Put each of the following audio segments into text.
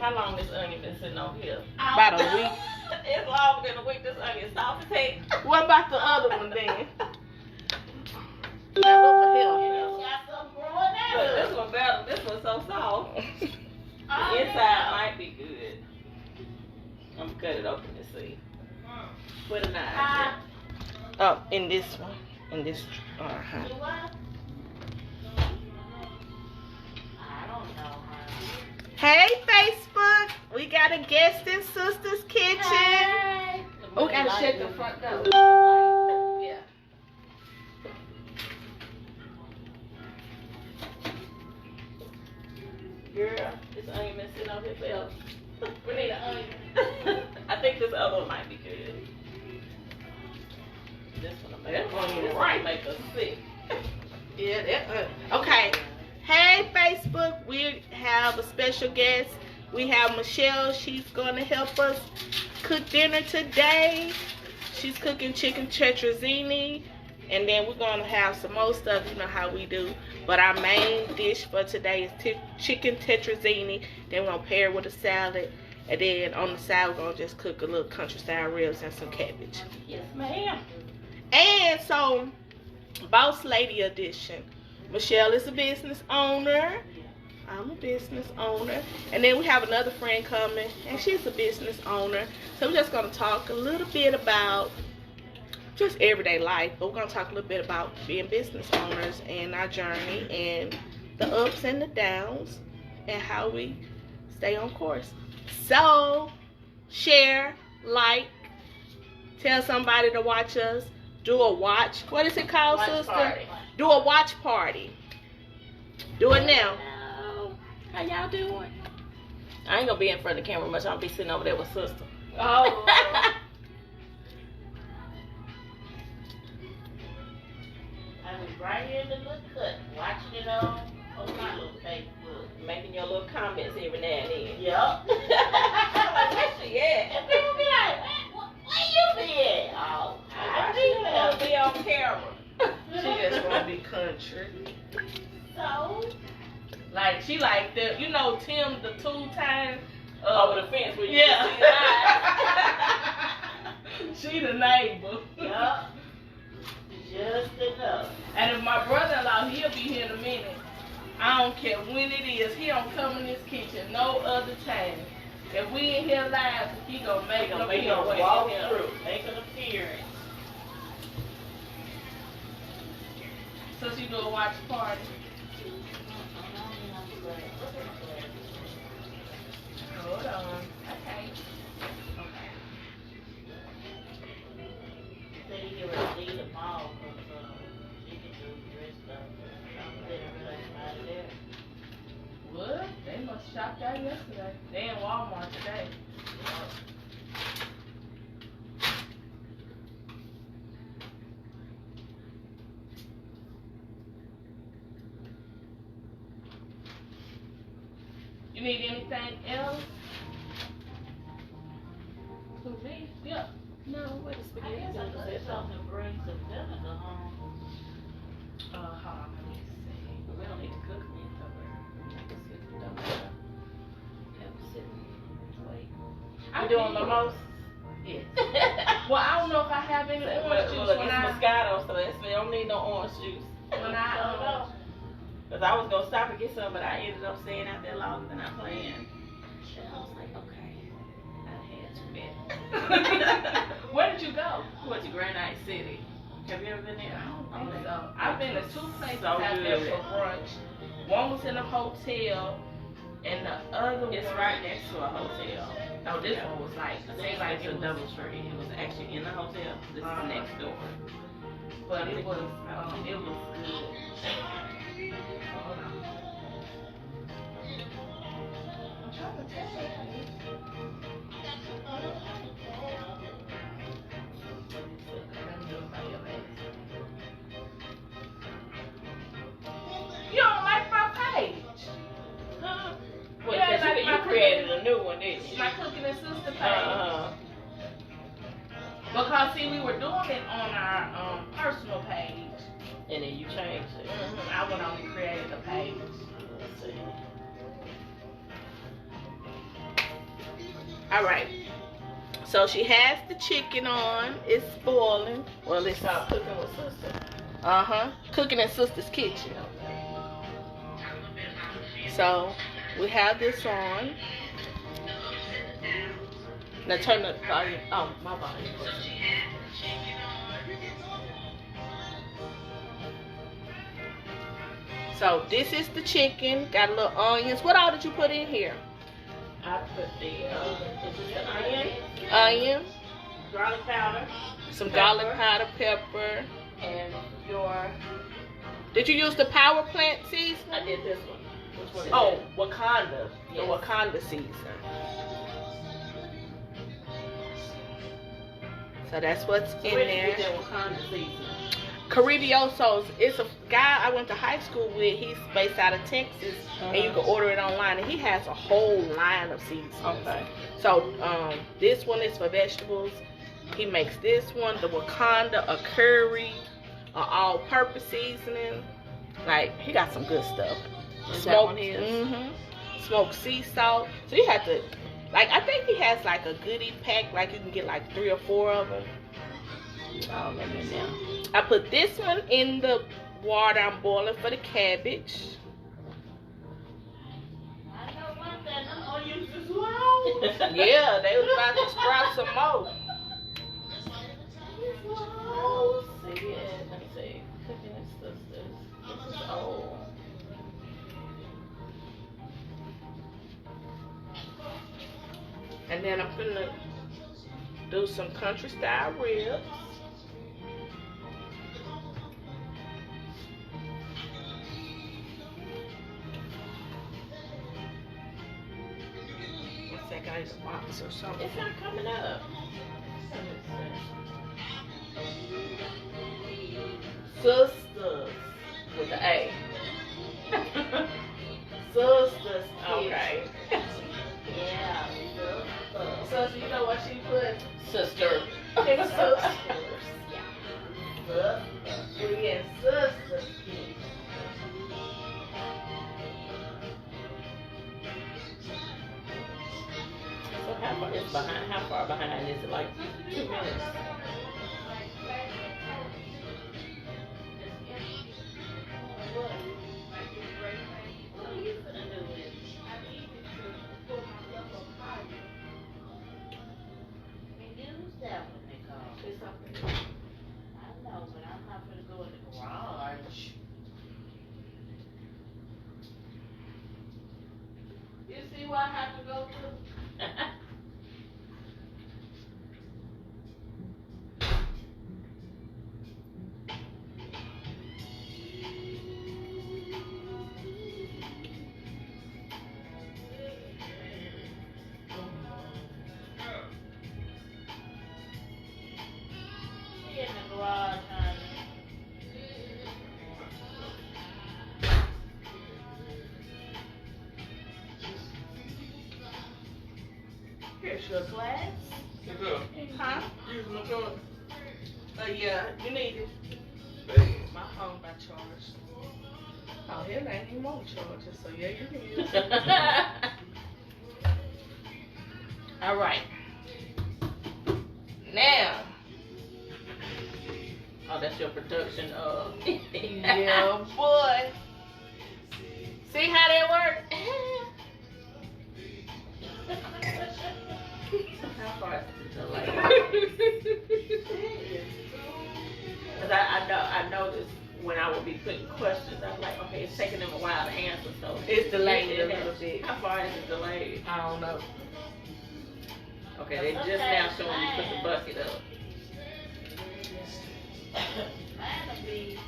How long this onion been sitting over here? About a week. It's longer than a week. This onion soft as heck. What about the other one then? Now look at him. Look, this one better. This one's so soft. The inside might be good. I'm gonna cut it open and see. With a knife. Oh, in this one. In this. Hey, Facebook. We got a guest in Sister's Kitchen. Hey. Oh, we gotta shut the front door. Yeah. Girl, this onion been sitting over here forever. We need an onion. I think this other one might be good. This one will make us sick. Yeah, okay. Hey, Facebook. We have a special guest. We have Michelle. She's going to help us cook dinner today. She's cooking chicken tetrazzini. And then we're going to have some more stuff, you know how we do. But our main dish for today is chicken tetrazzini. Then we're going to pair it with a salad. And then on the side, we're going to just cook a little country style ribs and some cabbage. Yes, ma'am. And so, Boss Lady edition. Michelle is a business owner. I'm a business owner. And then we have another friend coming, and she's a business owner. So we're just going to talk a little bit about just everyday life. But we're going to talk a little bit about being business owners and our journey and the ups and the downs and how we stay on course. So, share, like, tell somebody to watch us. Do a watch. What is it called, sister? Party. Do a watch party. Do it now. How y'all doing? I ain't gonna be in front of the camera much. I'll be sitting over there with sister. Oh. I was right here in the little cut, watching it on my little Facebook. Making your little comments every now and then. Yup. Like, where she at? And people be like, where you been? Oh, She wanna be on camera. She just want to be country. So? Like, she like the, you know, Tim the 2-time. Over the fence where you Yeah. can see She the neighbor. Yup. Just enough. And if my brother-in-law, he'll be here in a minute. I don't care when it is. He don't come in this kitchen no other time. If we in here live, he gonna make He him gonna Walk Yeah. through, make an appearance. So she do a watch party. Hold on. Okay. Say you get ready to leave the mall because she can do the rest of it. I'm letting her out of there. What? They must shop that yesterday. They in Walmart today. You need anything else? Some beef? Yeah. No, where the I spaghetti guess I could get something to bring some vinegar home. Hold on, let me see. We don't need to cook them yet, though. I can sit and double it up. Have to sit and wait. You doing mimosas? Yes. Well, I don't know if I have any orange juice Look, when it's I Moscato, so that's, they don't need no orange juice. when I Because I was going to stop and get some, but I ended up staying out there longer than I planned. And I was like, okay, I had too many. Where did you go? Went to Granite City. Have you ever been there? I don't think so. I've been to 2 places So out there good. for brunch. One was in a hotel, and the other It's one right next to a hotel. Oh, this one was like Seems like it's a double tree. It was actually in the hotel. This is next door. but it was good. Hold on. I'm trying to tell you. You don't like my page? Huh? Well, Yeah, because like you my created a new one, didn't you? My cooking and sister page. Uh-huh. Because see, we were doing it on our personal page. And then you changed it. I went on and created a page. Let's see. All right. So she has the chicken on. It's boiling. Well, it's Stop cooking with sister. Cooking in sister's kitchen. So we have this on. Now turn the volume. Oh, my volume. So this is the chicken. Got a little onions. What all did you put in here? I put the Onion, garlic powder, some pepper. garlic powder, pepper. And your, Did you use the power plant seasoning? I did this one. Which one is Oh, it? Wakanda. Yes. The Wakanda season. So that's what's in Where did you there. get that Wakanda season? Caribiosos, it's a guy I went to high school with. He's based out of Texas, and you can order it online. And he has a whole line of seasonings. Okay. So this one is for vegetables. He makes this one, the Wakanda, a curry, an all-purpose seasoning. Like, he got some good stuff. Is that one his? Smoked sea salt. So you have to, like, I think he has like a goodie pack. Like you can get like 3 or 4 of them. Oh, let me know. I put this one in the water I'm boiling for the cabbage. I know one thing, them onions is long. Yeah, they was about to sprout some more. Oh, see it. Let me see. Cooking and sisters. This is old. And then I'm gonna do some country style ribs. One second, I need a box or something. It's not coming up. Sisters with the A. Sisters. Okay. Yeah. So you know what she put? Sister. Sisters. Yeah. We in sisters. So how far is behind? How far behind is it? Like 2 minutes. What are you gonna do with it? Use that one, Nicole. I know, but I'm not gonna go in the garage. You see why I have to go to? She in the garage, honey. Here's your glass. Huh? Yeah, you need it. My phone got charged. Oh, hell, ain't even on charger, so yeah, you can use it. All right. Now. Oh, that's your production. Yeah, boy. See how that works? How far is the delay? Because I noticed when I would be putting questions, I'm like, okay, it's taking them a while to answer, so It's delayed a little bit. How far is it delayed? I don't know. Okay, they just now showing you put the bucket up. Mine will be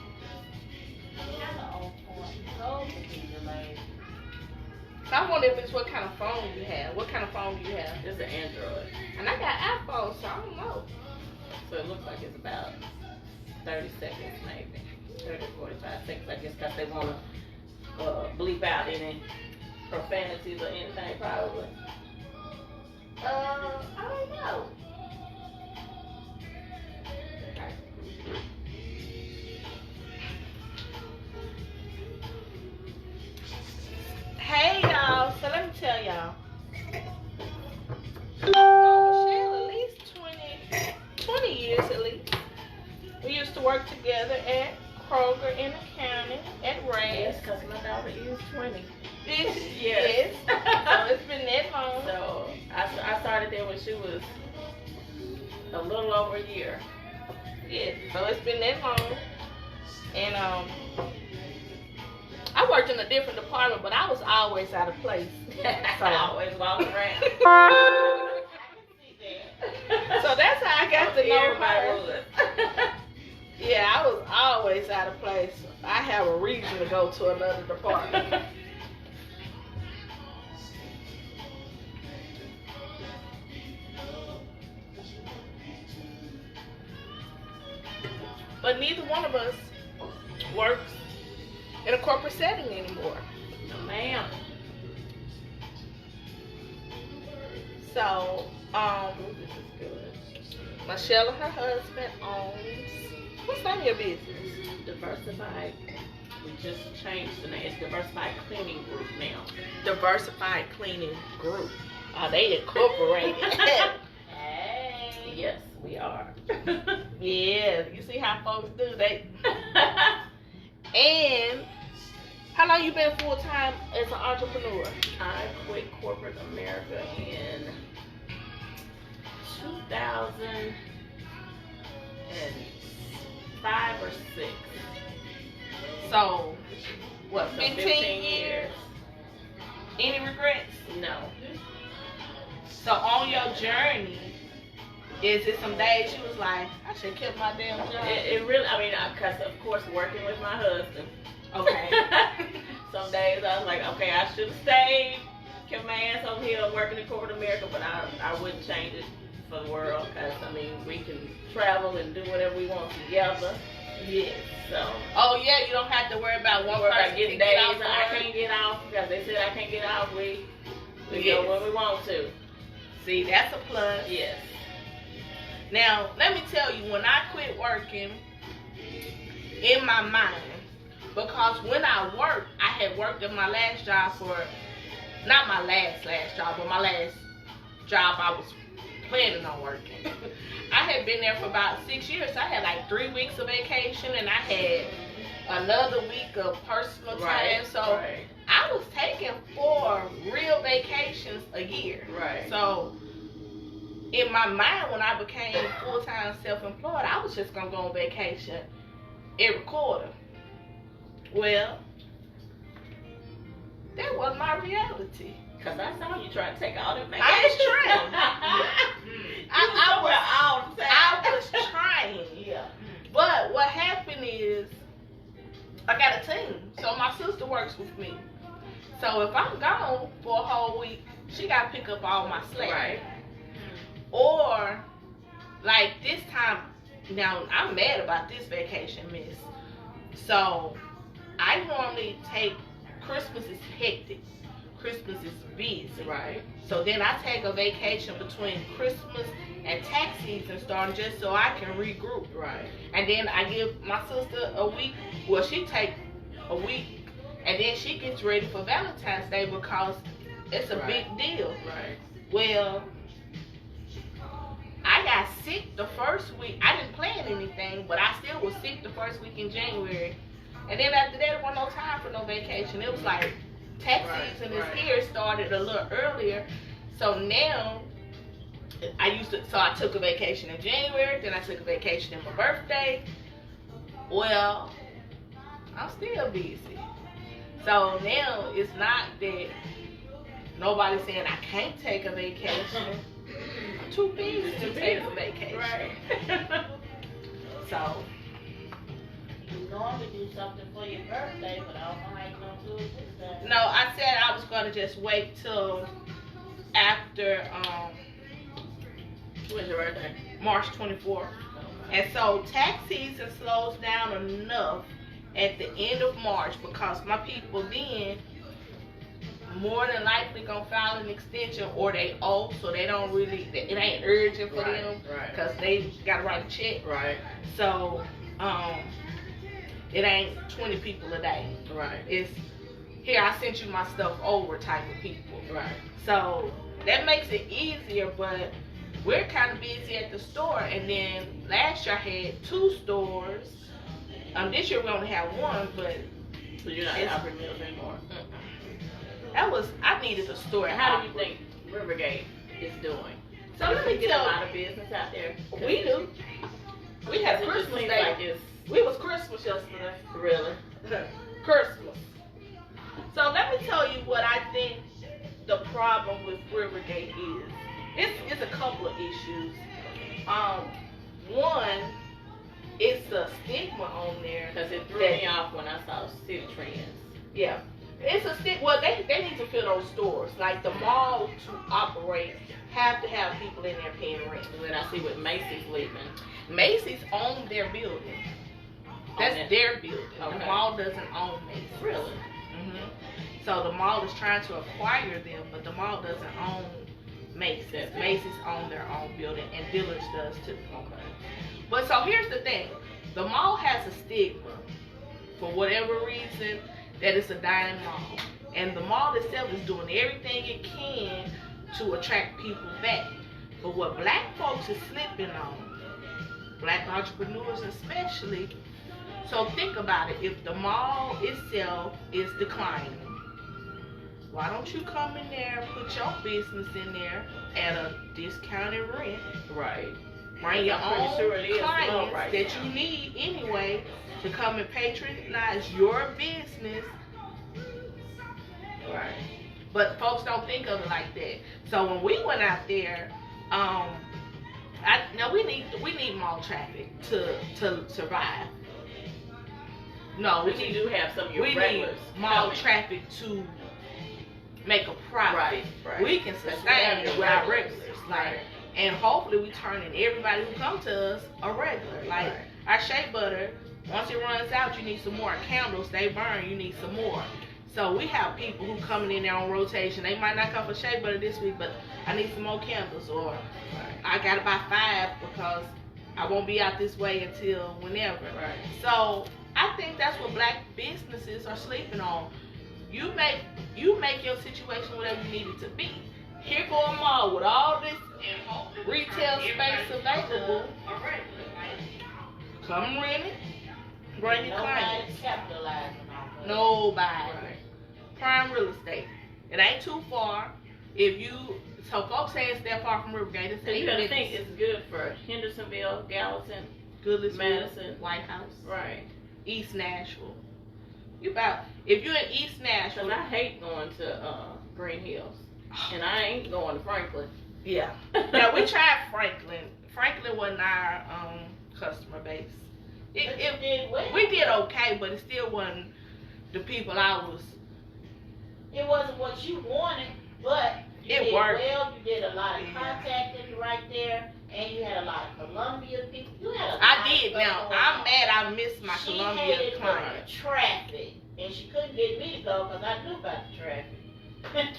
kinda on point. Those will be delayed. I wonder if it's what kind of phone you have. What kind of phone do you have? It's an Android. And I got iPhone, so I don't know. So it looks like it's about 30 seconds maybe. 30 to 45 seconds, I guess, because they want to bleep out any profanities or anything, probably. I don't know. Hey y'all, so let me tell y'all. is 20. Yes. Yes. So it's been that long. So I started there when she was a little over a year. Yeah. So it's been that long. And I worked in a different department, but I was always out of place. So I always walk around. So that's how I got to know Everybody her. was. Yeah, I was always out of place. I have a reason to go to another department. But neither one of us works in a corporate setting anymore. No, ma'am. So, This is good. Michelle and her husband owns. What's the name of your business? Diversified. We just changed the name. It's Diversified Cleaning Group now. Diversified Cleaning Group. They incorporated. Hey. Yes, we are. Yeah, you see how folks do. They. And how long you been full time as an entrepreneur? I quit corporate America in 2005 or 6. So, what, So 15 years? Any regrets? No. So on your journey, is it some days you was like, I should have kept my damn job? It really, I mean, because of course working with my husband. Okay. Some days I was like, okay, I should have stayed, kept my ass over here working in corporate America, but I wouldn't change it for the world, because I mean, we can travel and do whatever we want together. Yes. So. Oh yeah, you don't have to worry about one Worry person about getting can days get off and I work. can't get off because they said I can't get off. We Yes. go when we want to. See, that's a plus. Yes. Now, let me tell you, when I quit working, in my mind, because when I worked, I had worked at my last job for, not my last job, but my last job I was planning on working. I had been there for about 6 years. So I had like 3 weeks of vacation and I had another week of personal time. Right. So Right. I was taking 4 real vacations a year. Right. So in my mind, when I became full-time self-employed, I was just going to go on vacation every quarter. Well, that was my reality. Because I saw you trying to take all them vacations. I was trying. I was trying. Yeah. But what happened is, I got a team. So my sister works with me. So if I'm gone for a whole week, she got to pick up all my slack. Right. Or, like this time, now I'm mad about this vacation, miss. So I normally take, Christmas is hectic. Christmas is busy. Right. So then I take a vacation between Christmas and tax season starting just so I can regroup. Right. And then I give my sister a week. Well, she take a week, and then she gets ready for Valentine's Day because it's a Right. big deal. Right. Well, I got sick the first week. I didn't plan anything, but I still was sick the first week in January. And then after that, there wasn't no time for no vacation. It was like tax Right, season is right. here, started a little earlier. So now, so I took a vacation in January, then I took a vacation in my birthday. Well, I'm still busy. So now it's not that nobody's saying I can't take a vacation. I'm too busy to take a vacation. Right. So, You normally do something for your birthday, but I don't know how you're going to do it this time. no, I said I was going to just wait till after When's your birthday? March 24th. And so tax season slows down enough at the end of March because my people then more than likely gonna file an extension or they owe, so they don't really, it ain't urgent for Right, them right. because they gotta write a check. Right. So it ain't 20 people a day. Right. It's here, I sent you my stuff over type of people. Right. So that makes it easier, but we're kind of busy at the store. And then last year I had 2 stores. This year we only have 1, but So you're not at Opry Mills anymore. I needed a store. And how do you think Rivergate is doing? So let me get tell a lot of business out there. We do. We had It just Christmas seems Day. like it's We was Christmas yesterday. really. Christmas. So let me tell you what I think the problem with Rivergate is. It's a couple of issues. One, it's the stigma on there. Because it threw me off when I saw City Trends. Yeah. It's a stick. Well, they need to fill those stores. Like the mall to operate, have to have people in there paying rent. And then I see with Macy's leaving. Macy's own their building. That's it. their building. Okay. The mall doesn't own Macy's. Really? So the mall is trying to acquire them, but the mall doesn't own Macy's. That's it. Macy's own their own building, and Village does too. Okay. But so here's the thing: the mall has a stigma for whatever reason that it's a dying mall, and the mall itself is doing everything it can to attract people back. But what black folks is slipping on, black entrepreneurs especially. So think about it: if the mall itself is declining, why don't you come in there, put your business in there at a discounted rent? Right. Bring your I'm pretty own sure it is clients low right that now. you need anyway to come and patronize your business. Right. But folks don't think of it like that. So when we went out there, we need mall traffic to survive. No, But you do have some of your we need regulars mall coming. traffic to make a profit. Right, right. We can That's sustain what it happened with our to regulars. Like, Right. and hopefully we turning everybody who come to us a regular. Like Right. our shea butter, once it runs out, you need some more. Candles, they burn, you need some more. So we have people who coming in there on rotation. They might not come for shea butter this week, but I need some more candles, or I gotta buy 5 because I won't be out this way until whenever. Right. So I think that's what black businesses are sleeping on. You make your situation whatever you need it to be. Here go a mall with all this retail space available. Come rent it. Bring your clients. Nobody's capitalizing on it. Nobody. Right. Prime real estate. It ain't too far. So folks say it's that far from Rivergate. It's So you 8 gotta minutes. think it's good for Hendersonville, Gallatin. Goodlettsville, Madison. White House, Right. East Nashville. If you're in East Cause Nashville, I hate going to Green Hills, and I ain't going to Franklin. yeah. Now we tried Franklin. Franklin wasn't our customer base. But you did well. We did okay, but it still wasn't the people I was. It wasn't what you wanted, but you It did worked. well. You did a lot of Yeah. contacting right there, and you had a lot of Columbia people. You had a lot I of did. stuff Now going I'm on. mad I missed my She Columbia hated client. the traffic, and she couldn't get me to go because I knew about the traffic.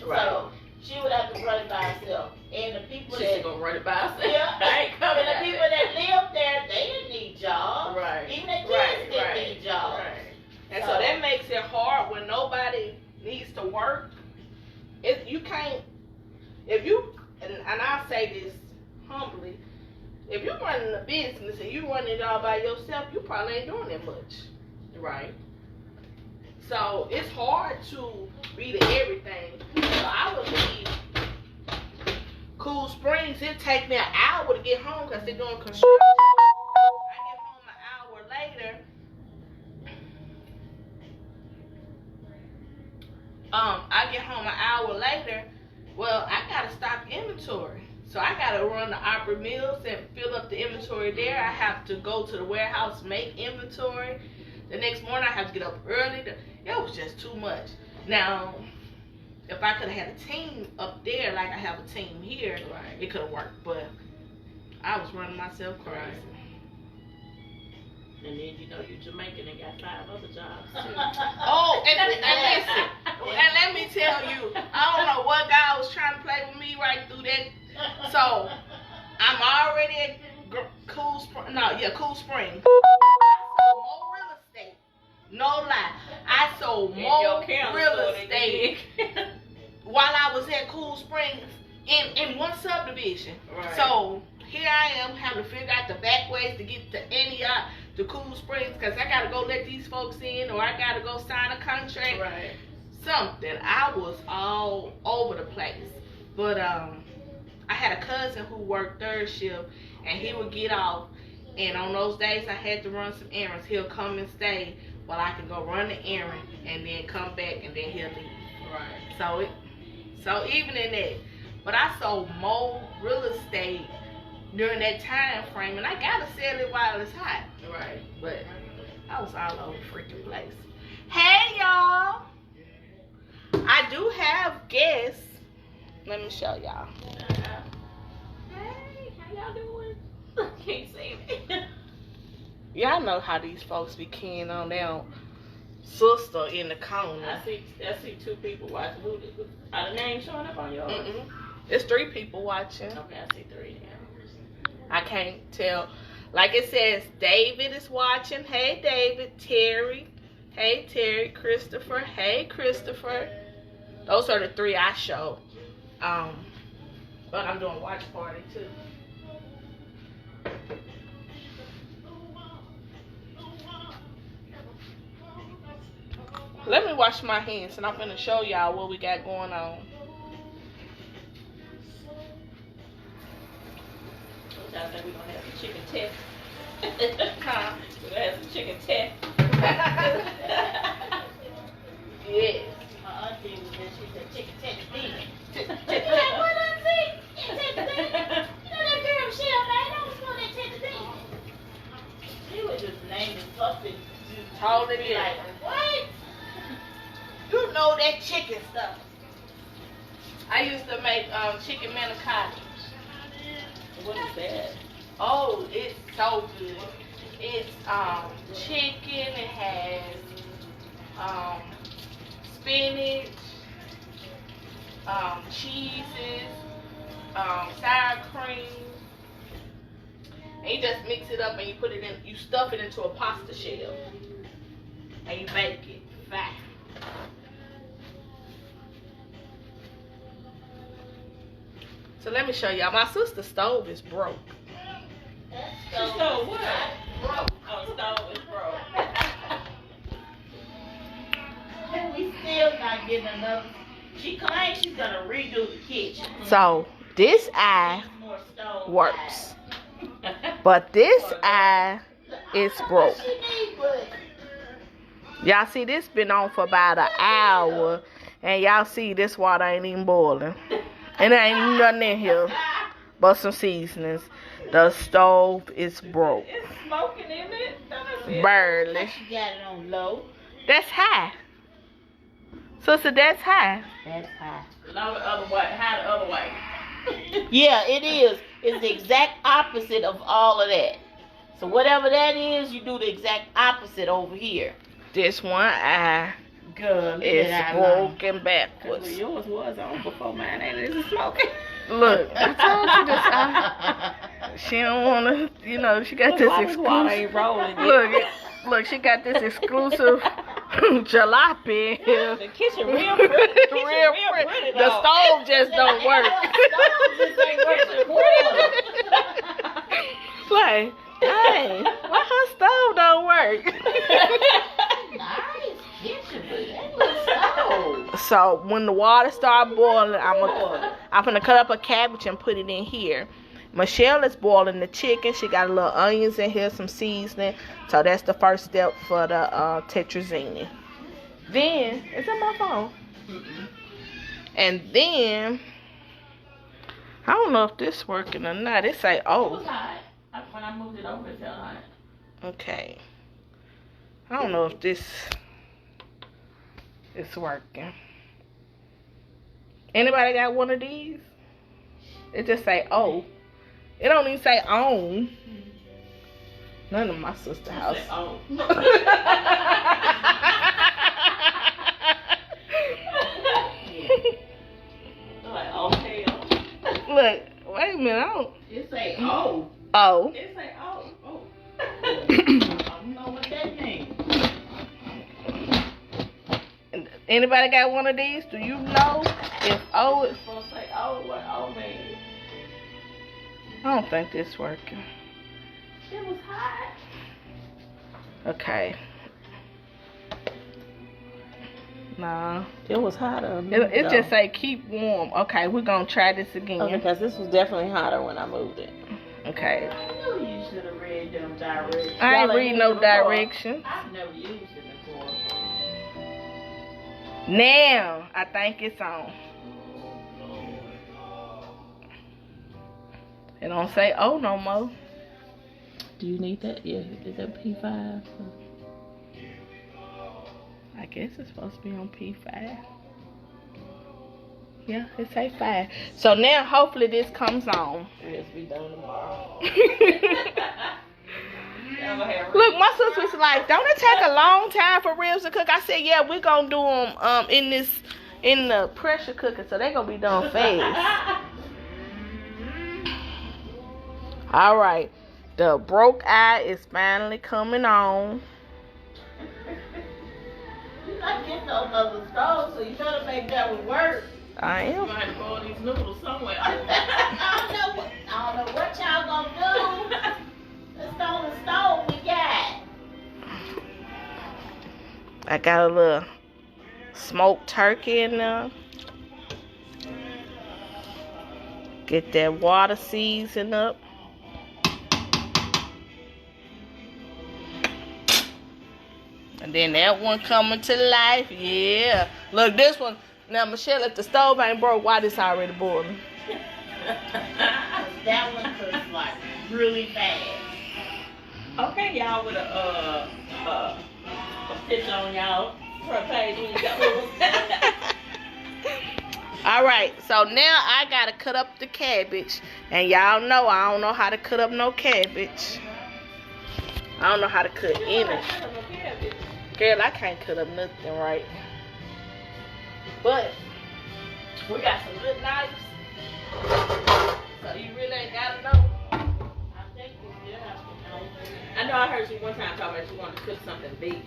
Right. So she would have to run it by herself. And the people She's that gonna run it by herself. Yeah. I ain't coming. and the people that lived there, they didn't need jobs. Right. Even the kids Right. didn't Right. need jobs. Right. And so that makes it hard when nobody needs to work. You can't, and I say this humbly, if you're running a business and you running it all by yourself, you probably ain't doing that much. Right. So it's hard to be to everything. So I would leave Cool Springs. It take me an hour to get home because they're doing construction. I get home an hour later. I get home an hour later. Well, I gotta stock inventory. So I gotta run to Opry Mills and fill up the inventory there. I have to go to the warehouse, make inventory. The next morning I have to get up early. It was just too much. Now, if I could have had a team up there like I have a team here, Right. it could have worked. But I was running myself crazy. Right. And then you're Jamaican and got 5 other jobs too. Oh, and listen, and let me tell you, I don't know what guy was trying to play with me right through that. So I'm already at Cool Springs. Cool Springs. I sold more real estate. No lie, I sold more real estate while I was at Cool Springs in one subdivision. Right. So here I am having to figure out the back ways to get to Antioch, to Cool Springs because I gotta go let these folks in, or I gotta go sign a contract. Right. Something. I was all over the place. But I had a cousin who worked third shift, and he would get off, and on those days I had to run some errands. He'll come and stay while I can go run the errand and then come back, and then he'll leave. Right. So even in that, but I sold more real estate during that time frame, and I gotta sell it while it's hot. Right. But I was all over the freaking place. Hey y'all, I do have guests. Let me show y'all. Hey, how y'all doing? Can't see me. Y'all know how these folks be keying on their sister in the corner. I see 2 people watching. Are the names showing up on yours? It's 3 people watching. Okay, I see 3 now. I can't tell. Like it says, David is watching. Hey, David. Terry. Hey, Terry. Christopher. Hey, Christopher. Those are the 3 I showed. But I'm doing watch party too. Let me wash my hands, and I'm gonna show y'all what we got going on. I think we're gonna have some chicken test. Huh? We're gonna have some chicken test. Yes. My auntie was there, she said, chicken tender beef. You like, what, auntie? Tender beef? You know that girl Michelle, man, I was want that tender beef. She was just naming something. Totally Like, different. what? You know that chicken stuff. I used to make chicken manicotti. What is that? Oh, it's so good. It's chicken. It has spinach, cheeses, sour cream. And you just mix it up and you put it in. You stuff it into a pasta shell and you bake it. Fat. So let me show y'all. My sister's stove is broke. That So what? broke. Oh, stove is broke. And we still not getting enough. She claims she's gonna redo the kitchen. So this eye More stove works, but this eye is broke. She need, but Y'all see this been on for about an hour, and y'all see this water ain't even boiling. And there ain't even nothing in here but some seasonings. The stove is broke. It's smoking in it. Barely. she got it on low. That's high. Sister, that's high. That's high. Low the other way. High the other way. Yeah, it is. It's the exact opposite of all of that. So whatever that is, you do the exact opposite over here. This one eye Girl, is broken Well, backwards. yours was on before mine, and it's smoking. Look, I told you this eye. She don't wanna, you know, she got this Water exclusive. ain't rolling yet. Look, she got this exclusive jalopy here. The kitchen real pretty. The kitchen Real pretty. The stove just don't work. Like, hey, why her stove don't work? Nice kitchen, but that little stove. So when the water start boiling, I'm gonna cut up a cabbage and put it in here. Michelle is boiling the chicken. She got a little onions in here, some seasoning. So that's the first step for the tetrazzini. Then it's on my phone. And then I don't know if this working or not. It say It was oh. hot. When I moved it over, it felt hot. Okay. I don't know if this is working. Anybody got one of these? It just say oh. It don't even say on. None of my sister house. I said, oh. Like, okay. Look, wait a minute. I don't. It say, oh. Oh. It say, oh. Oh. I don't know what that means. Anybody got one of these? Do you know if oh? It's supposed to say, oh, what oh means? I don't think this working. It was hot. Okay. Nah. It was hotter. It just say keep warm. Okay, we're gonna try this again. Okay, because this was definitely hotter when I moved it. Okay. I knew you should have read them directions. I ain't Y'all read ain't no used it before. directions. I've never used it before. Now I think it's on. It don't say oh no more. Do you need that? Yeah, is that P5? I guess it's supposed to be on P5. Yeah, it say 5. So now hopefully this comes on. Yes, be done tomorrow. Look, my sister was like, "Don't it take a long time for ribs to cook?" I said, "Yeah, we're gonna do them in the pressure cooker, so they gonna be done fast." All right, the broke eye is finally coming on. You're not getting no other stove, so you better make that one work. I You am. might have to boil these noodles somewhere. I don't know what y'all gonna do. It's on the stove we got. I got a little smoked turkey in there. Get that water season up. And then that one coming to life. Yeah. Look, this one. Now, Michelle, if the stove ain't broke, why this already boiling? That one cooks like really fast. Okay, y'all with a picture on y'all front page when you got noodles. All right, so now I gotta cut up the cabbage, and y'all know I don't know how to cut up no cabbage. I don't know how to cut any. Girl, I can't cut up nothing right. But we got some good knives, so you really ain't gotta know. I think you still have to know. I know I heard you one time talking about you wanted to cook something vegan.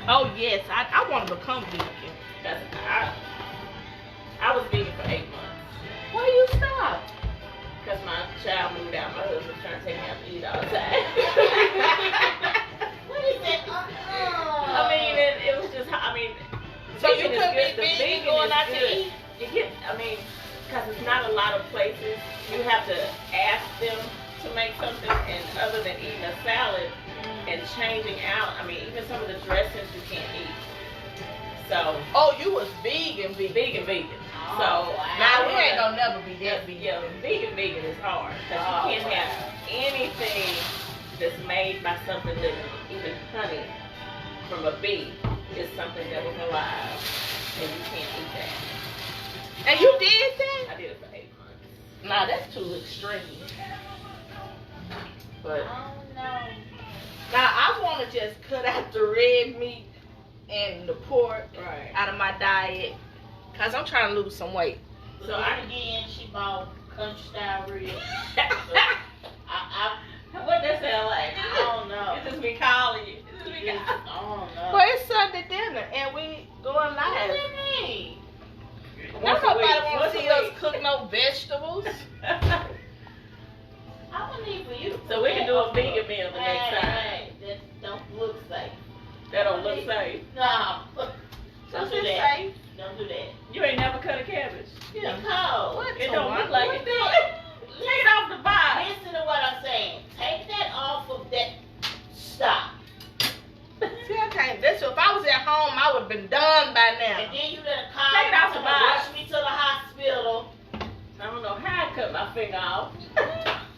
Oh yes, I want to become vegan. That's I was vegan for 8 months. Why you stop? Because my child moved out. My husband was trying to take me out to eat all the time. What is that? I mean, it was just, I mean, So you vegan is could be good. The vegan vegan going is out to good. eat? You get, I mean, because it's not a lot of places. You have to ask them to make something, and other than eating a salad and changing out, I mean, even some of the dressings you can't eat. So, Oh, you was vegan. vegan. Oh, So, wow. Now we ain't gonna never be that vegan. yeah, vegan is hard. Because Oh, you can't have anything that's made by something that, even honey from a bee, is something that was alive. And you can't eat that. And you did that? I did it for 8 months. Nah, that's too extreme. But Oh no. Now I want to just cut out the red meat and the pork right. out of my diet, cause I'm trying to lose some weight. So again, she bought country style ribs. What that sound like? I don't know. It just be calling you. It just be I calling. don't know. Well, it's Sunday dinner and we going What live. do you mean? Now nobody want Once to a see us week. cook no vegetables. I would need for you to So we can do a vegan meal the next time. Hey, that don't look safe. That don't look safe. No. Don't do that. Safe. Don't do that. You ain't never cut a cabbage. Nicole. What? It don't look like it. What Take it off the box. Listen to what I'm saying. Take that off of that. Stop. See, I can't. That's if I was at home, I would have been done by And now. then you done call Take it me off to the box. rush me to the hospital. I don't know how I cut my finger off.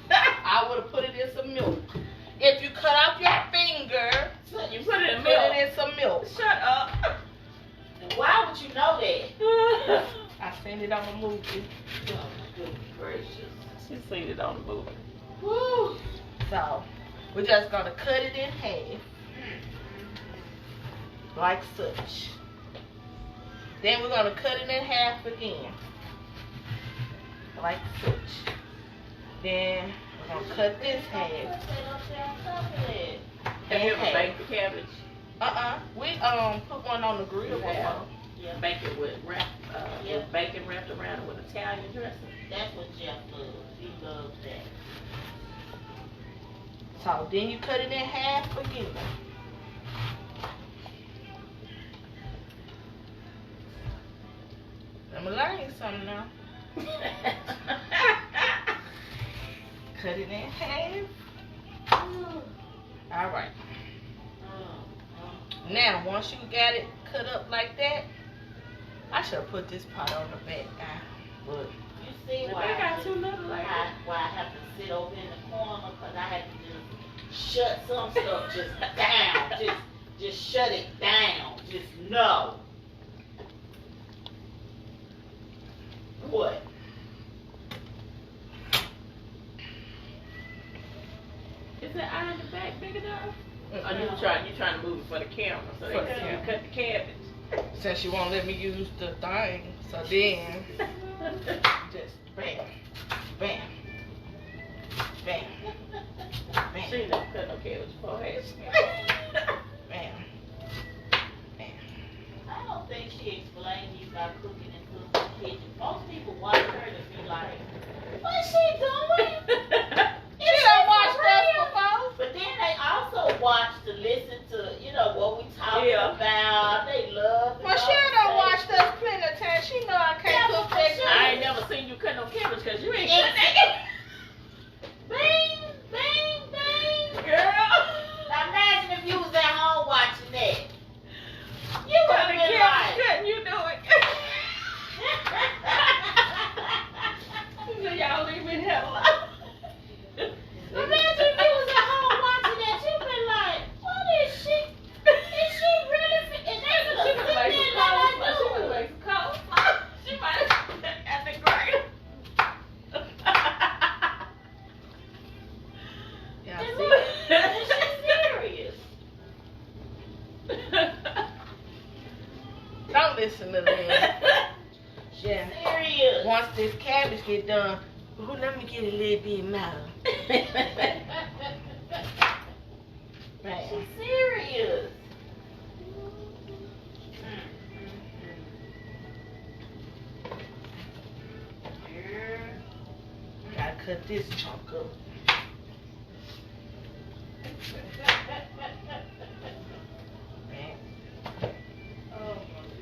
I would have put it in some milk. If you cut off your finger, You put it in put milk. it in some milk. Shut up. Why would you know that? I seen it on the movie. Oh, good gracious. She seen it on the movie. Woo. So, we're just gonna cut it in half. Like such. Then we're gonna cut it in half again. Like such. Then we're gonna cut this half. Have you ever in baked the cabbage? half. We put one on the grill before. Yeah, Bake it with with bacon wrapped around it with Italian dressing. that's what Jeff loves. He loves that. So then you cut it in half again. I'm gonna learn you something now. Cut it in half. Alright. Now, once you got it cut up like that, I should have put this part on the back now. But You see They why got too little like that. why I have to sit over in the corner, because I have to just shut some stuff just down. Just shut it down. Just no. What? Is that eye in the back big enough? Or mm-mm. you trying to move it for the camera, so they For the can camera. cut the cabbage. Since you won't let me use the thing, so then just bam, bam, bam, She bam, don't cut no cabbage for her. bam, bam. I don't think she explained to you about cooking and cooking in the kitchen. Most people watch her to be like, what's she doing? She done watched us before. But then they also watch to listen to, what we talking Yeah. about. They love the Well, she done conversation. watched us plenty of times. She know I can't Yeah, cook but that she- good. I ain't never seen you cut no cabbage because you ain't cut that. Bing, bing, bing. Girl. Now imagine if you was at home watching that. You would Cut have the been cabbage, like, couldn't you do it? So y'all leave me the hell alone. imagine if you was at home watching that. You'd been like, what is she? Is she really? Is that She gonna was sit like there some like I coleslaw. She was do? like some coleslaw. She might have at the grave. Yeah, And see? look, is she serious? Don't listen to them. Yeah. Serious. Once this cabbage get done, ooh, let me get a little bit more. Bam. She's serious. Gotta cut this chunk up. Bam.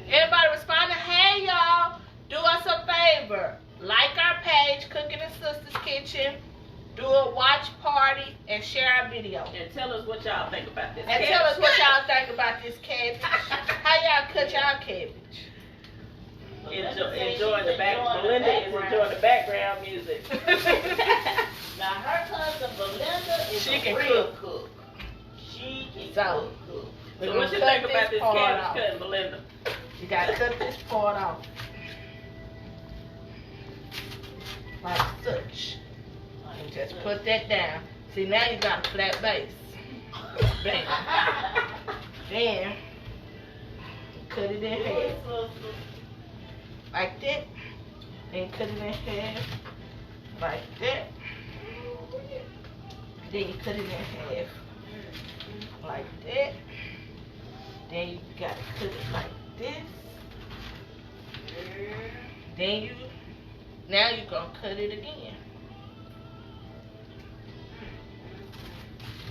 Everybody responding, hey y'all, do us a favor. Like our page, Cooking and Sisters Kitchen. Do a watch party and share our video. And tell us what y'all think about this. And tell us what y'all think about this cabbage. How y'all cut y'all cabbage? Enjoying the back. Belinda is enjoying the background music. Now her cousin Belinda is She a can real cook. cook. She can So, cook. We're So gonna what you cut think about this part cabbage off. cutting, Belinda? You gotta cut this part off. Like such. And just put that down. See, now you got a flat base. Bam. Then, cut it in half. Like that. Then cut it in half. Like that. Then you cut it in half. Like that. Then you gotta cut it like this. Then now you gonna cut it again.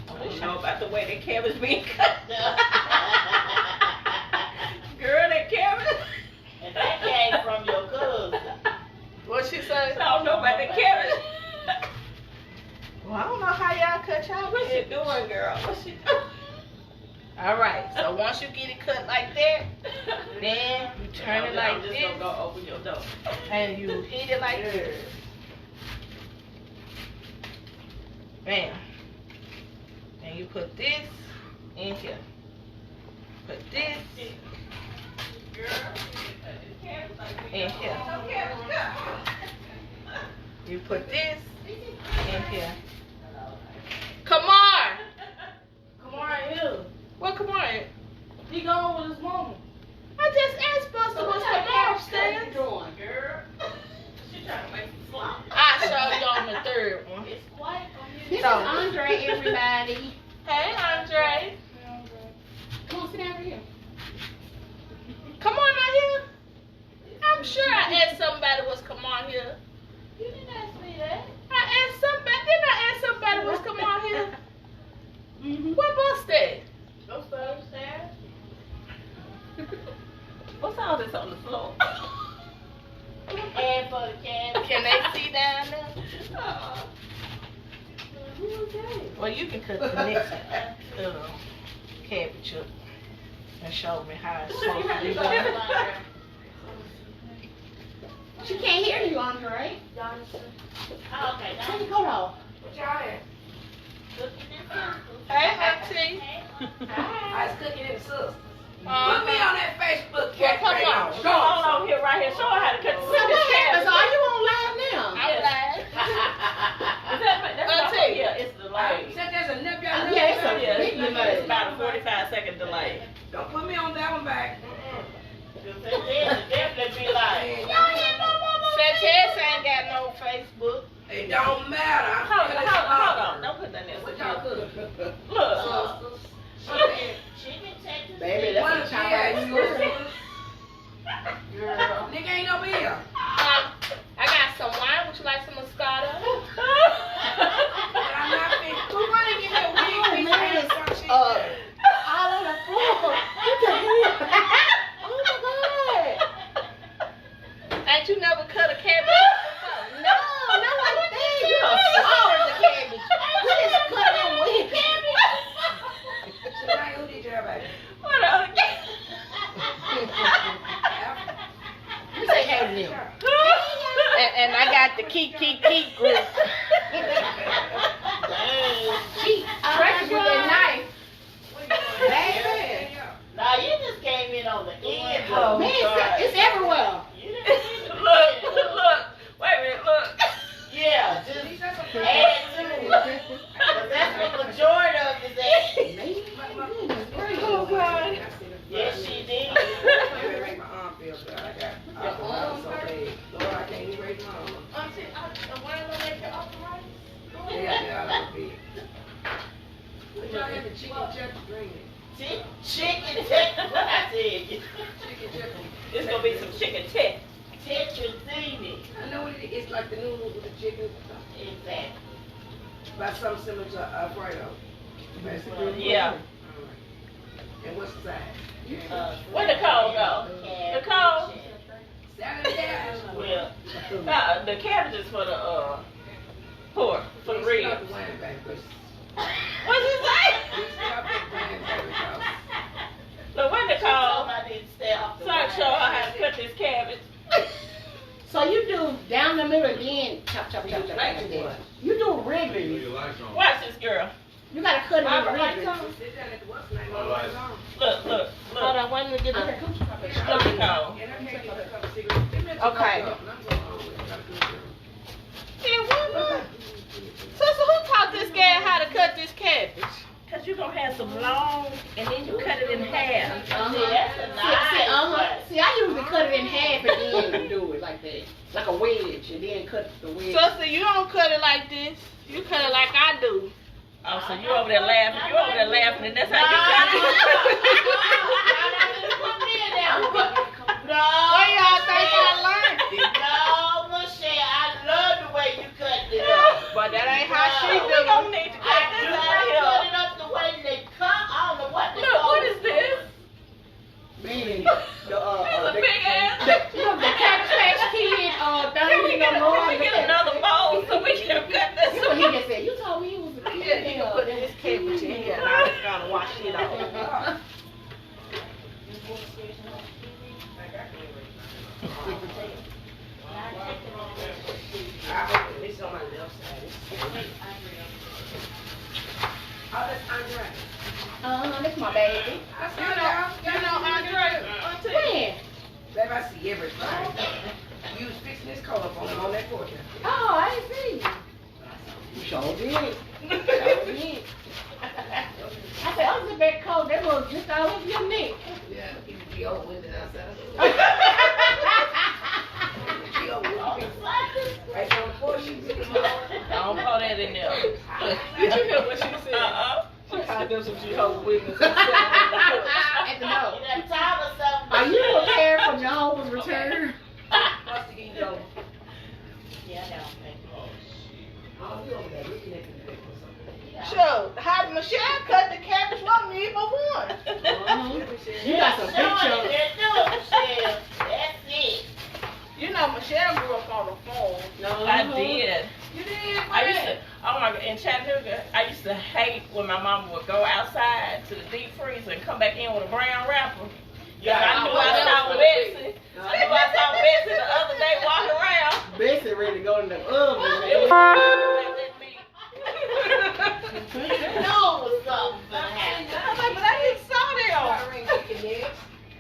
I don't know about the way that cabbage being cut. Girl, that cabbage. And that came from your cousin. What she say? I don't know about the cabbage. Well, I don't know how y'all cut y'all What she cabbage. doing, girl? What she doing? Alright, so once you get it cut like that, then you turn it like I'm just this, gonna go open your door. and you hit it like this. Bam. And you put this in here. Put this in here. You put this in here. Kamar! Kamar here. What Kamar? He gone with his mama. I just asked Buster what's Kamar upstairs. doing, girl? She trying to make some slop. I'll show you on the third one. It's quiet on This you. is So- Andre, everybody. Hey, Andre. Come on, sit down here. Come on out here. I'm sure I asked somebody was Kamar here. You didn't ask me that. I asked somebody. Didn't I ask somebody was Kamar here? What bus that? Upstairs. What's all this on the floor? for the cabbage. Can they see down there? Who was that? Well, you can cut the next cabbage up and show me how it's supposed to be done. She can't hear you, Andre. Oh, okay. Take your coat off. What y'all at? Hey, Auntie. I was cooking in the sisters. Put Uh, me on that Facebook Well, come cafe. on. Go on over here, right here. Show her how to cut the So what happens? Are you on live now? I'm live. That's Auntie. yeah, it's delayed. Said there's a nip Yeah, it's a Yeah, big it's delay. about a 45-second delay. Don't put me on that one back. Definitely be like, Sanchez ain't got no Facebook. It don't matter. I'm Hold still on. Don't put that in What there. y'all cooking? Look. chicken Texas. Baby, What that's a a yeah, Chinese you food. Girl. Nigga ain't over here. I got some wine. Would you like some Moscato? But I'm not fit. Who wanna get that wig? man. Some shit. All on the floor. You can hear. Oh my God. Ain't you never cut a cabbage? No, not like that. You don't swallow the cabbage. You just cut it with Shania, who did your baby? What else? You say hey to them. And I got the keep group. She stretches with that knife. Baby. Nah, you just came in on the end. Oh, man, it's everywhere. You didn't see the Look. Wait a minute, look. Yeah, just add to it. 'Cause that's the majority of his ass. Oh, God. Yes, she did. It make my arm feel good. I got my arm so bad. Lord, I can't even raise my arm. Yeah, I love it. What y'all have the chicken chutney green? Chicken Texas. What I said. Chicken chutney. It's gonna be some chicken tech. Tetrazzini. I know what it is. It's like the noodles with the chicken. Exactly. But something similar to Alfredo. Basically. Yeah. Alright. And what's the size? Where Nicole go? Nicole? Salad and cabbage. Well, the cabbage is for the pork, for the We ribs. stopped the wine back, but What's it say? we stopped the wine back because Look, where Nicole? I didn't stay off the Sorry, show her how to cut this cabbage. So you do down the middle, then chop. Like what? You do ribbons. Watch this girl. You gotta cut it in Robert, lights ribbons. on. sit down at the what's name on lights on. Look. Hold on, wait a minute. Get Okay. the Look, Nicole. And I can't get a cup of cigarettes. Give me a Okay. cup, and I'm going home with it. Got a good girl. Yeah, what? Sister, who taught this guy how to cut this cabbage? Cause you're gonna have some long, and then you cut it in half. See, that's a nice. See, I usually cut it in half and then do it like that, like a wedge, and then cut the wedge. Sister, you don't cut it like this. You cut it like I do. Oh, so you over there laughing? You over there laughing, and that's how you cut it. No, Where y'all think I learned it? no, Michelle, I love the way you cut it up. But that ain't how she We do gonna it. need to I cut do this cut right here. it up the way they cut. I don't know what they Look, call what it. is this? Man, It's a big ass. the Cabbage Patch Kid, Can we get another bowl so we can cut this? So he just said, you told me he was a kid. Yeah, you can put this cabbage in here, and I gotta wash it off. I hope it's on my left side. Oh, that's Andre. That's my baby. I see y'all. When? Babe, I see everything. You was fixing this coat up on that porch. Oh, I didn't see. You sure did. Sure did. I said, oh, it's a big coat. That was just all over your neck. Yeah, you be old window outside. Oh, She old window. Right on the porch, she was Don't pour that in there. Did you hear what she said? She called them some Jehovah's Witnesses. At the door. You done taught us something. Are you prepared for Jehovah's return? Must have eaten over. Yeah, I know. Oh, we over there looking at the paper or something. Sure, how Michelle cut the cabbage for me but one. You got some Show it, pictures. let's do it, Michelle. That's it. You know Michelle grew up on the farm. No, I did. You did? I used to, oh my God, in Chattanooga, I used to hate when my mama would go outside to the deep freezer and come back in with a brown wrapper. Yeah, I knew I saw Betsy. I knew I saw Betsy the other day walking around. Bessie ready to go in the oven. It was You know it was something gonna happen. I was like, but I just saw them. Ring chicken legs.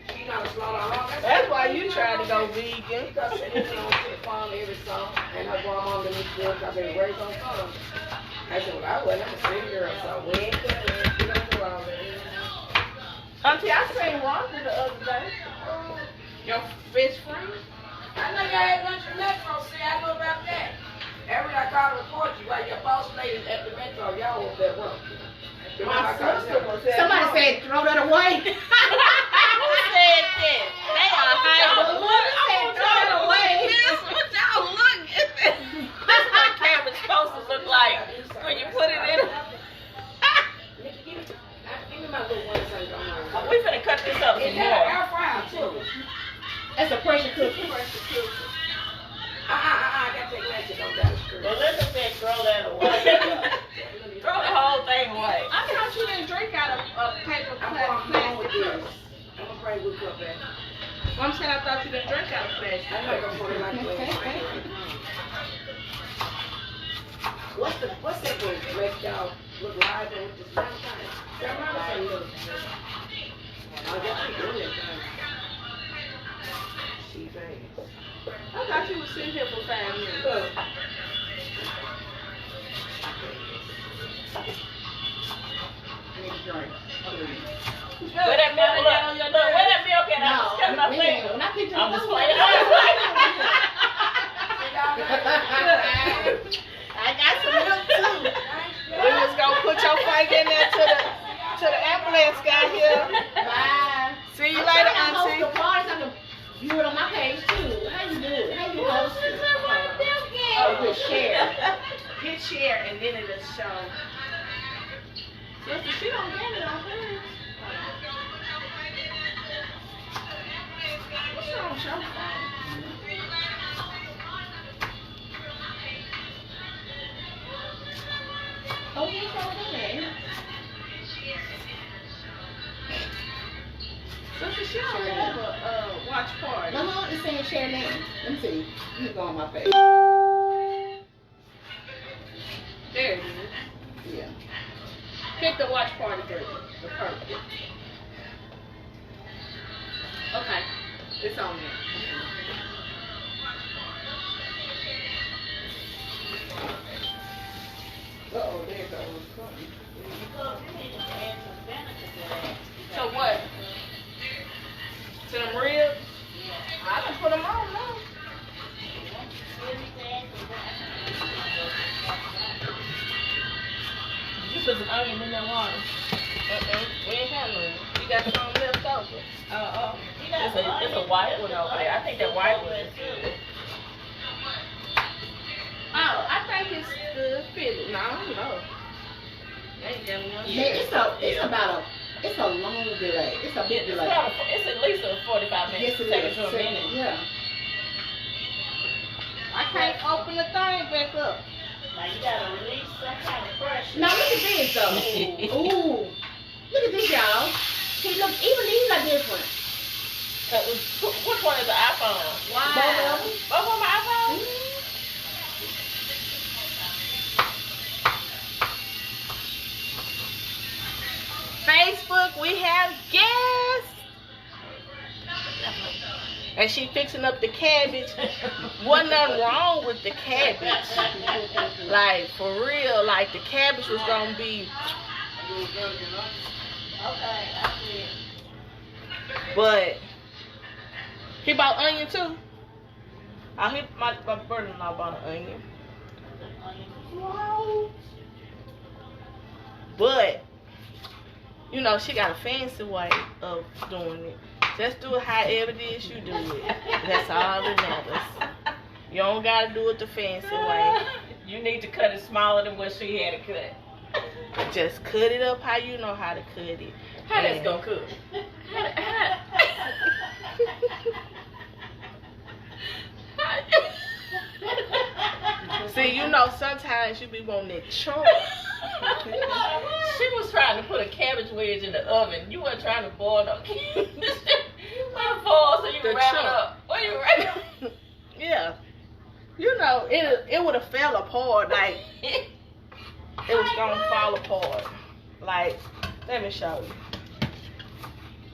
She got a slaughterhouse. That's why you tried to go vegan. Because she went on to the farm every summer, and her grandma didn't do it because they were raised on farm. I said, well, I wasn't. I'm a city girl, so we ain't gonna do all that. Auntie, I seen Rhonda the other day. Your best friend? I know y'all had lunch at Metro. See, I know about that. Every I call to report you, like your boss lady at the Metro, y'all was that rough. My sister was there. Somebody said, throw that away. Who said that? They are hiding. Throw that away. What y'all look at this? That's what camera's supposed to look like when you put it in. Give me my little one so don't mind. We finna cut this up some Is that more. air fryer too? That's a pressure cooker. I gotta take that shit on down the street. Well, let us say throw that away. Throw the whole thing away. I thought you didn't drink out of a paper I'm going with plastic. this. I'm gonna bring good cup back. Mom said I thought you didn't drink out of plastic. I'm not gonna put it like that. What's that going to make y'all look live and with the sound time? Tell me what you look. I guess she doing that thing. She bad. I thought you was sitting here for 5 minutes. Look. Where that milk, look, where that milk at? I just cut my finger. When I picked you I'm up, just playing. I'm just playing. I got some milk too. We just gonna put your finger in there to the ambulance guy here. Bye. See you later, I host Auntie. the parties. I can view it on my page too. How you do it? How you host it? Oh, good share. Hit share and then it'll show. Sister, she don't get it on hers. What's wrong with your phone? Oh, you saw that? Sister, she don't have a watch party. No, it's saying share name. Let me see. Let me go on my page. There it is. Yeah. Pick the watch party version. The purple. Okay. It's on there. Uh-oh, there goes. So what? To them ribs? I can put them on now. You put some onion in that water. We ain't had none. You got some left over. It's a white one over there. I think that white one is good. Oh, I think it's the Philly. No, I don't know. Ain't got one. It's a long delay. It's a big delay. It's at least a 45 minutes. Yes, it Take is. it to a minute. Yeah. I can't open the thing back up. Now you gotta release some kind of pressure. Now look at this though. Ooh. Look at this, y'all. See, look, even these are different. Which one is the iPhone? Wow. Both of them. Both of my iPhones? Facebook, we have guests. And she fixing up the cabbage. Wasn't nothing wrong with the cabbage. Like, for real, like the cabbage was gonna be. Okay, I see. But he bought onion too. My brother-in-law bought an onion. But you know, she got a fancy way of doing it. Just do it however it is you do it. That's all that matters. You don't gotta do it the fancy way. You need to cut it smaller than what she had to cut. Just cut it up how you know how to cut it. How that's gonna cook? See, you know, sometimes you be wanting that chunk. She was trying to put a cabbage wedge in the oven. You weren't trying to boil no cabbage. You fall so you The wrap it chunk. up. What you wrap it? Yeah. You know, it would have fell apart. Like, it was going to fall apart. Like, let me show you.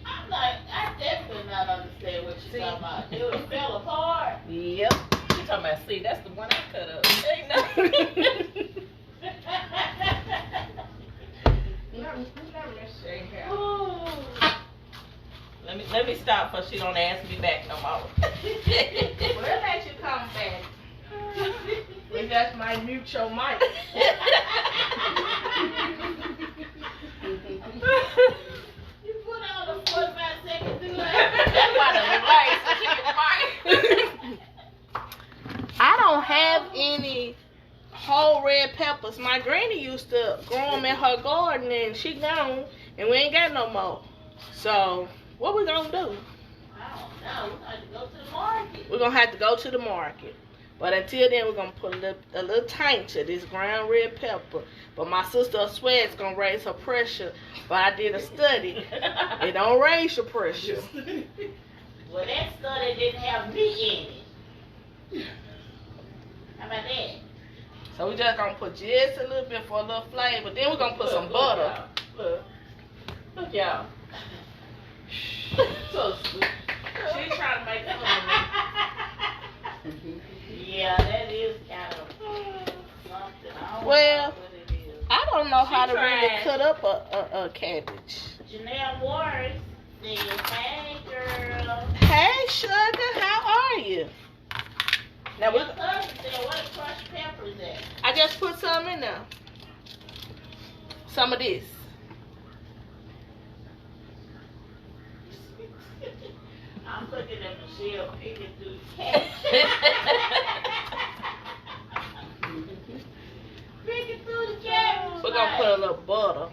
I'm like, I definitely not understand what you're talking about. It would fell apart. Yep. You talking about, see, that's the one I cut up. Ain't nothing. Ooh. Let me stop so she don't ask me back no more. We'll let you come back. We just might mute your mic. You put on a 45-second delay. That's why the rice chicken I don't have any whole red peppers. My granny used to grow them in her garden, and she gone, and we ain't got no more. So, what we gonna do? I don't know. We're going to go to the market. We're gonna have to go to the market. But until then, we're gonna put a little taint to this ground red pepper. But my sister swear it's gonna raise her pressure. But I did a study. It don't raise your pressure. Well, that study didn't have meat in it. How about that? So we just gonna put just a little bit for a little flavor. Then we're gonna put some butter. Look, y'all. So stupid. She's trying to make fun Yeah, that is kind of something. I don't Well, know what it is. I don't know how to really tried. cut up a cabbage. Janelle Morris says, hey, girl. Hey, sugar, how are you? Now Your cousin said, what a crushed pepper is that? I just put some in there. Some of this. I'm looking at Michelle picking through the cabbage. Picking through the cabbage. We're gonna put a little butter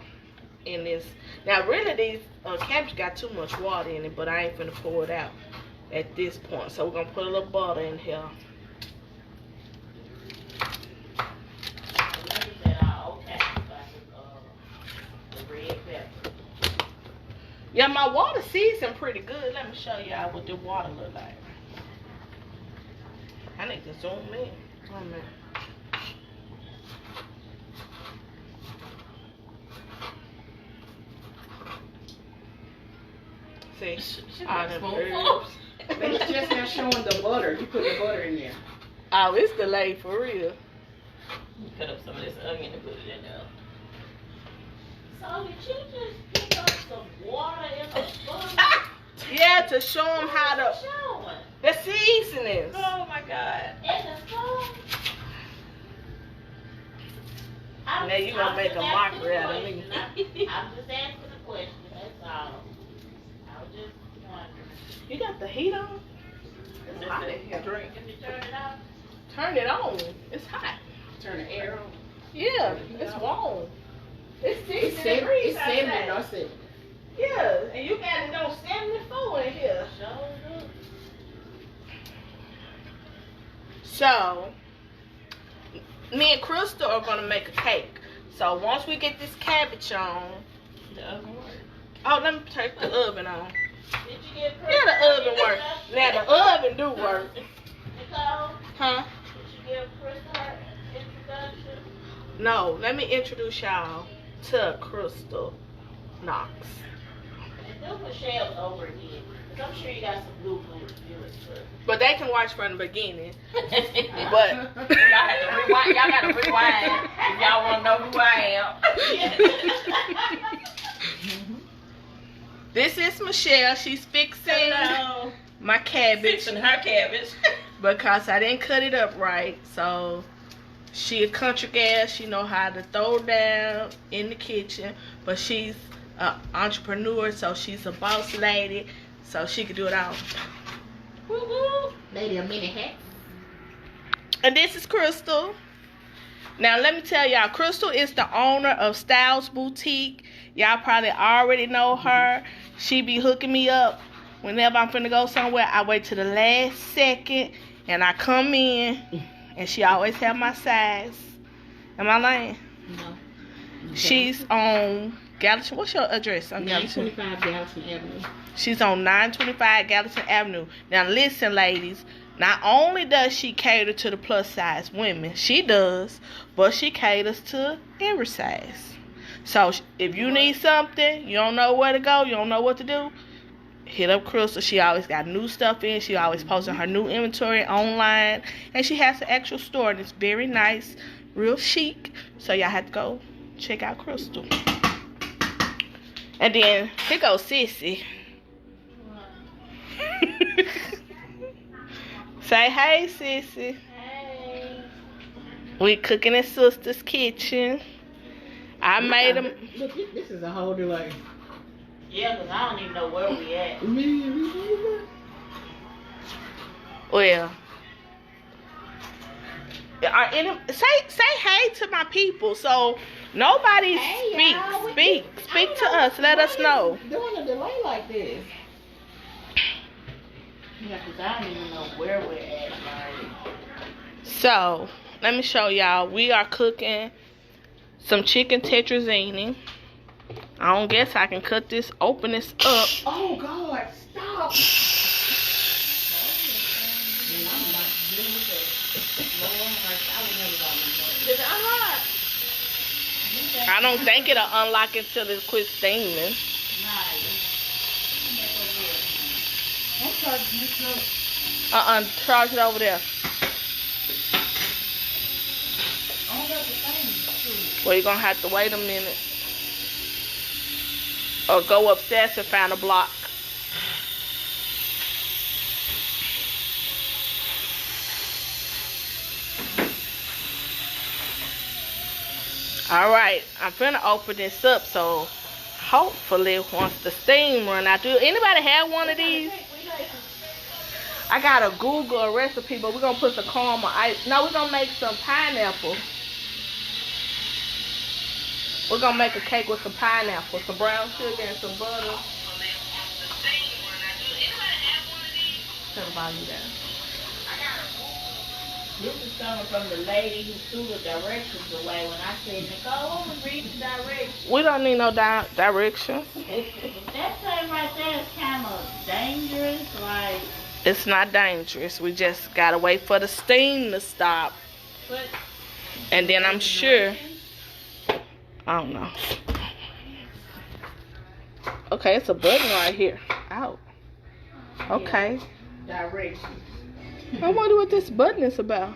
in this. Now, really, these cabbage got too much water in it, but I ain't finna pour it out at this point. So we're gonna put a little butter in here. The red pepper. Yeah, my water seasoned pretty good. Let me show y'all what the water look like. I need to zoom in. Oh, man. See, all them herbs. But it's just not showing the butter. You put the butter in there. Oh, it's delayed for real. Cut up some of this onion and put it in there. So did you just pick up some water in the spoon? Yeah, to show them how to, Showing. the seasonings. Oh my God. In the spoon? Now you gonna make a mockery out of me. I'm just asking a question, that's all. I was just wondering. You got the heat on? It's hot in here. Drink. Can you turn it off? Turn it on. It's hot. Turn the air on. Yeah, it's warm. It's 60 It's degrees 70, outside. not 70. Yeah, and you got it on 74 in here. Show it. So, me and Crystal are gonna make a cake. So once we get this cabbage on, The oven works. oh, let me take the oven on. Did you get Yeah, the oven work. Now the oven do work, Nicole, huh? did you give Crystal her introduction? No, let me introduce y'all to Crystal Knox. And do Michelle's over again. Because I'm sure you got some blue viewers too. But they can watch from the beginning. But But y'all have to rewind. Y'all gotta rewind if y'all wanna know who I am. this is Michelle. She's fixing Hello. my cabbage Fixing her cabbage. because I didn't cut it up right. So she a country gal. She know how to throw down in the kitchen. But she's an entrepreneur, so she's a boss lady. So she can do it all. Woo-woo. Lady of many hats. And this is Crystal. Now, let me tell y'all, Crystal is the owner of Styles Boutique. Y'all probably already know her. She be hooking me up. Whenever I'm finna go somewhere, I wait till the last second, and I come in, and she always have my size. Am I lying? No. She's on Gallatin. What's your address on Gallatin? 925 Gallatin Avenue. She's on 925 Gallatin Avenue. Now listen, ladies. Not only does she cater to the plus size women, she does, but she caters to every size. So if you need something, you don't know where to go, you don't know what to do, hit up Crystal. She always got new stuff in. She always posting her new inventory online, and she has an actual store, and it's very nice, real chic. So y'all have to go check out Crystal. And then here goes Sissy. Say hey, Sissy. Hey. We cooking in Sister's kitchen. I made them. Look, this is a whole new way. Yeah, because I don't even know where we at. Well, say hey to my people. So nobody Hey, y'all, speak to us. Let us know. Doing a delay like this. Yeah, because I don't even know where we're at, like. So let me show y'all. We are cooking some chicken tetrazzini. I don't guess I can cut this, open this up. Oh God, stop! I don't think it'll unlock until it quits steaming. Charge it over there. Well, you're gonna have to wait a minute. Or go upstairs and find a block. Alright, I'm finna open this up, so hopefully once the steam run out. Do anybody have one of these? I gotta Google a recipe, but we're gonna put some caramel ice. No, we're gonna make some pineapple. We're gonna make a cake with some pineapple, some brown sugar, and some butter. Turn the volume down. This is coming from the lady who threw the directions away when I said, Nicole, I want to read the directions. We don't need no directions. That thing right there is kind of dangerous. Like, It's not dangerous. We just gotta wait for the steam to stop. but And then I'm sure, I don't know. Okay, it's a button right here. Out. Okay. Directions. I wonder what this button is about.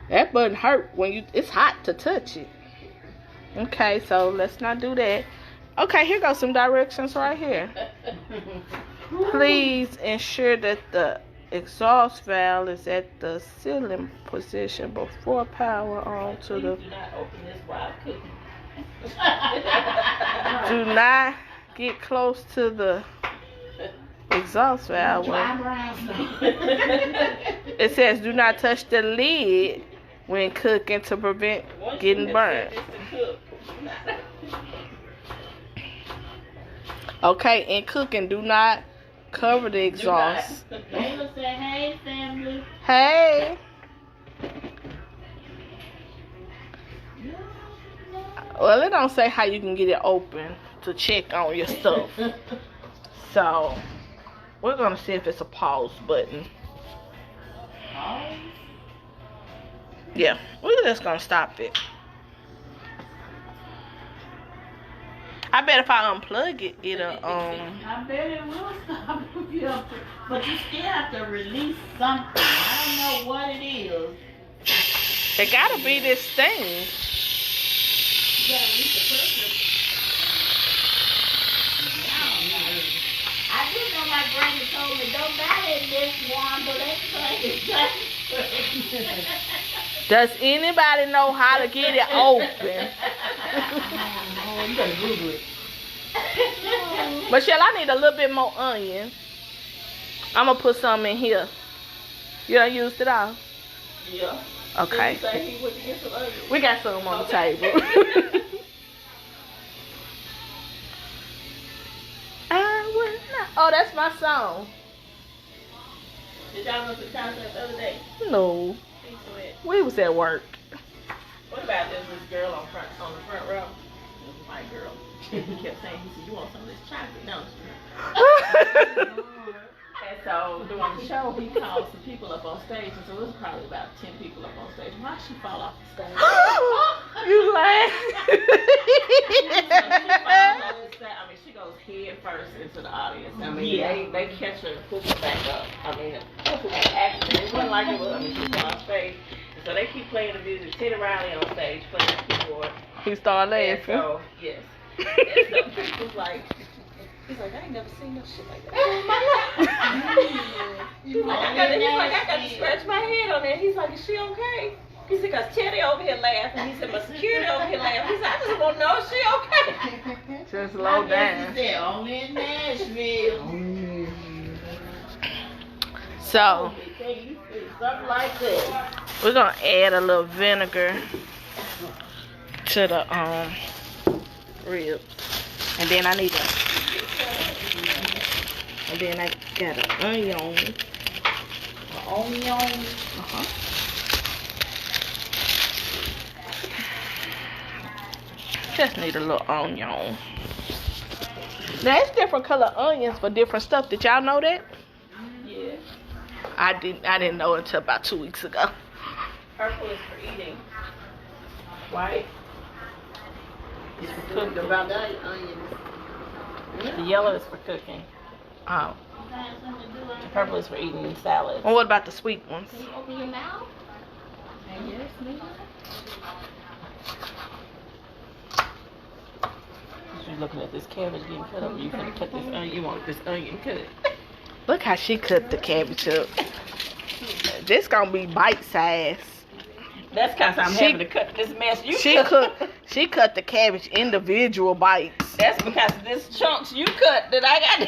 That button hurt when it's hot to touch it. Okay, so let's not do that. Okay, here goes some directions right here. Please ensure that the exhaust valve is at the ceiling position before power on to the. Do not open this while cooking. Do not get close to the exhaust valve. It says do not touch the lid when cooking to prevent getting burnt. Okay, in cooking, do not cover the exhaust. Layla said, hey, family. Hey. Well, it don't say how you can get it open to check on your stuff. So, we're going to see if it's a pause button. Yeah, we're just going to stop it. I bet if I unplug it, it'll, I bet it will stop if you have to, but you still have to release something. I don't know what it is. It gotta be this thing. You gotta release the pressure. I do know my granny told me, don't buy that this one, but that's like it's Does anybody know how to get it open? Oh, you better Google it. Michelle, I need a little bit more onion. I'm gonna put some in here. You done used it all? Yeah. Okay. Did you say he went to get some onions? We got some on the table. I will not. Oh, that's my song. Did y'all go to the concert the other day? No. He said, We was at work. What about this girl on the front row? This white girl. He kept saying, he said, you want some of this chocolate? No. And so during the show, he called some people up on stage, and so it was probably about 10 people up on stage. Why she fall off the stage? You laugh. She goes head first into the audience. I mean, they catch her and pull her back up. I mean, accident. It wasn't like it was. I mean, she was on stage. And so they keep playing the music. Teddy Riley on stage playing the keyboard. He started And laughing. so, yes. And so people's like, he's like, I ain't never seen no shit like that. He's like, I got to scratch my head on there. He's like, is she okay? He said, because Teddy over here laughing. He said, my security over here laughing. He said, I just want to know if she okay. Just slow down. He said, only in Nashville. So, Something like that. we're going to add a little vinegar to the rib. And then I need to... And then I got an onion. Just need a little onion. Now, it's different color onions for different stuff. Did y'all know that? Yeah. I didn't know until about 2 weeks ago. Purple is for eating. White is for cooking. About that onion. The yellow is for cooking. Oh. The purple is for eating salads. Well, what about the sweet ones? Can you open your mouth? Yes, ma'am. You're looking at this cabbage getting cut up. You gonna cut this onion? You want this onion cut? Look how she cut the cabbage up. This gonna be bite size. That's because I'm having to cut this mess. She cut the cabbage individual bites. That's because of this chunks you cut that I got.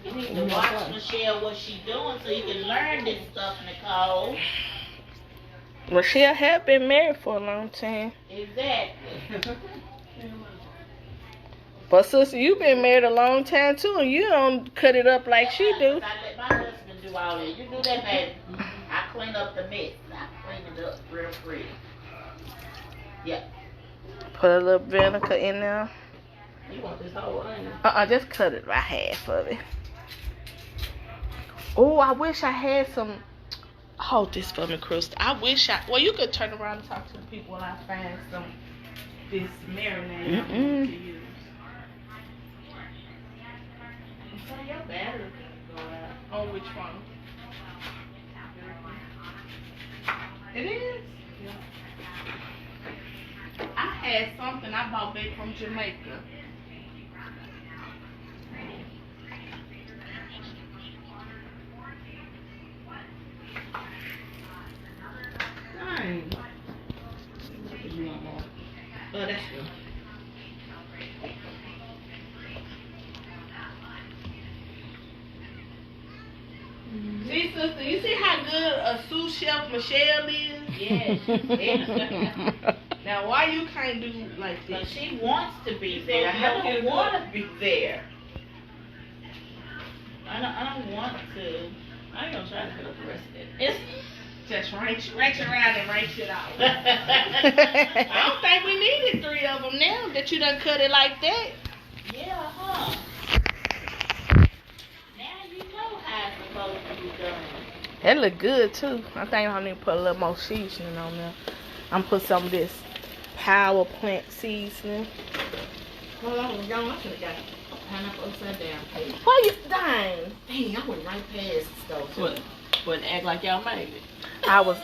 You need to watch Michelle what she doing so you can learn this stuff, Nicole. Michelle had been married for a long time. Exactly. But sister, you been married a long time too, and you don't cut it up like she do. I let my husband do all that. You do that, baby. I clean up the mess. I clean it up real pretty. Yeah. Put a little vinegar in there. You want this whole onion? Just cut it by half of it. Oh, I wish I had some. Hold this for me, Krista. Well, you could turn around and talk to the people while I find some this marinade to use. So your battery can go out. On which one? It is? Yeah. I had something I bought back from Jamaica. Nice. Oh, that's good. See, sister, you see how good a sous chef Michelle is? Yes. Now, why you can't do like But this? she wants to be there. I don't want to be there. I don't want to. I ain't gonna try to cut up the rest of it. It's Just wrench around and wrench it out. I yeah, don't think we needed 3 of them now that you done cut it like that. huh? Now you know how it's supposed to be done. That look good too. I think I need to put a little more seasoning on there. I'm put some of this Power Plant seasoning. Hold on, y'all. I could have got pineapple upside down. Hey, Why you dying? dang, I went right past the stove. What? Wouldn't act like y'all made it. I was.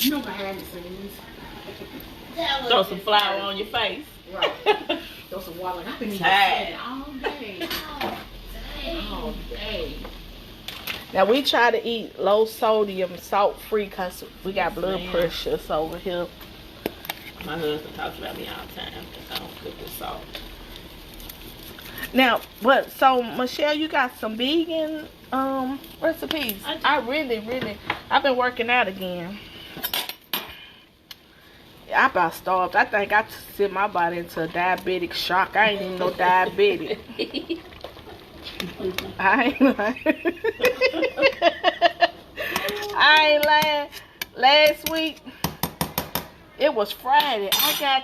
You know behind the scenes. Throw some flour on your face. Right. Throw some water. I've been eating Tired. all day. All day. Now we try to eat low sodium, salt free, cause we got blood ma'am. pressures over here. My husband talks about me all the time because I don't cook with salt. Now, so Michelle, you got some vegan recipes? I've been working out again. I about starved. I think I sent my body into a diabetic shock. I ain't even no diabetic. I ain't lying. I ain't lying. Last week, it was Friday. I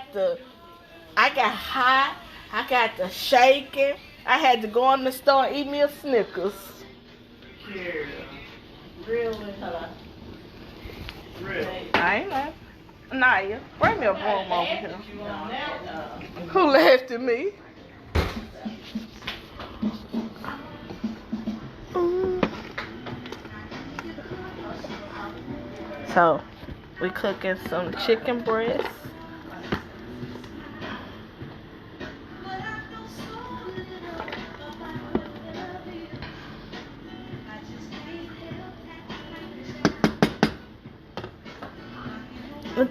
got hot. I got the shaking. I had to go in the store and eat me a Snickers. Really? Really? I ain't lying. Naya, bring me a broom over here. You on that? Who laughed at me? So, we cooking some chicken breast.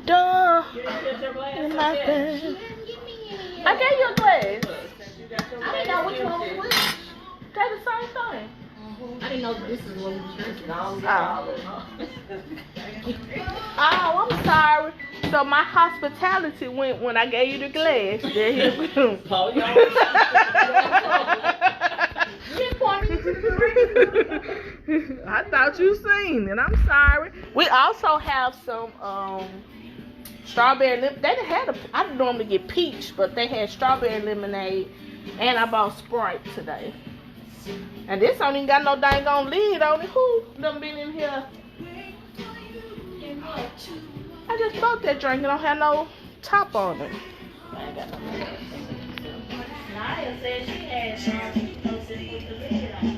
Duh. You didn't get your glass In of my that? bed. She didn't give me any. I gave you a glass. Since you got your I didn't know glass which one was empty. which. They the same thing. I didn't know this is what we was drinking. Oh, I'm sorry. So my hospitality went when I gave you the glass. There you go. Oh, you I thought you seen it. I'm sorry. We also have some strawberry lemonade. They didn't have I normally get peach, but they had strawberry lemonade, and I bought Sprite today. And this don't even got no dang on lid on it. Who done been in here? I just bought that drink. It don't have no top on it. Naya said she had some with the lid on.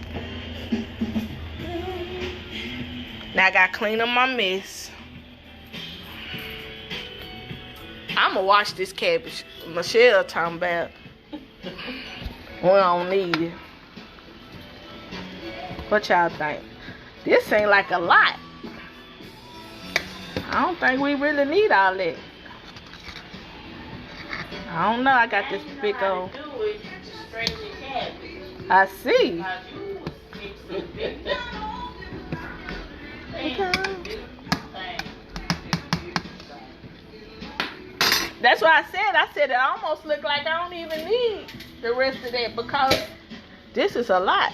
Now I got to clean up my mess. I'ma wash this cabbage. Michelle talking about we don't need it. What y'all think? This seems like a lot. I don't think we really need all that. I don't know. I got this big old. I see. Okay. That's what I said it almost look like I don't even need the rest of that because this is a lot.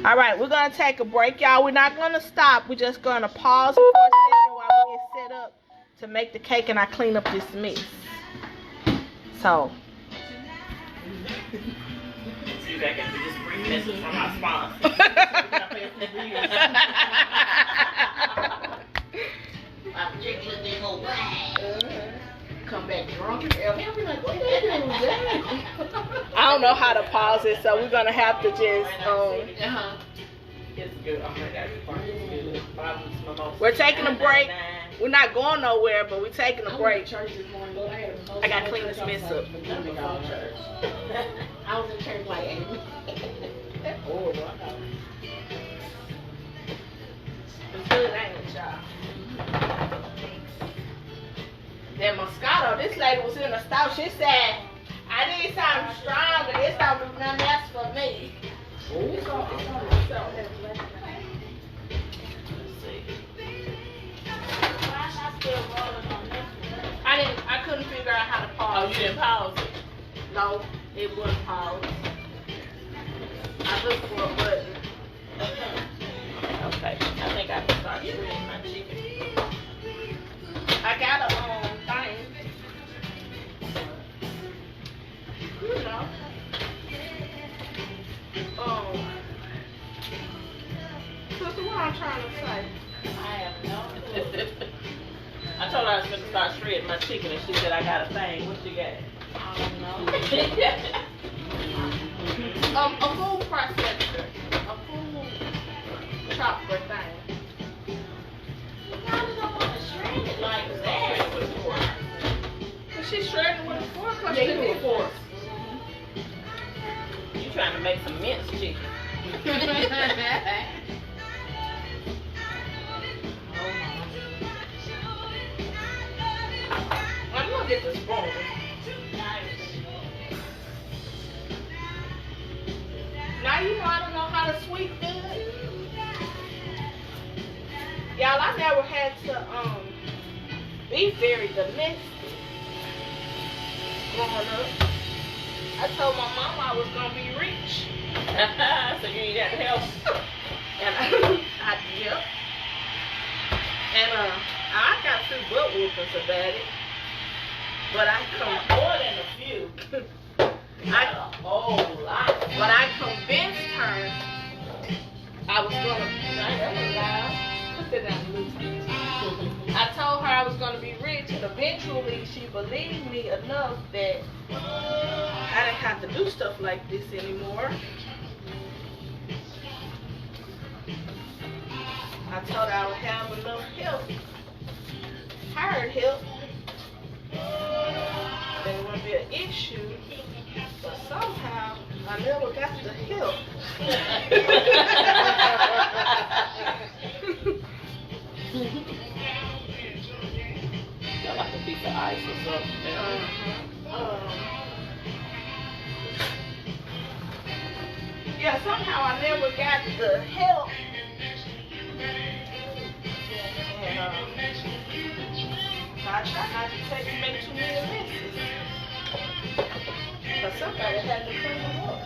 All right, we're going to take a break, y'all. We're not going to stop. We're just going to pause for a second while we get set up to make the cake and I clean up this mess. So. See, that can be just brief message from our sponsor. My particular thing will Come back drunk. I'll be like, what they doing, Dad? I don't know how to pause it, so we're going to have to just, It's good. Oh my God, it's good. we're taking a break. We're not going nowhere, but we're taking a break. Church this morning, Lord, I gotta clean this mess up. I was in church like 8 minutes. Oh, I know. It's good, ain't it, y'all? That Moscato, this lady was in the store. She said, I need something stronger. This don't do nothing else for me. It's on I couldn't figure out how to Oh, pause. you didn't pause it? No, it wouldn't pause. I looked for a button. Okay. I think I can start shredding my chicken. I got a thing. You know. Sister, what I'm trying to say? I have no clue. I told her I was going to start shredding my chicken, and she said, I got a thing. What you got? I don't know. A food processor. A food chopper thing. Y'all don't want to shred it like that. But she's shredding with a fork. Yeah, you need a fork. You trying to make some minced chicken. I'm gonna get the spoon. Now you know I don't know how to sweep good. Y'all, I never had to be very domestic. growing up. I told my mama I was gonna be rich. So you ain't got to help. And yep. And I got through butt whoopings about it. But I More than a few. I A whole lot. but I convinced her I was gonna put that down loose. I told her I was gonna be rich, and eventually she believed me enough that I didn't have to do stuff like this anymore. I told her I would have enough help, hired help. There wouldn't be an issue, but somehow I never got the help. Got like a piece of ice or something. Yeah, somehow I never got the help. And so I try not to make too many messes. But somebody had to clean them up.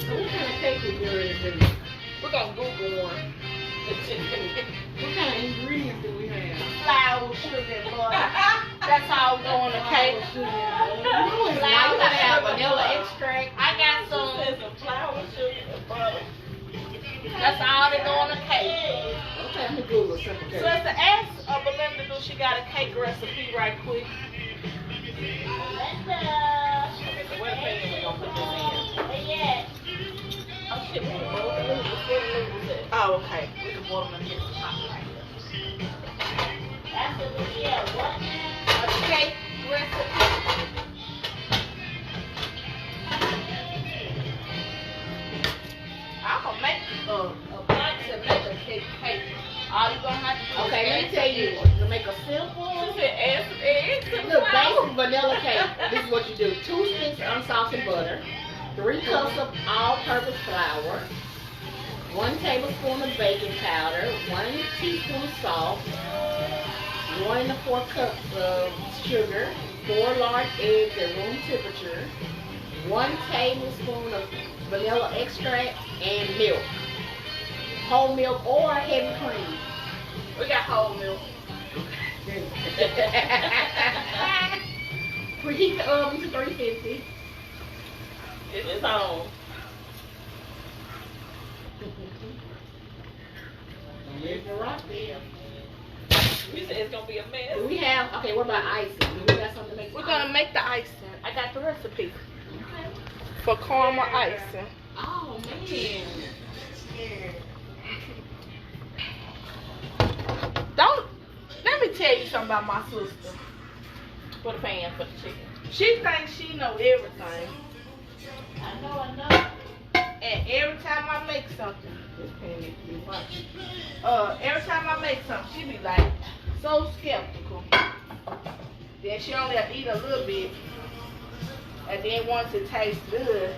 What kind of cake is there in this? We're gonna Google one. What kind of ingredients do we have? Flour, sugar, and butter. That's all going to cake. Flour, you gotta have vanilla extract. I got some. There's some flour, sugar, and butter. That's all that go on the cake. Okay, I'm gonna Google simple cake. So it's to ask Belinda, do she got a cake recipe right quick? Okay, so what opinion we gonna put this in? Oh shit, we can boil the noodles before the noodles in. Oh, okay. We can boil them and get the top right A cake recipe. I'm gonna make a bunch to make a cake. All you gonna have to do Okay, is let me add tell some you, eggs. to make a simple, She said add some eggs and look, flour. basic vanilla cake. This is what you do: 2 sticks of unsalted butter, 3 cups of all-purpose flour, 1 tablespoon of baking powder, 1 teaspoon of salt, 1 4 cups of sugar, 4 large eggs at room temperature, 1 tablespoon of vanilla extract, and milk. Whole milk or heavy cream. We got whole milk. Preheat the oven to 350. It's on. Here's the rock there. You said it's gonna be a mess. Do we have, okay, what about icing? Do we got something to make? We're gonna make the icing. I got the recipe for caramel icing. Oh, man. Don't let me tell you something about my sister. Put a pan for the chicken. She thinks she know everything. I know. And every time I make something, This pan needs to be watched. every time I make something, she be like so skeptical. Then she only have to eat a little bit. And then once it tastes good,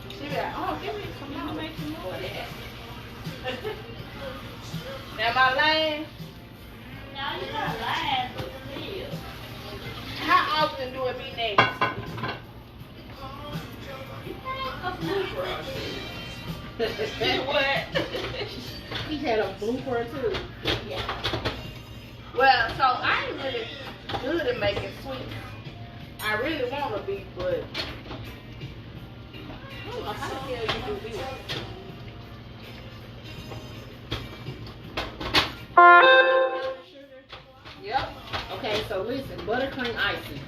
she be like, oh, give me some more, make some more of that. Am I lying? No, you're not lying, but still. How often do it be next? blooper. What? He had a blooper too. Well, so I ain't really good at making sweets. I really want to be, but I don't know how the hell you do this. Yep. Okay, so listen, buttercream icing.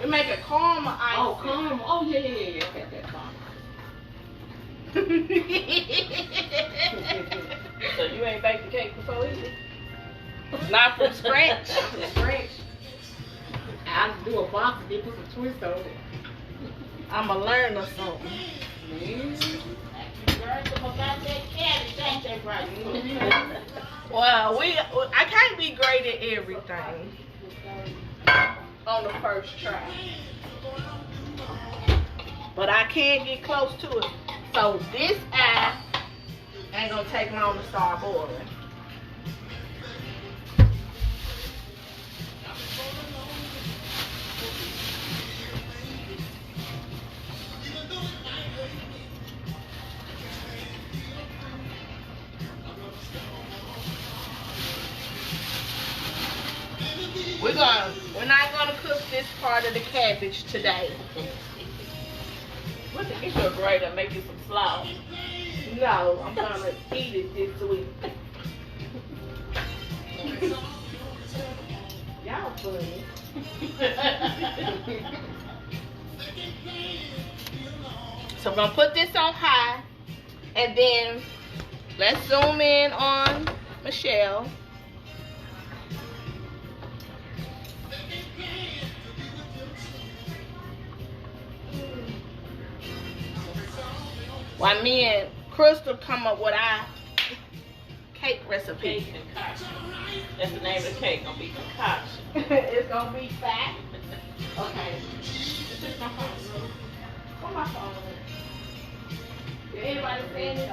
We make a caramel ice. Oh, caramel. Oh, yeah. Okay, caramel. So you ain't baked the cake before either? Not from scratch. Fresh. I do a box and then put some twist on it. I'm a learner something. Man. Learn some about that cabbage, ain't they, right? Well, I can't be great at everything on the first try, but I can get close to it. So this eye ain't gonna take long to start boiling. We're not gonna cook this part of the cabbage today. What to get you a grater and make you some flour? No, I'm gonna eat it this week. Y'all funny. So I'm gonna put this on high, and then let's zoom in on Michelle. While me and Crystal come up with our cake recipe. Cake concoction. That's the name of the cake, gonna be concoction. It's gonna be fat. Okay. Where my phone at? Did anybody say anything?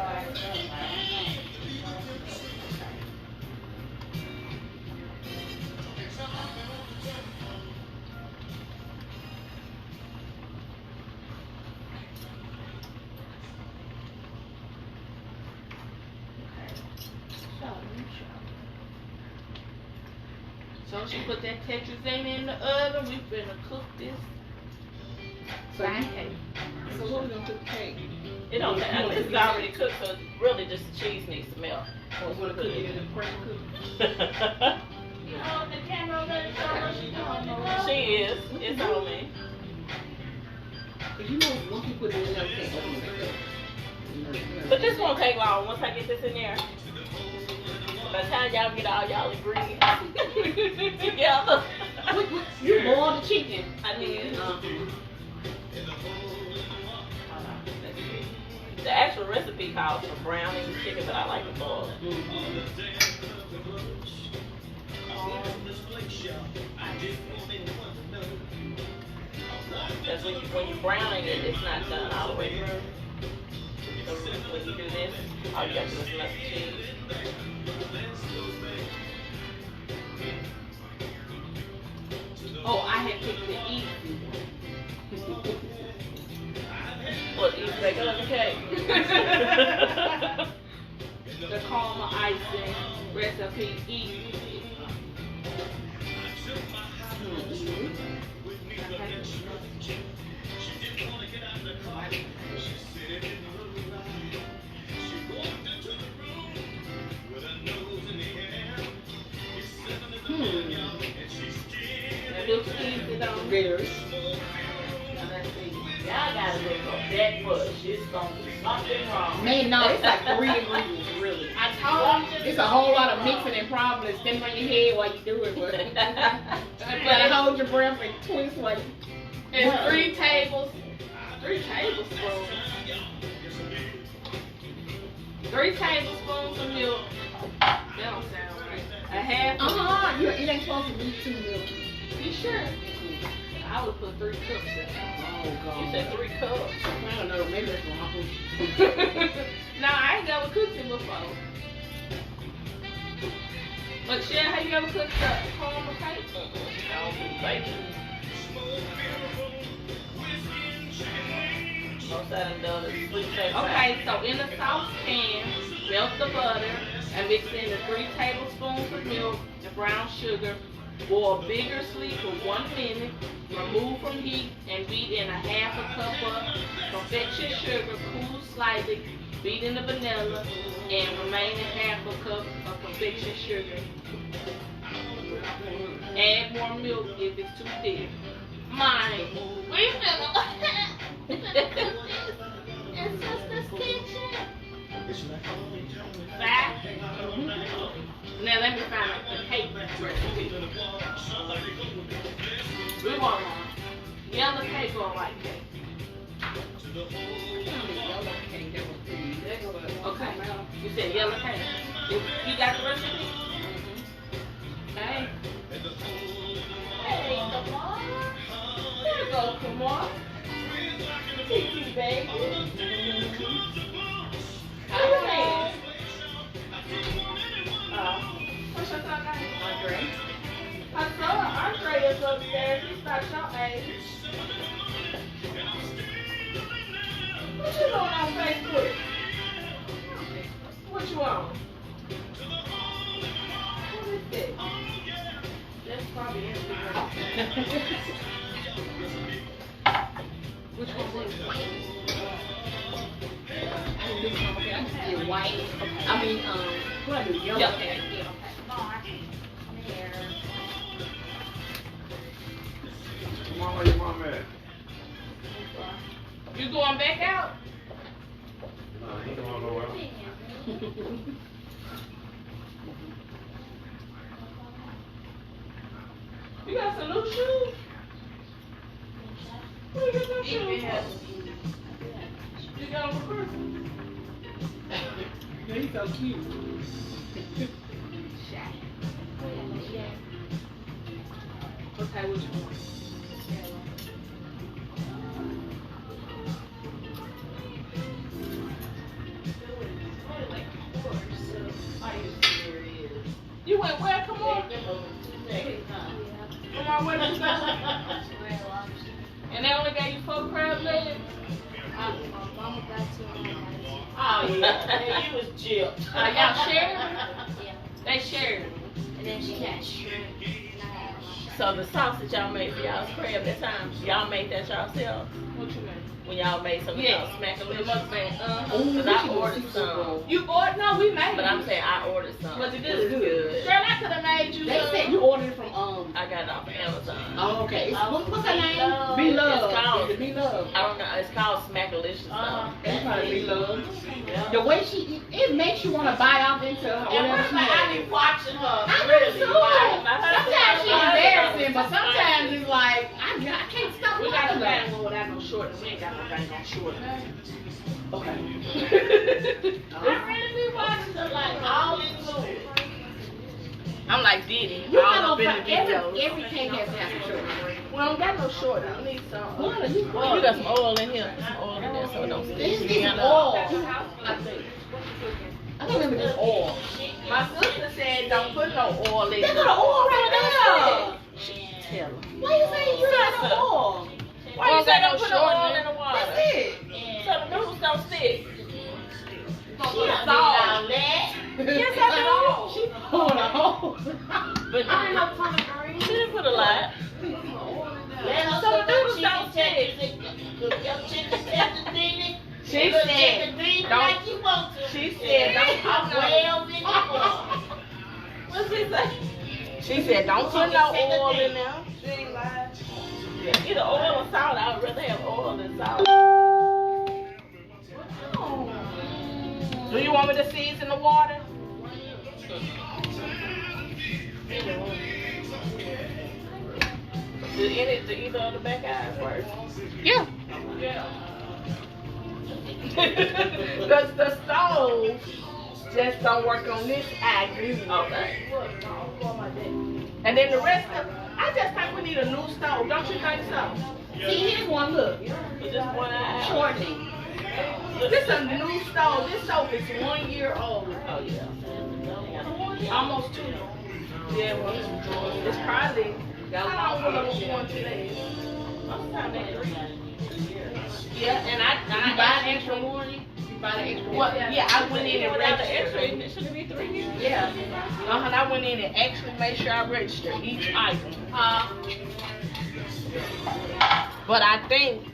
So she put that tetrazzine in the oven. We finna cook this. So fine you, cake. so what we gonna cook the cake? It don't matter. It's already cooked, so really just the cheese needs to melt. Or we gonna cook it in the pressure cooker? You hold the camera over there, show what she doing. She is. It's on me. Cause you know once you put it in there, you can't open it up. But this won't take long once I get this in there. By the time y'all get all y'all ingredients together. You boiled the chicken. I did. Hold on, let's see. The actual recipe calls for browning chicken, but I like to boil it. Because when you're browning it, it's not done all the way through. So when you do this, all you have to do is melt the cheese. Oh, I had picked the easy. What, you make it like a cake? The caramel icing recipe easy. Very. Y'all gotta look up that much. It's gonna be something wrong. Man, no, it's like 3 ingredients, really. I told you. It's a whole lot of mixing and probably standing on your head while you do it, but you gotta hold your breath and twist while you. And 3 tablespoons. 3 tablespoons of milk. That don't sound right. A half. It ain't supposed to be too milky. You sure? I would put 3 cups in there. Oh, God. You said 3 cups. I don't know, maybe it's wrong. No, I ain't never cooked it before. But Shan, have you ever cooked the caramel cake? I don't do bacon. Most of them done is sweet potato pie. Okay, so in a saucepan, melt the butter and mix in the 3 tablespoons of milk, the brown sugar. Boil vigorously for 1 minute. Remove from heat and beat in a half a cup of confection sugar. Cool slightly. Beat in the vanilla and remaining half a cup of confection sugar. Add more milk if it's too thick. Mine. Wait a minute. It's Sister's Kitchen. Fat. Now let me find the cake recipe. We want yellow cake or white cake. Okay. You said yellow cake. You got the recipe? Hey. Hey, come on. There you go, come on. Tiki baby. Okay. What's your son name? Andre. I saw Andre is upstairs. He's about your age. What you doing on Facebook? What you on? What is that? That's probably Instagram. Which one was it? White. I mean, what do yellow? Yellow. Mama, your mama at? You going back out? Nah, he ain't going nowhere. You got some new shoes? Where you get them shoes from? You got them for Christmas? He's so cute. Okay, which one? You went where? Come on. Come on, where did you go? And they only gave you 4 crab legs? Mama got to Oh yeah, you was gypped. Y'all shared? Yeah. They shared. And then she had shrimp. And I had So the sausage y'all made for y'all's crab that time, y'all made that yourself? What you mean? When y'all made some of Yeah. y'all smack a The little? mukbang. Cause I ordered some. You ordered? No, we made But it. I'm saying I ordered some. Was it It was good? good. Girl, I could have made you They some. said you ordered it from I got it off of Amazon. Oh, okay. What's her name? Love. Be Love. It's called- Is it Be Love? I don't know. It's called Smackalicious. That's probably Be Love. Yeah. The way it makes you want to buy off into her. And Whatever she I has. be watching her. I Really. do too. My husband- Sometimes she's my husband- embarrassing, but sometimes it's like I can't stop We got a watching bang her. without no short. We ain't got no bang on short. Okay. I really be watching her like all these movies. I'm like Diddy. You all know, up in the videos. every cake has to have a short. We don't got no short. I need some. What are you? You got some oil in here. Put some oil in there so it don't This stick. is oil. I think. I don't remember this oil. My sister said don't put no oil in They it. got oil right Tell her. there. Why you saying you got no oil? Why you say don't put no short oil in in the water? That's it. So the noodles don't stick. Salt. All that. Yes, I know. She poured a hole. But I didn't know Tony Green. She didn't put a lot. So the noodles don't stick. She said, Like don't. you want to. She said, don't put no. What's he say? She said, don't put no oil in there. She ain't lying. Either oil or salt. I would rather have oil than salt. Do you want me to season the water? Do either of the back eyes work? Yeah. Yeah. The stove just don't work on this eye. Okay. And then the rest of, I just think we need a new stove. Don't you think so? See, here's one. Look. Just one eye. Shortening. This is a new stove. This stove is 1 year old. Oh yeah. Almost 2. Yeah, well, it's probably, how long will it go on today? Most time they 3. Yeah, and I buy the extra. Well, yeah, I went in and without the extra, registered. it shouldn't be 3 years. Yeah. I went in and actually made sure I registered each item. But I think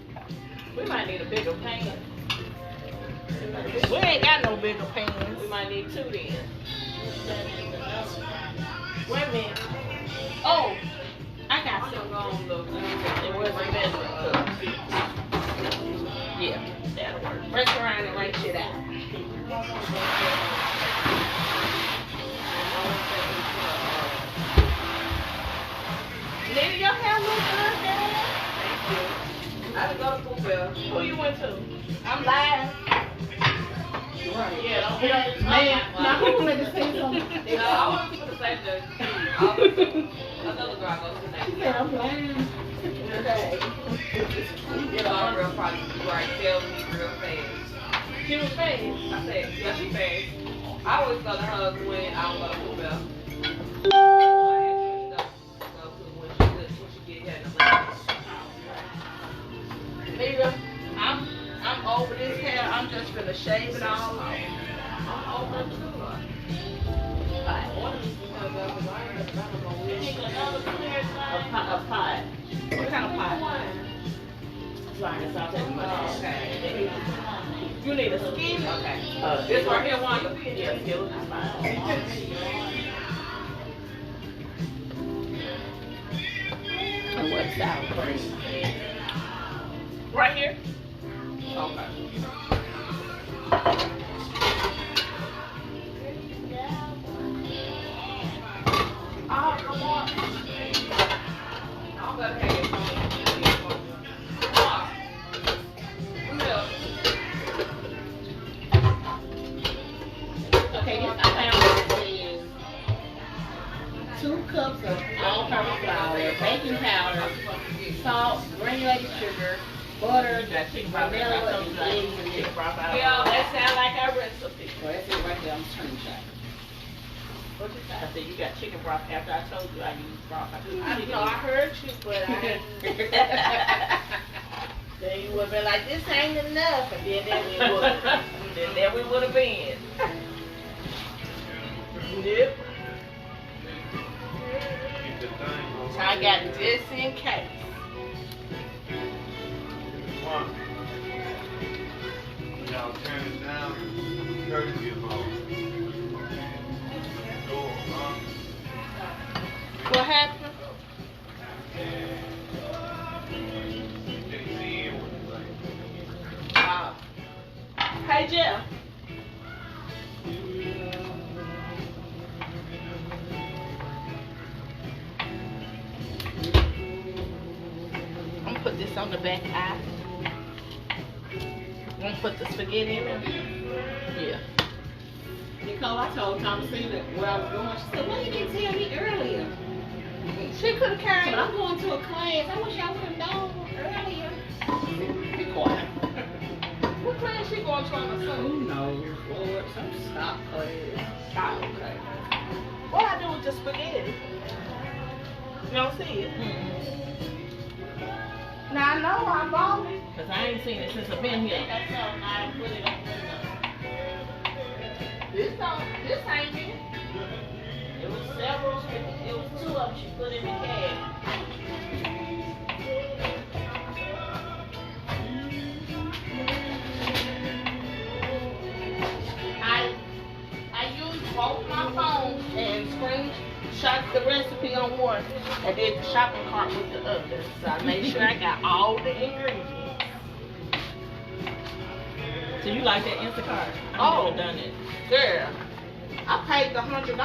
We might need a bigger pan. we ain't got no bigger pans. We might need 2 then. Wait a minute. Oh, I got I'm some. gonna go look. It wasn't measuring cups. Yeah. That'll work. Press around and write shit out. Nigga, your hair look good, girl. I done go to Pooh Bell. Who you went to? I'm live. Yeah, don't be Man, now who wanted to say something? No, I was going to say that. Another girl goes to She next. said I'm lying. Okay. You know, I'm real probably right. Tell me real fast. She was fast. I said, yeah, she fast. I always go to her when I don't go to Pooh Bell. When she get here. Nigga, I'm over this hair. I'm just gonna shave it all off. A pot. What kind of pot? Sorry, it's all taking money. Okay. You need a skin. Okay. This right here, one. Yeah, skill is fine. And what sour cream? Right here. Okay. Oh, come on. I'm gonna have it. Okay, this I found is 2 cups of all-purpose flour, baking powder, salt, granulated sugar, butter, vanilla, and eggs and milk. Yeah, that sound like our recipe. Well, that's it right there. I'm screenshot. What you say? I said you got chicken broth after I told you I use broth. I know I heard you, but then you would have been like, this ain't enough, and then there we would have been. Yep. Keep the thing So I got it just in case. One. Y'all turn it down. Courtesy of all. Go, What happened? Hey, Jeff. I'm gonna put this on the back eye. I'm gonna put the spaghetti in there. Yeah. Nicole, I told Thomasina where I was going. She said, why you didn't tell me earlier? She could have carried But I'm going to a class. I wish I would have known earlier. Be quiet. What class she going to on the Sunday? Who knows? Lord, some stock class. Oh, okay. What I do with the spaghetti? You don't see it? Now I know I bought it. Cause I ain't seen it since I've been here. This ain't it. It was several, it was 2 of them she put in the cab. I used both my phones and screenshot the recipe on one and did the shopping cart with the other. So I made sure I got all the ingredients. So you like that Instacart? Oh. I've never done it. Girl, I paid the $100.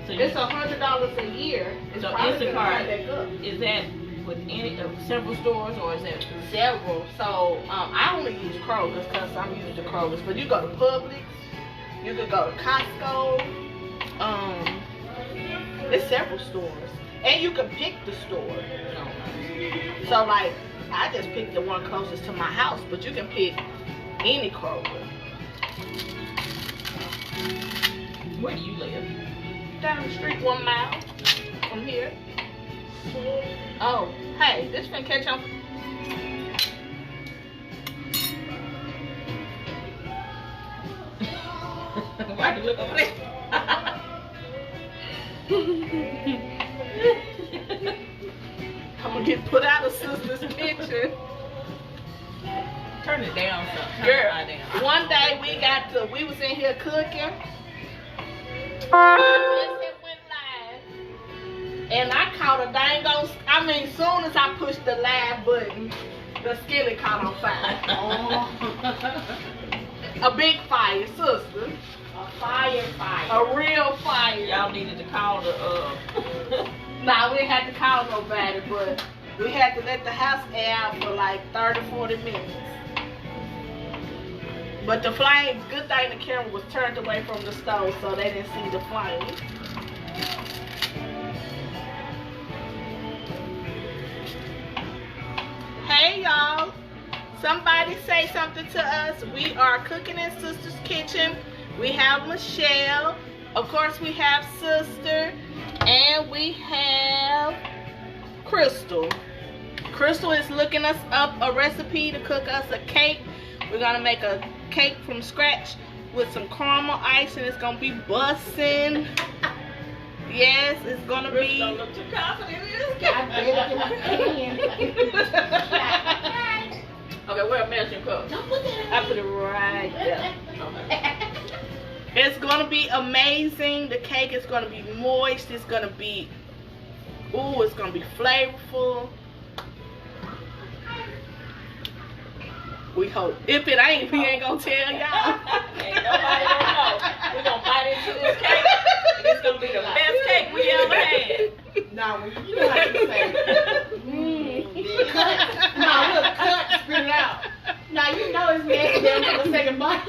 So you, It's $100 a year. It's so probably gonna Instacart, come back up. is that with any several stores or is that? Several. So I only use Kroger's because I'm used to Kroger's. But you go to Publix, you could go to Costco. There's several stores, and you can pick the store. So like, I just picked the one closest to my house, but you can pick any Kroger. Where do you live? Down the street 1 mile from here. Oh, hey, this finna catch on. look over there. I'm gonna get put out of sister's kitchen. Turn it down some. Turn Girl, it down. one day we was in here cooking. Just hit went live. And I caught a dang on, soon as I pushed the live button, the skillet caught on fire. A big fire, sister. A fire. A real fire. Y'all needed to call the Nah, we didn't have to call nobody, but we had to let the house air out for like 30, 40 minutes. But the flames, good thing the camera was turned away from the stove so they didn't see the flames. Hey y'all, somebody say something to us. We are cooking in Sister's Kitchen. We have Michelle, of course we have Sister, and we have Crystal. Crystal is looking us up a recipe to cook us a cake. We're gonna make a cake from scratch with some caramel ice, and it's gonna be bussin'. Yes, it's gonna be. Don't look too confident in this. I bet it in my hand. Okay, where a measuring cup? Don't put that I put it right there. It's gonna be amazing. The cake is gonna be moist. It's gonna be, ooh, it's gonna be flavorful. We hope. If it ain't, we ain't gonna tell y'all. Ain't nobody gonna know. We're gonna bite into this cake, and it's gonna be the best cake we ever had. Now, you know how you say, cut. No, look, cut, spit it out. Now, you know it's nasty down to the second bite.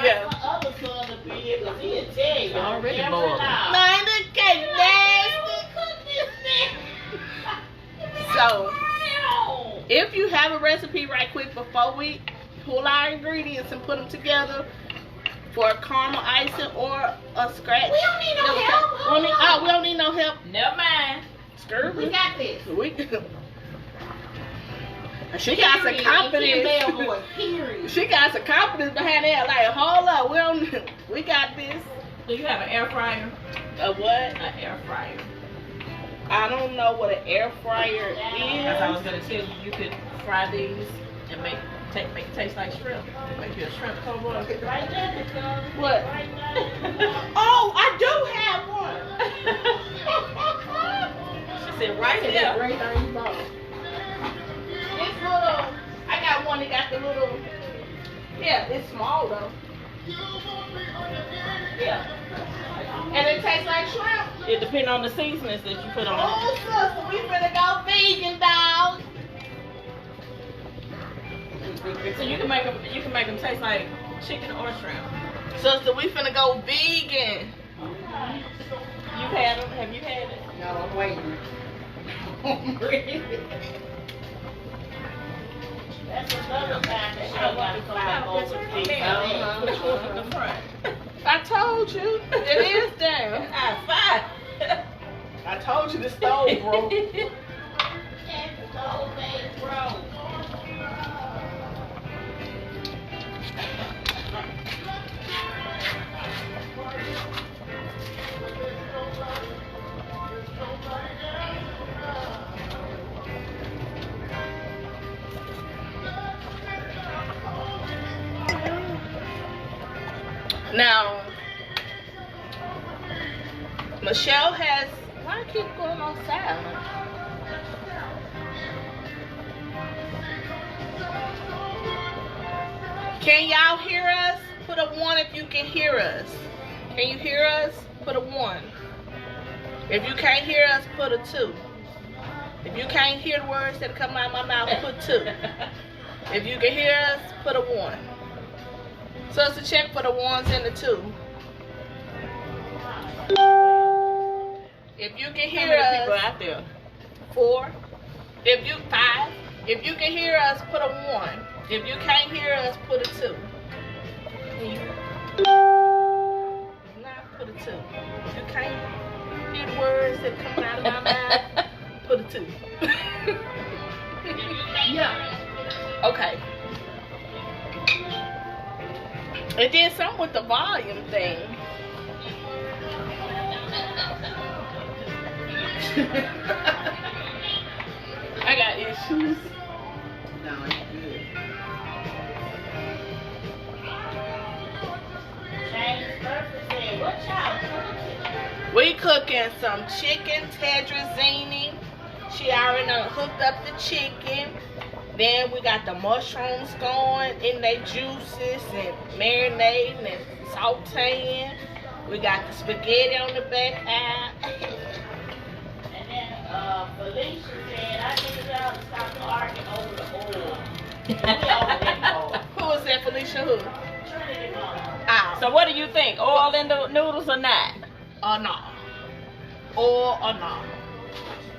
Yeah. My other son to be here, because he'll tell you. Already every boiled. night. Man, the cake nasty. So, if you have a recipe right quick before we pull our ingredients and put them together for a caramel icing or a scratch. We don't need no help. We don't need no help. Never mind. Skirt. We got this. She got some confidence. She got some confidence behind that. Like, hold up, we got this. Do you have an air fryer? A what? An air fryer. I don't know what an air fryer Because I was is. gonna tell you, you could fry these and make it taste like shrimp. Make you a shrimp po' boy. Right there, because What? right there. Oh, I do have one. She said right there. Right there, you bought. This little, I got one that got the little, yeah, it's small though. Yeah. And it tastes like shrimp. It depends on the seasonings that you put on it. Oh, sister, we finna go vegan, dog. So you can make them taste like chicken or shrimp. Sister, we finna go vegan. You had them? Have you had it? No, I'm waiting. That's another time that she got to climb over the The front. I told you, it is down. Fine. I told you the stove broke. And the whole thing broke. Now, Michelle has, why I keep going on silent? Can y'all hear us? Put a 1 if you can hear us. Can you hear us? Put a 1. If you can't hear us, put a 2. If you can't hear the words that come out of my mouth, put 2. If you can hear us, put a 1. So it's a check for the 1s and the 2. If you can hear How many people us, out there? 4. If you 5. If you can hear us, put a 1. If you can't hear us, put a 2. If not, put a 2. If you can't hear the words that come out of my mouth, put a 2. Yeah. Okay. It did something with the volume thing. I got issues. No, it's good. James Murphy said, what y'all cooking? We cooking some chicken tetrazzini. She already done hooked up the chicken. Then we got the mushrooms going in their juices and marinating and sauteing. We got the spaghetti on the back end. And then Felicia said, I need y'all to stop arguing over the oil. We over that oil. Who is that, Felicia? Who? Trinity Mama. Oh. So what do you think? Oil in the noodles or not? Or no? Or no?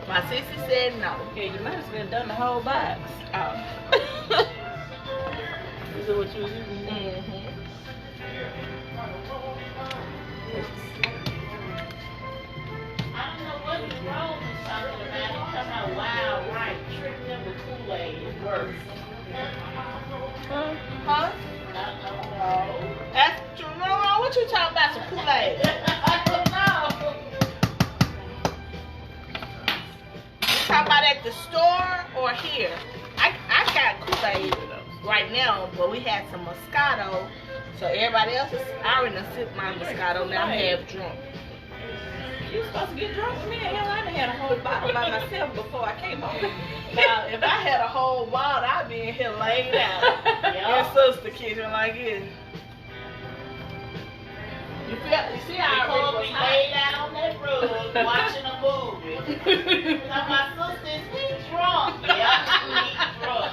My sister said no. Yeah, you might as well done the whole box. Oh. Is it what you was using? Mm-hmm. I don't know what his role was talking about. He's talking about wild right. Tripping them with Kool-Aid is worse. Huh? I don't know. That's Jerome. What you talking about? Some Kool-Aid? I don't know. You talking about at the store or here? I got Kool-Aid right now, but we had some Moscato. So everybody else is, I already done sipped my Moscato. Now I'm half drunk. You supposed to get drunk with me? Hell, I done had a whole bottle by myself before I came over. Now, if I had a whole bottle, I'd be in here laid out. Yeah. In sister kitchen like this. You see how I Before was we hot? laid out on that rug watching a movie. Now my sister is we drunk. Yeah, we drunk.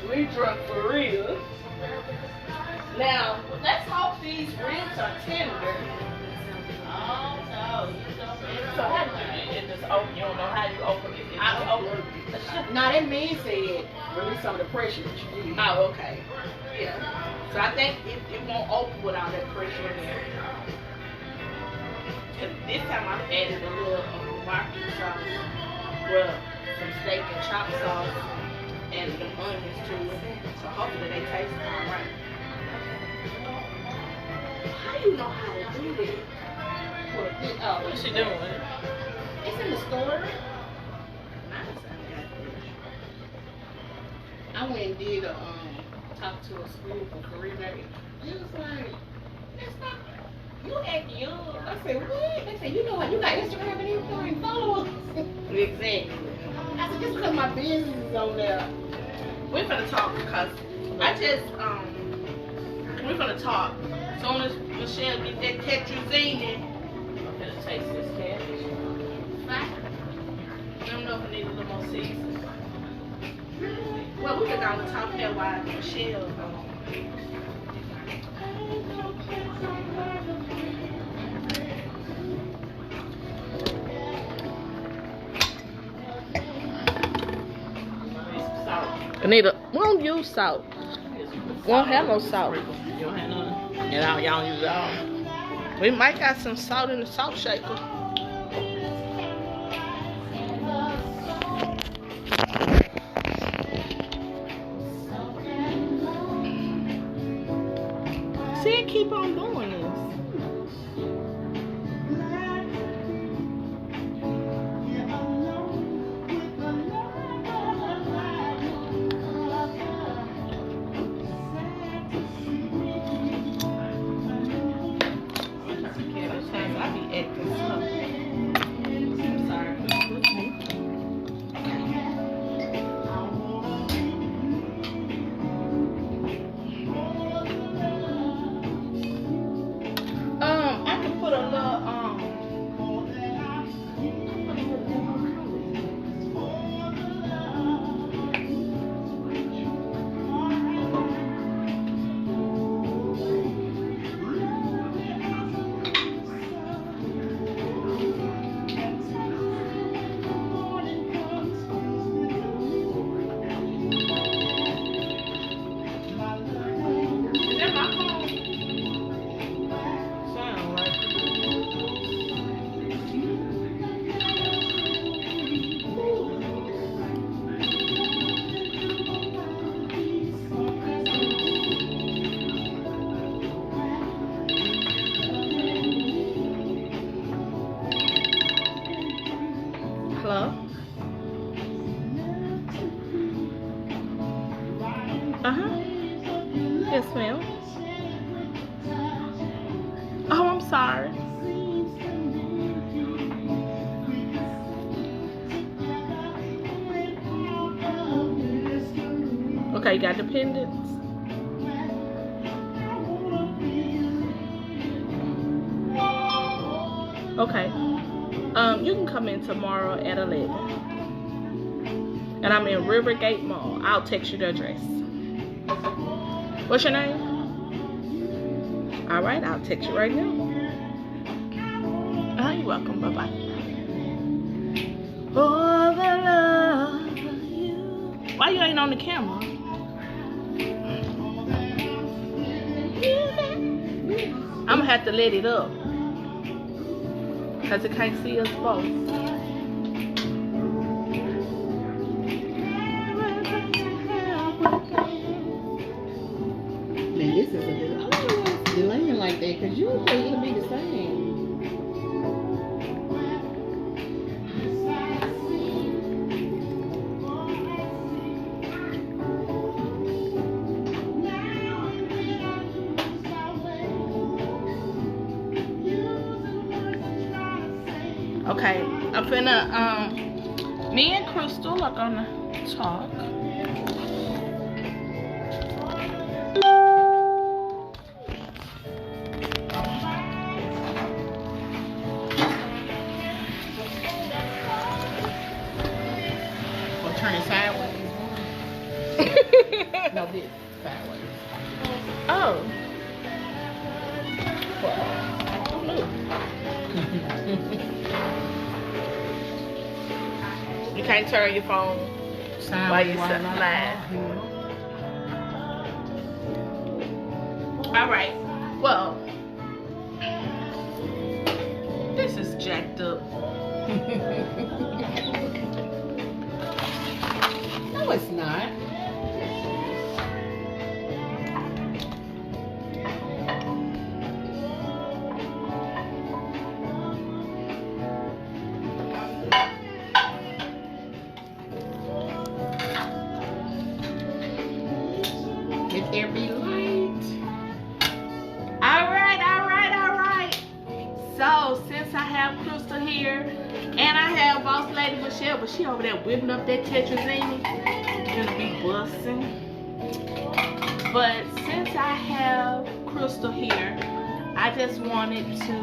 We drunk for real. Now, let's hope these ribs are tender. Oh no, you don't So how do you just open? You don't know how you open it. It's just open. Now that man said release some of the pressure that you need. Oh, okay. Yeah. So I think it won't open without that pressure in there. And this time I've added a little barbecue sauce, well, some steak and chop sauce, and some onions to it. So hopefully they taste alright. How do you know how to do this? What's she doing? It's in the store. I went and did talk to a school for career day. It was like, that's not, you act young. I said, what? They said, you know what, you got Instagram and everything, follow us. Exactly. I said, just because my business is on there. We're gonna talk because I just we're gonna talk. As soon as Michelle get that tetrazzini, I'm gonna taste this cabbage. fine. I don't know if I need a little more seasoning. Well, we can go and talk that while Michelle. Anita, we don't use salt. We don't have no salt. You don't have none? And y'all don't use it all? We might got some salt in the salt shaker. See it keep on doing this. I be acting slow. I'm sorry. Uh-huh. Yes, ma'am. Oh, I'm sorry. Okay, you got dependents? Okay. You can come in tomorrow at 11. And I'm in Rivergate Mall. I'll text you the address. What's your name? Alright, I'll text you right now. You're welcome. Bye-bye. For the love of you. Why you ain't on the camera? I'm gonna have to let it up. Because it can't see us both. Man, this is a bit. I don't know why it's delaying like that, because usually it'll be the same. Okay, I'm finna, me and Crystal are gonna talk. Or turn it sideways. No, this sideways. Oh. You can't turn your phone while you sit live. Alright, well, this is jacked up. No, it's not. If there be light. Alright. So, since I have Crystal here, and I have Boss Lady Michelle, but she over there whipping up that tetrazzini, gonna be busting. But since I have Crystal here, I just wanted to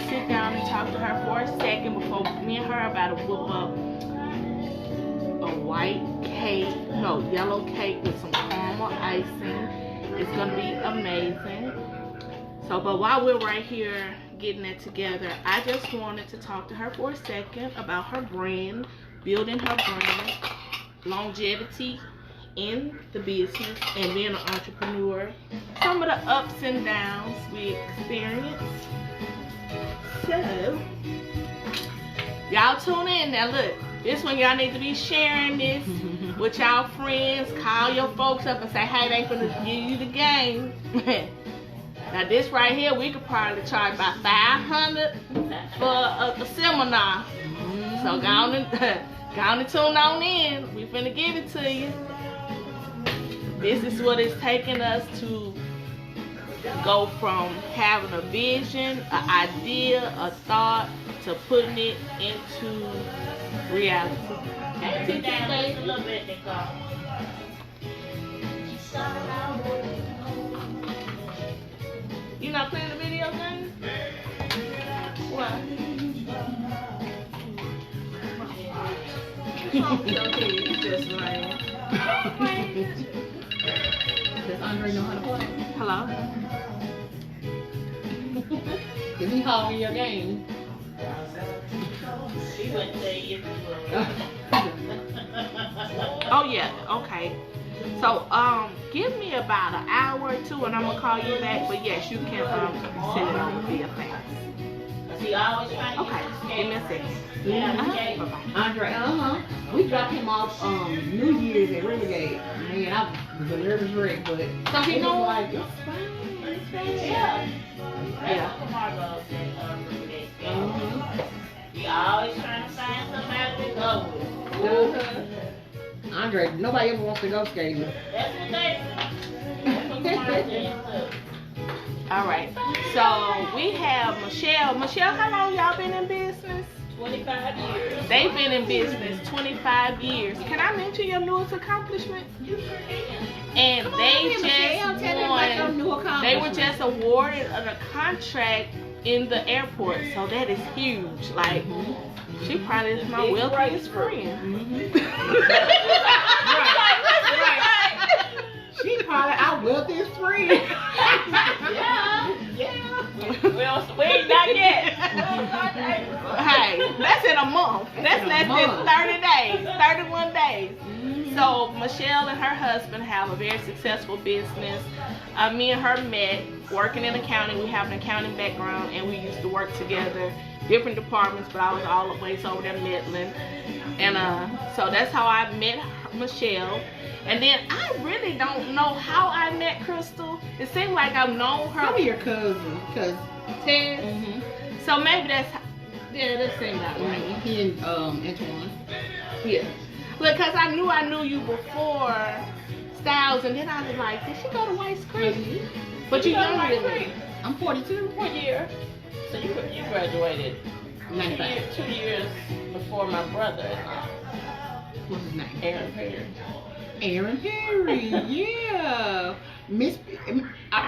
sit down and talk to her for a second before me and her are about to whoop up a yellow cake with some caramel icing. It's gonna be amazing. So, but while we're right here getting it together, I just wanted to talk to her for a second about her brand, building her brand, longevity in the business, and being an entrepreneur. Some of the ups and downs we experience. So, y'all tune in. Now look, this one y'all need to be sharing this with y'all friends. Call your folks up and say, hey, they finna give you the game. Now this right here, we could probably charge about $500 for a seminar. So go on and tune on in. We finna give it to you. This is what it's taking us to go from having a vision, an idea, a thought, to putting it into reality. Sit down just a little bit, Nicole. You not playing the video game? What? Okay, you just lame. Does Andre know how to play? Hello? Is he hogging your game? She wouldn't say if you were. Oh yeah, okay. So give me about an hour or two and I'm gonna call you back. But yes, you can send it on via fax. She always trying to Okay, give me a second. Okay. Bye-bye. Andre, we dropped him off New Year's at Rivergate. Man, I was a nervous wreck, but So he it was know like, it's fine, it's fine. Yeah. Yeah. That's what Margo said, We always trying to find somebody to go with. Andre. Nobody ever wants to go skating. That's what they That's what smart things do. All right. So we have Michelle. Michelle, how long y'all been in business? 25 years. They've been in business 25 years. Can I mention your newest accomplishment? And they just won. They were just awarded a contract in the airport, so that is huge. Like, she probably is my wealthiest friend. She probably our wealthiest friend. Yeah. We ain't not yet. Hey, that's in a month. That's less than 30 days, 31 days. So Michelle and her husband have a very successful business. Me and her met working in accounting. We have an accounting background, and we used to work together, different departments, but I was always over there Midland. And so that's how I met Michelle. And then I really don't know how I met Crystal. It seemed like I've known her. Probably your cousin, cause Tess. So maybe that's, yeah, that seemed about right. he and Antoine. Yeah. Because I knew you before Styles, and then I was like, did she go to White's Creek? But you're younger than me. I'm 42. What year? So you graduated 95. 2 years before my brother, What's his name? Aaron Perry. Aaron Perry. Yeah. Miss is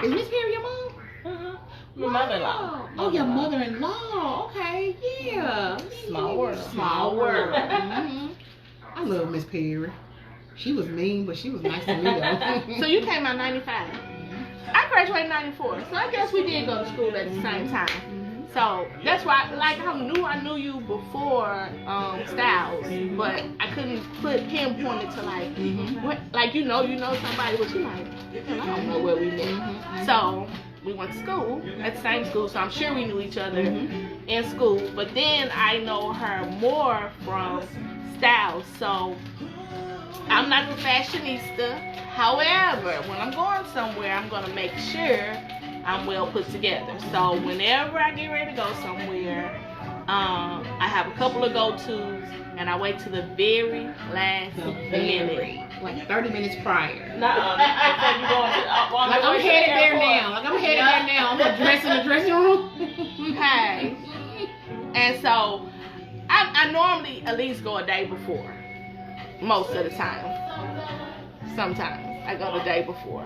Miss Perry your mom? My mother-in-law. Oh, your mother-in-law. Okay, yeah. Small world. Small world. I love Miss Perry. She was mean, but she was nice to me though. So you came out 95. I graduated 94. So I guess we did go to school at the same time. So that's why, like, I knew you before Styles, but I couldn't pinpoint it to like, what, like you know somebody, but you like, I don't know where we met. So we went to school at the same school, so I'm sure we knew each other in school. But then I know her more from Styles, so I'm not the fashionista. However, when I'm going somewhere, I'm gonna make sure I'm well put together. So whenever I get ready to go somewhere, I have a couple of go-tos, and I wait to the very last minute. Like 30 minutes prior. Nuh-uh. Like I'm headed there now. I'm gonna dress in the dressing room. Hey. And so I normally at least go a day before. Most of the time. Sometimes I go the day before.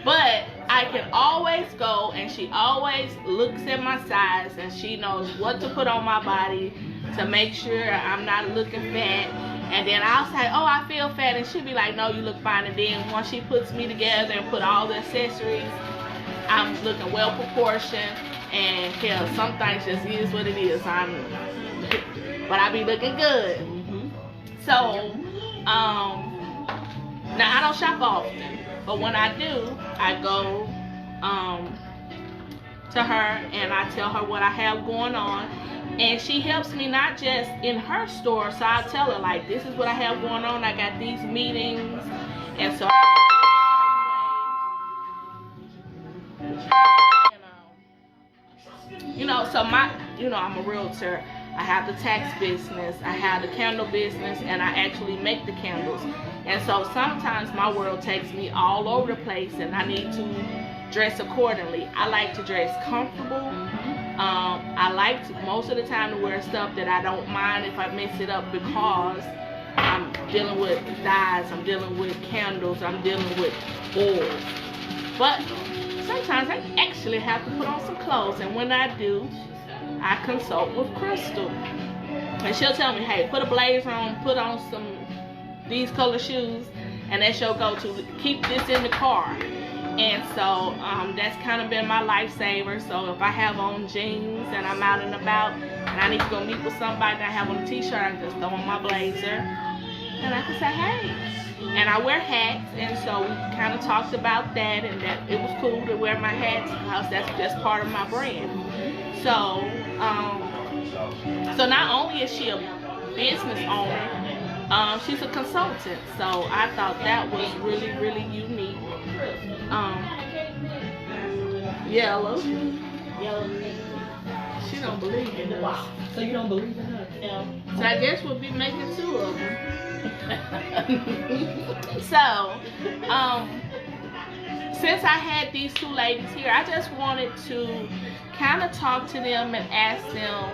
But I can always go, and she always looks at my size, and she knows what to put on my body to make sure I'm not looking fat. And then I'll say, oh, I feel fat, and she'll be like, no, you look fine. And then once she puts me together and put all the accessories, I'm looking well proportioned. And hell, some things just is what it is. But I be looking good. So, now I don't shop often, but when I do, I go to her and I tell her what I have going on, and she helps me not just in her store. So I tell her, like, this is what I have going on. I got these meetings, and so so I'm a realtor. I have the tax business, I have the candle business, and I actually make the candles. And so sometimes my world takes me all over the place, and I need to dress accordingly. I like to dress comfortable. I like to, most of the time, to wear stuff that I don't mind if I mess it up, because I'm dealing with dyes, I'm dealing with candles, I'm dealing with oils. But sometimes I actually have to put on some clothes, and when I do, I consult with Crystal, and she'll tell me, hey, put a blazer on, put on these color shoes, and that's your go-to. Keep this in the car. And so that's kind of been my lifesaver. So if I have on jeans and I'm out and about and I need to go meet with somebody and I have on a t-shirt, I can just throw on my blazer and I can say, hey. And I wear hats, and so we kind of talked about that, and that it was cool to wear my hats because that's just part of my brand. So, so not only is she a business owner, she's a consultant. So I thought that was really, really unique. Yellow. She don't believe in us. So you don't believe in her? No. So I guess we'll be making 2 of them. So, since I had these two ladies here, I just wanted to kind of talk to them and ask them,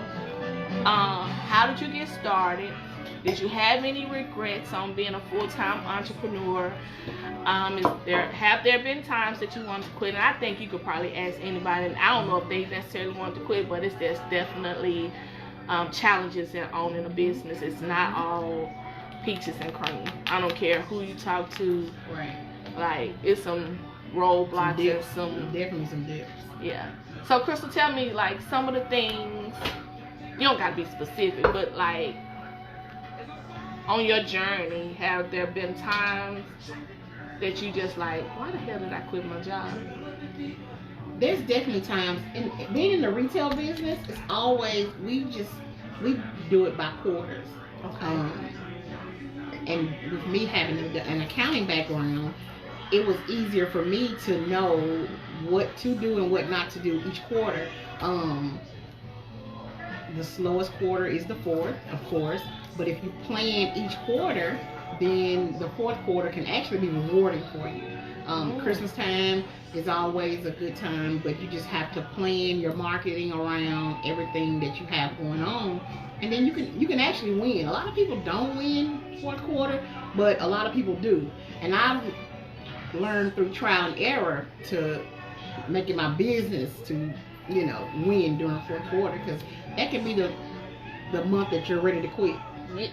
how did you get started? Did you have any regrets on being a full-time entrepreneur? Have there been times that you wanted to quit? And I think you could probably ask anybody, and I don't know if they necessarily wanted to quit, but there's definitely challenges in owning a business. It's not all peaches and cream. I don't care who you talk to. Right. Like, it's some roadblocks and Definitely some dips. yeah. So Crystal, tell me like some of the things. You don't gotta be specific, but like on your journey, have there been times that you just like, why the hell did I quit my job? There's definitely times, and being in the retail business, it's always we do it by quarters. Okay. And with me having an accounting background, it was easier for me to know what to do and what not to do each quarter. The slowest quarter is the fourth, of course, but if you plan each quarter, then the fourth quarter can actually be rewarding for you. Christmas time is always a good time, but you just have to plan your marketing around everything that you have going on, and then you can actually win. A lot of people don't win fourth quarter, but a lot of people do. And I've learned through trial and error to make it my business to, win during fourth quarter, because that can be the month that you're ready to quit.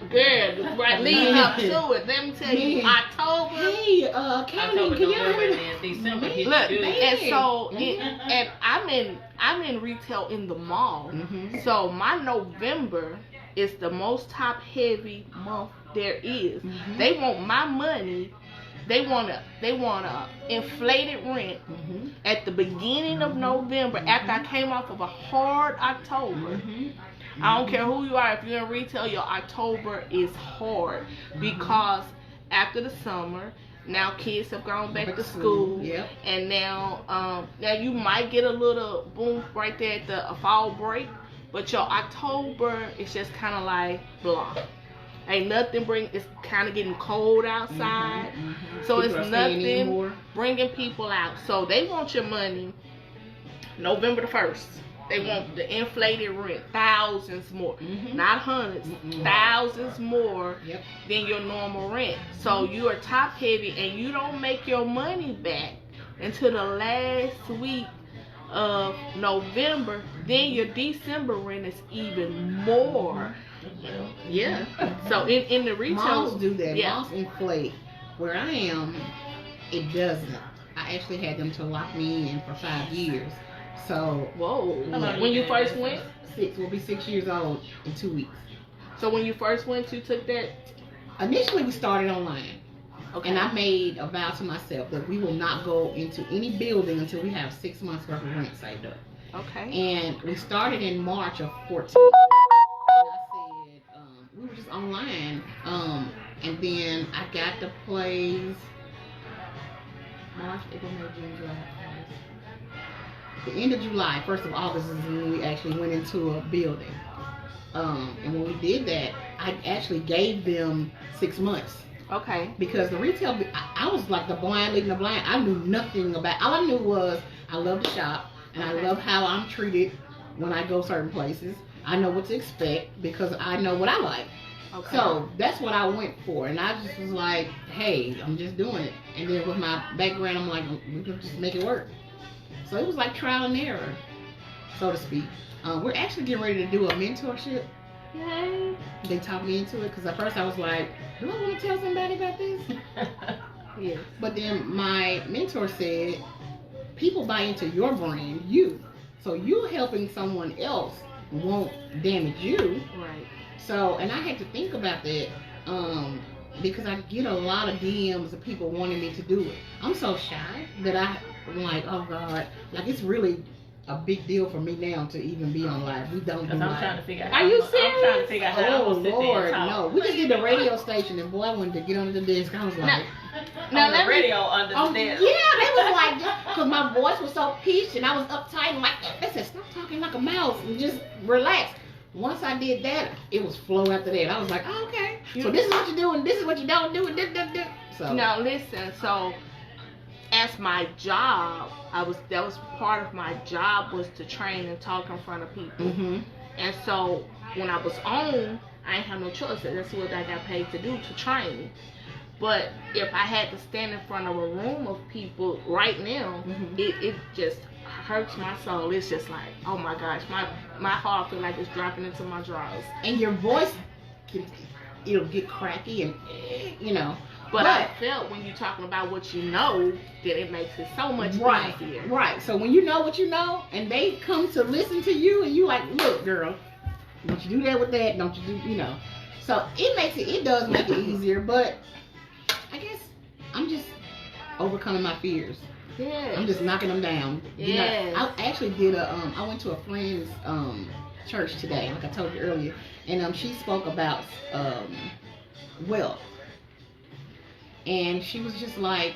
Girl, right leading up to it. Let me tell you, October. Hey, County, can y'all hear me? December. Look, Good. and so, and I'm in retail in the mall. Mhm. So my November is the most top heavy month there is. Mhm. They want my money. They want a inflated rent Mhm. at the beginning of November after I came off of a hard October. Mhm. I don't care who you are. If you're in retail, your October is hard because after the summer, now kids have gone back to school, Yep. and now you might get a little boom right there at the fall break, but your October is just kind of like blah. Ain't nothing it's kind of getting cold outside, so People are it's staying in nothing more. bringing people out. So they want your money November the 1st. They want the inflated rent, thousands more, Mhm. not hundreds, thousands more Yep. than your normal rent. So you are top heavy and you don't make your money back until the last week of November. Then your December rent is even more. Yeah. So in the retail, Malls do that. Yeah. Malls inflate. Where I am, it doesn't. I actually had them to lock me in for 5 years. So Whoa. How long When you you been first in went, we'll be 6 years old in 2 weeks. so when you first went, you took that. Initially, we started online. Okay. And I made a vow to myself that we will not go into any building until we have 6 months worth of rent saved up. Okay. And we started in March of 14. And I said, we were just online. And then I got the place March, April, May, June, July. The end of July, 1st of August is when we actually went into a building. And when we did that, I actually gave them 6 months. Okay. Because the retail, I was like the blind leading the blind. I knew nothing about. All I knew was I love to shop, and I love how I'm treated when I go certain places. I know what to expect because I know what I like. Okay. So that's what I went for, and I just was like, hey, I'm just doing it. And then with my background, I'm like, we can just make it work. So it was like trial and error, so to speak. We're actually getting ready to do a mentorship. Yay. They talked me into it because at first I was like, do I want to tell somebody about this? Yes. But then my mentor said, people buy into your brand, you. So you helping someone else won't damage you. Right. So, and I had to think about that because I get a lot of DMs of people wanting me to do it. I'm so shy that I'm like, oh God, like it's really a big deal for me now to even be on live. We don't do Because I'm live. trying to figure out. Are you I'm trying to serious? figure out how I'm Oh gonna sit there Lord, and talk. no. We just did the radio station and boy, I wanted to get under the desk. I was like, Now On let the me. radio oh understand. yeah, they was like, because my voice was so pitched and I was uptight and like, they said, stop talking like a mouse and just relax. once I did that, it was flow after that. I was like, oh, okay. So this is what you do, and this is what you don't do, and this. So Now listen, so as my job, that was part of my job was to train and talk in front of people. Mm-hmm. And so when I was on, I ain't have no choice. That's what I got paid to do, to train. But if I had to stand in front of a room of people right now, it just hurts my soul. It's just like, oh my gosh, my heart feel like it's dropping into my drawers. And your voice, it'll get cracky and, you know. But I felt when you're talking about what you know, that it makes it so much easier. Right. So when you know what you know, and they come to listen to you, and you like, look, girl, don't you do that with that? Don't you do, you know? So it does make it easier. But I guess I'm just overcoming my fears. Yeah. I'm just knocking them down. Yes. You know, I actually did I went to a friend's church today, like I told you earlier, and she spoke about wealth. And she was just like,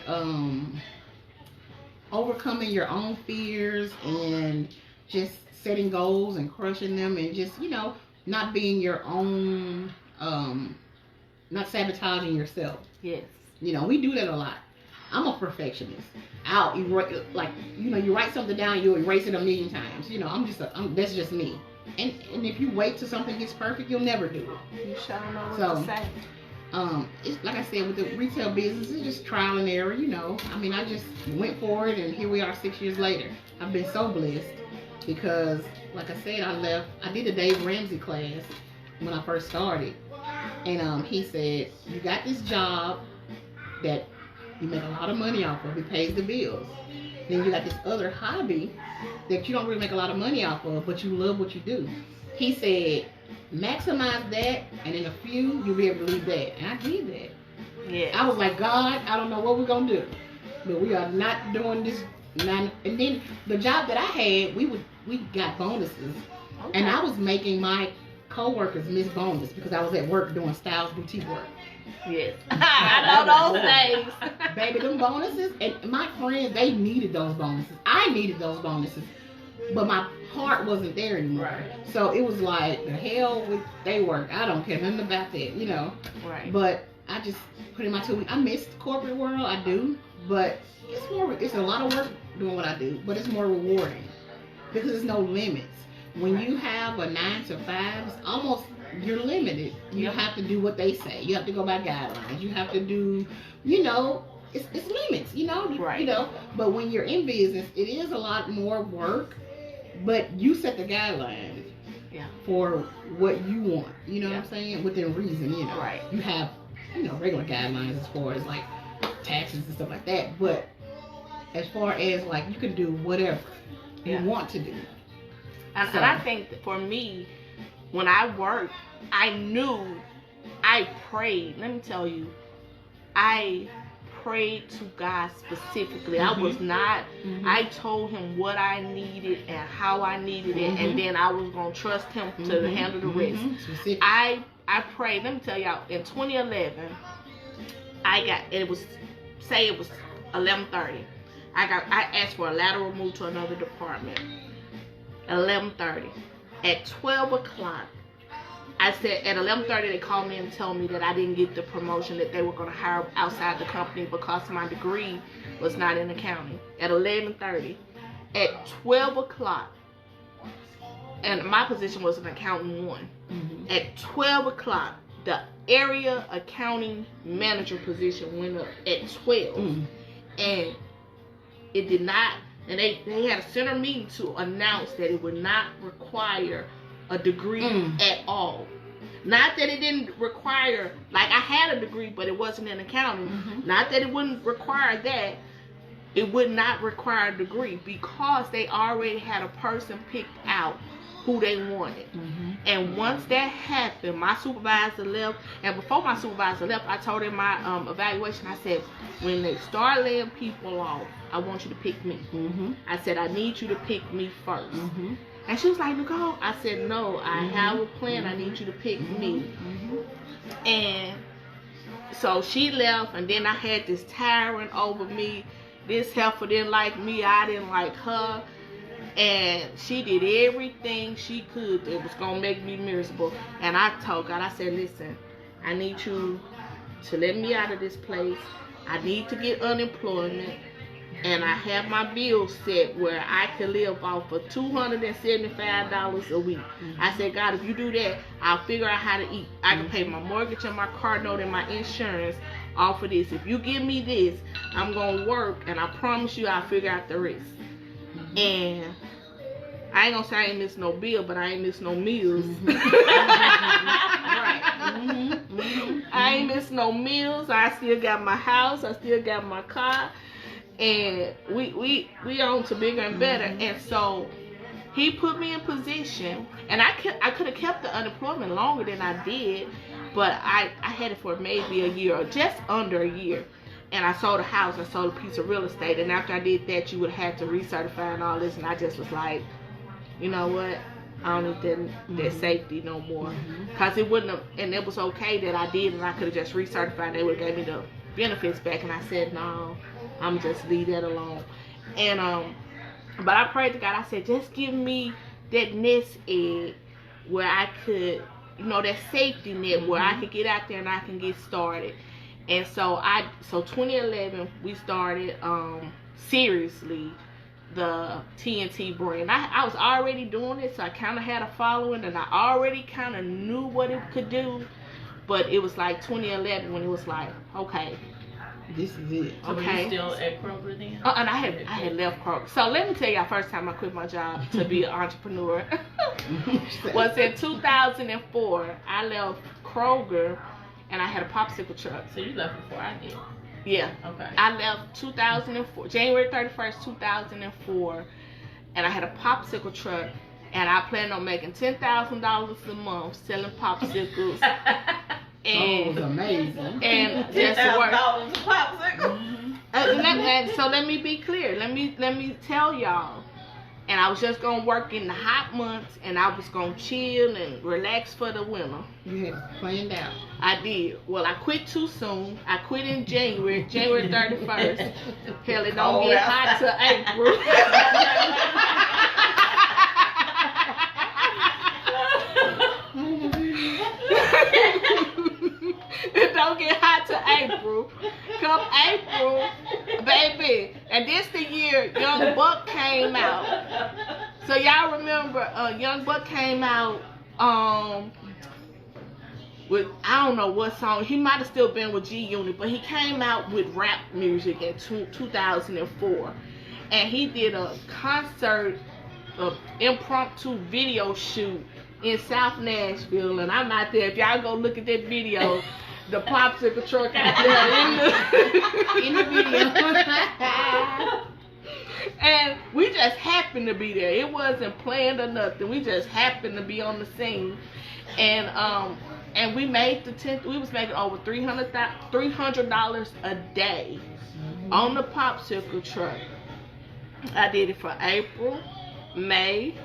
overcoming your own fears and just setting goals and crushing them, and just, you know, not being your own, not sabotaging yourself. Yes. You know, we do that a lot. I'm a perfectionist. I'll erase, like, you know, you write something down, you'll erase it a million times. You know, that's just me. And if you wait till something gets perfect, you'll never do it. You sure know what So, to say. It's like I said, with the retail business, it's just trial and error, you know. I mean, I just went for it, and here we are 6 years later. I've been so blessed because, like I said, I did a Dave Ramsey class when I first started, and he said, you got this job that you make a lot of money off of, it pays the bills. Then you got this other hobby that you don't really make a lot of money off of, but you love what you do. He said, maximize that, and in a few, you'll be able to leave that. And I did that. Yeah. I was like, God, I don't know what we're going to do, but we are not doing this. And then the job that I had, we got bonuses. Okay. And I was making my co-workers miss bonus because I was at work doing Styles Boutique work. Yes. I know those days. Baby, them bonuses, and my friends, they needed those bonuses. I needed those bonuses, but my heart wasn't there anymore. Right. So it was like, the hell with they work. I don't care nothing about that, you know. Right. But I just put in my 2 weeks. I miss the corporate world, I do, but it's a lot of work doing what I do, but it's more rewarding because there's no limits. When you have a 9 to 5, it's almost, you're limited. You have to do what they say. You have to go by guidelines. You have to do, you know, it's limits, you know. Right. You know, but when you're in business, it is a lot more work, but you set the guidelines for what you want. You know what I'm saying? Within reason, you know. Right. You have, you know, regular guidelines as far as like taxes and stuff like that, but as far as like you can do whatever you want to do. And I think that for me, when I worked, I prayed. Let me tell you, I prayed to God specifically. I was not, I told him what I needed and how I needed it, and then I was going to trust him to handle the rest. I prayed. Let me tell y'all, in 2011, it was 11:30. I asked for a lateral move to another department. 11:30. At 12 o'clock, I said, at 11:30, they called me and told me that I didn't get the promotion, that they were going to hire outside the company because my degree was not in accounting. At 11:30. At 12 o'clock, and my position was an accountant 1. At 12 o'clock, the area accounting manager position went up at 12. And it did not, and they had a center meeting to announce that it would not require a degree at all. Not that it didn't require, like I had a degree, but it wasn't in accounting. Not that it wouldn't require that. It would not require a degree because they already had a person picked out who they wanted. And once that happened, my supervisor left, and before my supervisor left, I told him my evaluation, I said, when they start laying people off, I want you to pick me. I said, I need you to pick me first. And she was like, Nicole, I said, no, I have a plan, I need you to pick me. And so she left, and then I had this tyrant over me. This heifer didn't like me, I didn't like her. And she did everything she could that was gonna make me miserable. And I told God, I said, listen, I need you to let me out of this place. I need to get unemployment. And I have my bills set where I can live off of $275 a week. I said, God, if you do that, I'll figure out how to eat. I can pay my mortgage and my car note and my insurance off of this. If you give me this, I'm going to work, and I promise you I'll figure out the rest. And I ain't going to say I ain't miss no bill, but I ain't miss no meals. I ain't miss no meals. I still got my house. I still got my car. And we on to bigger and better. And so he put me in position, and I could have kept the unemployment longer than I did, but I had it for maybe a year or just under a year. And I sold a house, I sold a piece of real estate, and after I did that, you would have to recertify and all this, and I just was like, you know what? I don't need that safety no more. Because it wouldn't have, and it was okay that I did, and I could have just recertified. They would have gave me the benefits back, and I said, no, I'm just leave that alone. And but I prayed to God. I said, just give me that nest egg where I could, you know, that safety net where I could get out there and I can get started. And so 2011 we started seriously the TNT brand. I was already doing it, so I kind of had a following, and I already kind of knew what it could do. But it was like 2011 when it was like, okay, this is it. So were you still at Kroger then? And I had left Kroger. So let me tell you, first time I quit my job to be an entrepreneur was in 2004. I left Kroger, and I had a popsicle truck. So you left before I did. Yeah. Okay. I left 2004, January 31st, 2004, and I had a popsicle truck, and I planned on making $10,000 a month selling popsicles. And, it was amazing. And just work. $10,000 a popsicle. So let me be clear. Let me tell y'all. And I was just gonna work in the hot months, and I was gonna chill and relax for the winter. You had it planned out. I did. Well, I quit too soon. I quit in January 31st. Hell, it don't get hot till April. It don't get hot till April. Come April, baby. And this the year Young Buck came out. So y'all remember Young Buck came out with, I don't know what song. He might have still been with G Unit, but he came out with rap music in 2004. And he did a concert, impromptu video shoot in South Nashville. And I'm out there. If y'all go look at that video, the popsicle truck out there in the video. And we just happened to be there. It wasn't planned or nothing. We just happened to be on the scene. And we made we was making over $300 a day on the popsicle truck. I did it for April, May,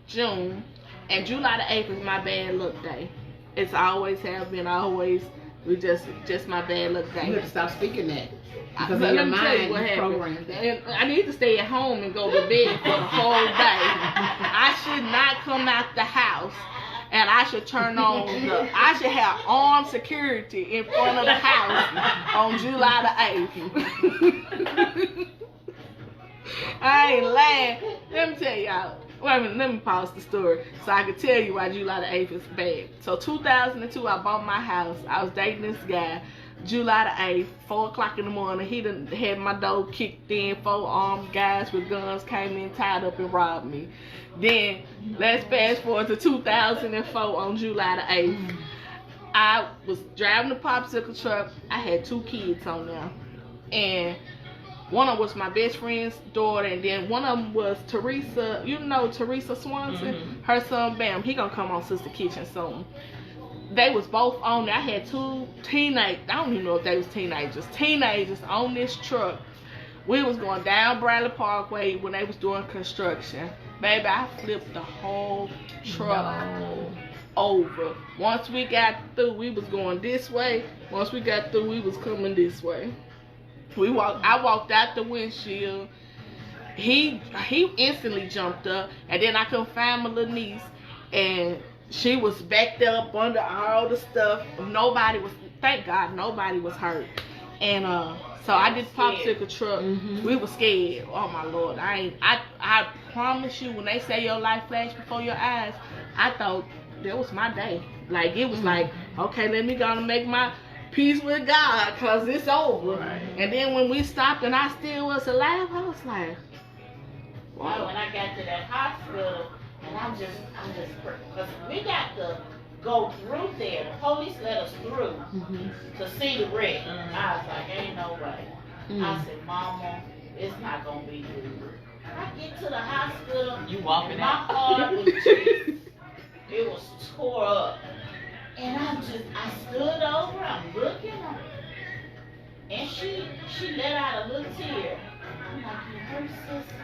June, and July the 8th is my bad luck day. It's always have been, always. We just my bad luck day. You have to stop speaking that. Because But in your let me tell you mind, what you happened. programmed that. And I need to stay at home and go to bed for the whole day. I should not come out the house, and I should turn on I should have armed security in front of the house on July the 8th. I ain't lying. Let me tell y'all. Wait a minute, let me pause the story so I can tell you why July the 8th is bad. So 2002, I bought my house. I was dating this guy. July the 8th, 4 o'clock in the morning, he done had my door kicked in. 4 armed guys with guns came in, tied up, and robbed me. Then, let's fast forward to 2004 on July the 8th. I was driving the popsicle truck. I had 2 kids on there. And one of them was my best friend's daughter, and then one of them was Teresa. You know Teresa Swanson? Mm-hmm. Her son, Bam. He gonna come on Sister Kitchen soon. They was both on there. I had 2 I don't even know if they was teenagers on this truck. We was going down Bradley Parkway when they was doing construction. Baby, I flipped the whole truck over. Once we got through, we was going this way. Once we got through, we was coming this way. I walked out the windshield, he instantly jumped up, and then I couldn't find my little niece, and she was backed up under all the stuff. Nobody was, thank God, nobody was hurt. And so I did popsicle truck. We were scared. Oh my Lord, I promise you, when they say your life flashed before your eyes, I thought that was my day. Like it was like, okay, let me go and make my peace with God, cause it's over. Right. And then when we stopped and I still was alive, I was like, Well, when I got to that hospital, and I'm just, because we got to go through there. The police let us through to see the wreck. I was like, ain't no way. I said, Mama, it's not gonna be good. I get to the hospital, You walking my out. heart was just, it was tore up. And I stood over, I'm looking at her. And she let out a little tear. I'm like, you hurt, sister?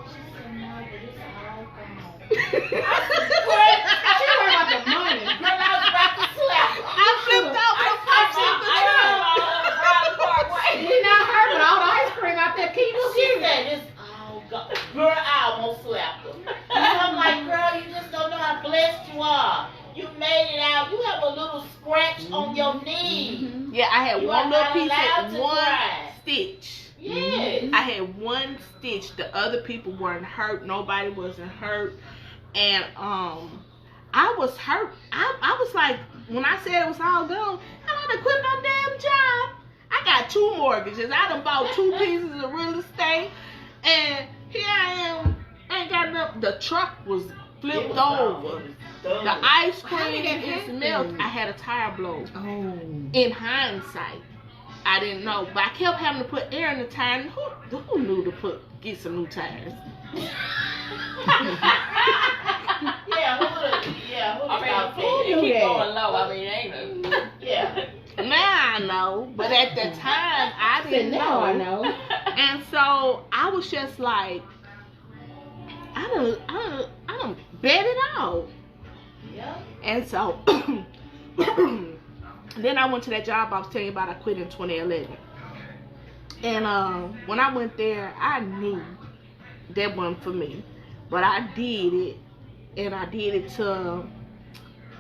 She said, no, but it's all gone. I said, what? She worried about the money. Girl, I was about to slap her. I flipped out the popsicle truck. You not hurt, but all the ice cream out there keep She said, it's all gone. Girl, I almost slapped her. And I'm like, girl, you just don't know how blessed you are. You made it out. You have a little scratch on your knee. Yeah, I had You one are little not piece allowed of to one cry. stitch. Yes. I had one stitch. The other people weren't hurt. Nobody wasn't hurt. And I was hurt. I was like, when I said it was all gone, I done quit my damn job. I got 2 mortgages. I done bought 2 pieces of real estate. And here I am. Ain't got enough. The truck was flipped over. The ice cream is melted. I had a tire blow. Oh. In hindsight, I didn't know, but I kept having to put air in the tire. And who knew to get some new tires? It keep going low. I mean, ain't it? Yeah. Now I know, but at the time I didn't Now I know. know. And so I was just like, I don't bet it all. Yeah. And so then I went to that job I was telling you about. I quit in 2011. And when I went there, I knew that wasn't for me. But I did it, and I did it till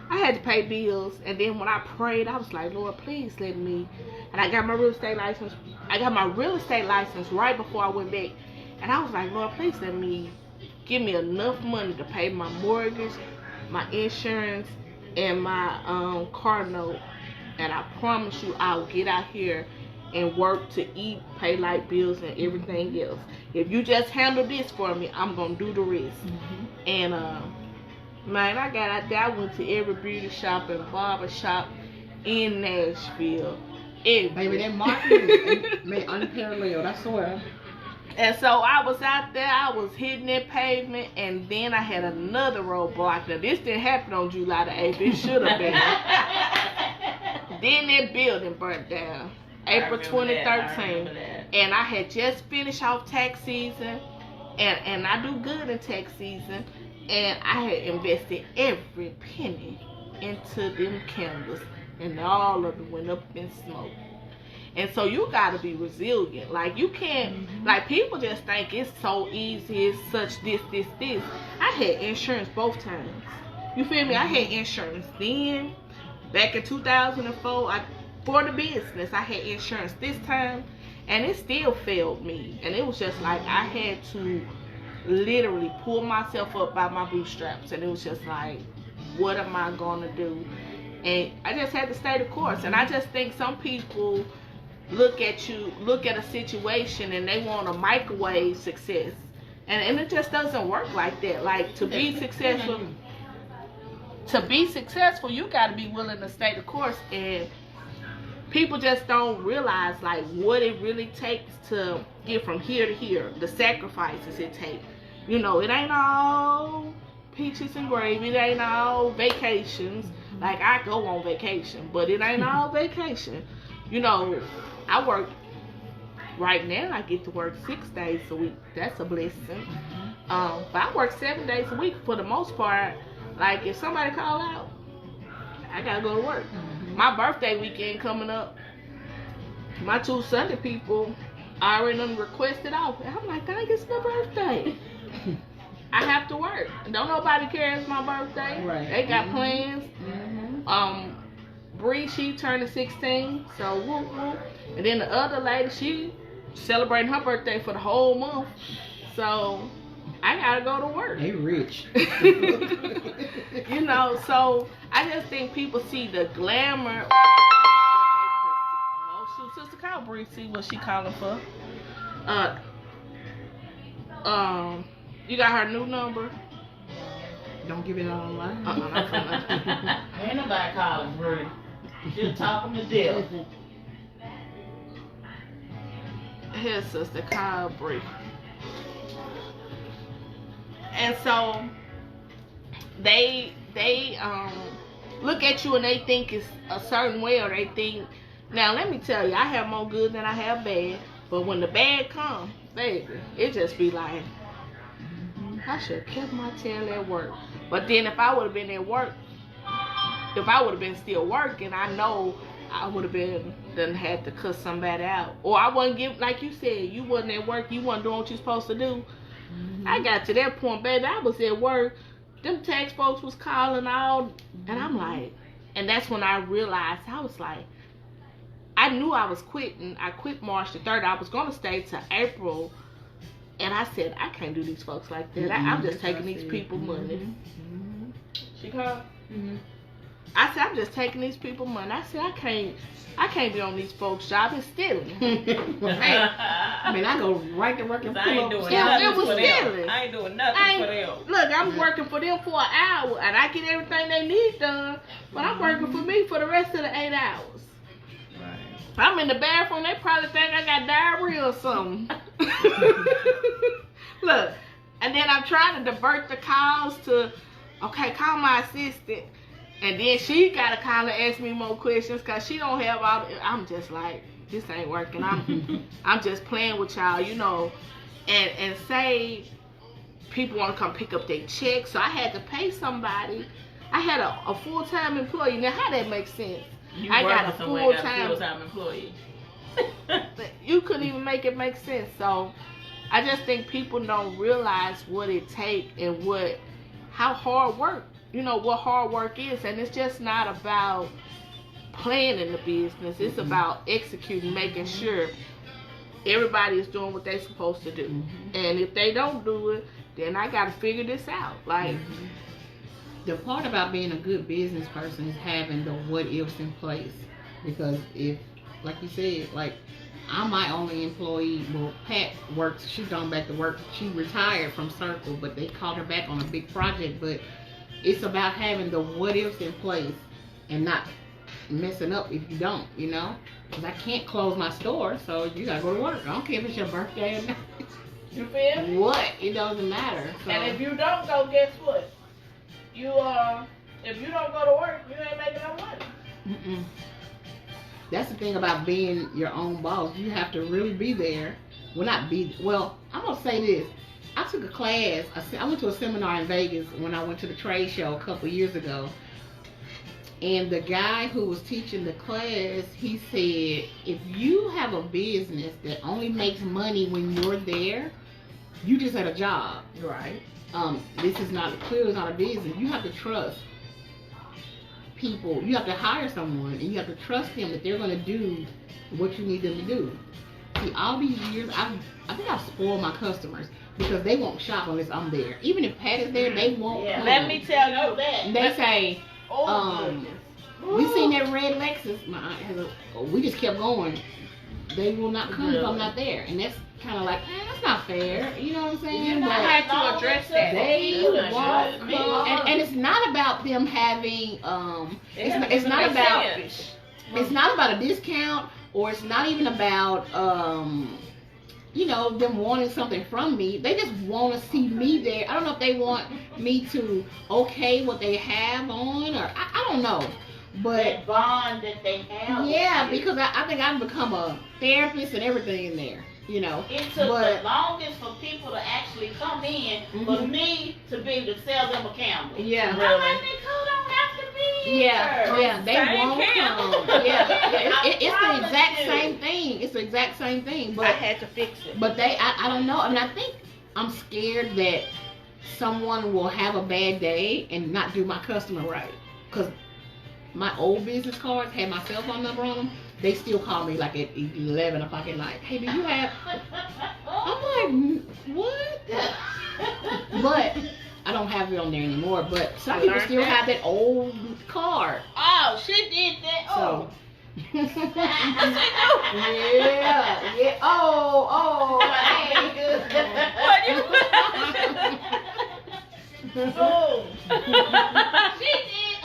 I had to pay bills. And then when I prayed, I was like, Lord, please let me. And I got my real estate license. I got my real estate license right before I went back. And I was like, Lord, please let me, give me enough money to pay my mortgage, my insurance, and my car note. And I promise you, I'll get out here and work to eat, pay light bills, and everything else. If you just handle this for me, I'm gonna do the rest. And man, I got out there. I went to every beauty shop and barber shop in Nashville. Baby, that marketing made unparalleled, I swear. And so I was out there, I was hitting that pavement, and then I had another roadblock. Now, this didn't happen on July the 8th. It should have been. Then that building burnt down. April 2013. And I had just finished off tax season. And I do good in tax season. And I had invested every penny into them candles. And all of it went up in smoke. And so you gotta be resilient. Like you can't, like people just think it's so easy, it's such this. I had insurance both times. You feel me? I had insurance then, back in 2004, for the business, I had insurance this time, and it still failed me. And it was just like, I had to literally pull myself up by my bootstraps. And it was just like, what am I gonna do? And I just had to stay the course. And I just think some people look at a situation and they want a microwave success, and it just doesn't work like that. Like to be successful, you got to be willing to stay the course. And people just don't realize like what it really takes to get from here to here, the sacrifices it takes. You know, it ain't all peaches and gravy, it ain't all vacations. Like I go on vacation, but it ain't all vacation. You know, I work, right now I get to work 6 days a week. That's a blessing. But I work 7 days a week for the most part. Like if somebody call out, I gotta go to work. My birthday weekend coming up. My 2 Sunday people, I already done requested off. And I'm like, dang, it's my birthday. I have to work. Don't nobody care it's my birthday. Right. They got plans. Mm-hmm. Bree, she turning 16, so whoop whoop. And then the other lady, she celebrating her birthday for the whole month. So I gotta go to work. They rich. You know, so I just think people see the glamour. Oh shoot, Sister call Bree, see what she calling for. You got her new number? Don't give it out online. Not for nothing. Ain't nobody calling Bree. She'll talk them to death. Here's Sister call Bree. And so they look at you and they think it's a certain way, or they think, now let me tell you, I have more good than I have bad, but when the bad come, baby, it just be like, I should have kept my tail at work. But then if I would have been at work, if I would have been still working, I know I would have been done had to cuss somebody out. Or I wasn't give, like you said, you wasn't at work, you wasn't doing what you supposed to do. I got to that point, baby, I was at work, them tax folks was calling all, and I'm like, and that's when I realized, I was like, I knew I was quitting. I quit March the 3rd. I was going to stay till April. And I said, I can't do these folks like that. I'm just taking these people money. She called? I said, I'm just taking these people money. I said, I can't be on these folks' job. It's stealing. I mean, I go right to work and I pull ain't up. doing Yeah, nothing it was for stealing. them. I ain't doing nothing for them. Look, I'm working for them for an hour, and I get everything they need done, but I'm working for me for the rest of the 8 hours. I'm in the bathroom, they probably think I got diarrhea or something. Look, and then I'm trying to divert the calls to, okay, call my assistant. And then she got to call and ask me more questions because she don't have all the, I'm just like, this ain't working. I'm just playing with y'all, you know. And say people want to come pick up their check, so I had to pay somebody. I had a full-time employee. Now, how that makes sense? I got a full-time employee. You couldn't even make it make sense. So I just think people don't realize what it takes and how hard work, you know, what hard work is. And it's just not about planning the business. It's about executing, making sure everybody is doing what they're supposed to do. And if they don't do it, then I got to figure this out. Like, the part about being a good business person is having the what ifs in place. Because if, like you said, like, I'm my only employee. Well, Pat works, she's gone back to work. She retired from Circle, but they called her back on a big project. But it's about having the what ifs in place and not messing up if you don't, you know? Because I can't close my store, so you gotta go to work. I don't care if it's your birthday or not. you feel me? What? It doesn't matter. So. And if you don't go, guess what? If you don't go to work, you ain't making no money. That's the thing about being your own boss. You have to really be there. Well, I'm gonna say this. I took a class. I went to a seminar in Vegas when I went to the trade show a couple years ago. And the guy who was teaching the class, he said, if you have a business that only makes money when you're there, you just had a job. Right. This is clearly not a business. You have to trust people. You have to hire someone, and you have to trust them that they're going to do what you need them to do. See, all these years, I think I've spoiled my customers because they won't shop unless I'm there. Even if Pat is there, they won't come. Let me tell you that. They say, goodness. we seen that red Lexus. My aunt has we just kept going. They will not come if I'm not there. And that's kind of like, that's not fair. You know what I'm saying? I had to address that. They won't come. And it's not about them having, it's not about a discount, or it's not even about, you know, them wanting something from me. They just want to see me there. I don't know if they want me to okay what they have on, or I don't know. But that bond that they have. Yeah, because I think I've become a therapist and everything in there. You know, it took the longest for people to actually come in for me to be able to sell them a candle. Yeah, I'm like, Nicole don't have to be here. Yeah, they won't come. Yeah, it's the exact same thing. It's the exact same thing, I but had to fix it. I don't know. I mean, I think I'm scared that someone will have a bad day and not do my customer right. Cause my old business cards had my cell phone number on them. They still call me like at 11 o'clock at night. Hey, do you have? I'm like, what? But I don't have it on there anymore. But some people learned still that. have that old card. Oh, she did that. So. Oh. Yeah. Oh, Oh. She did.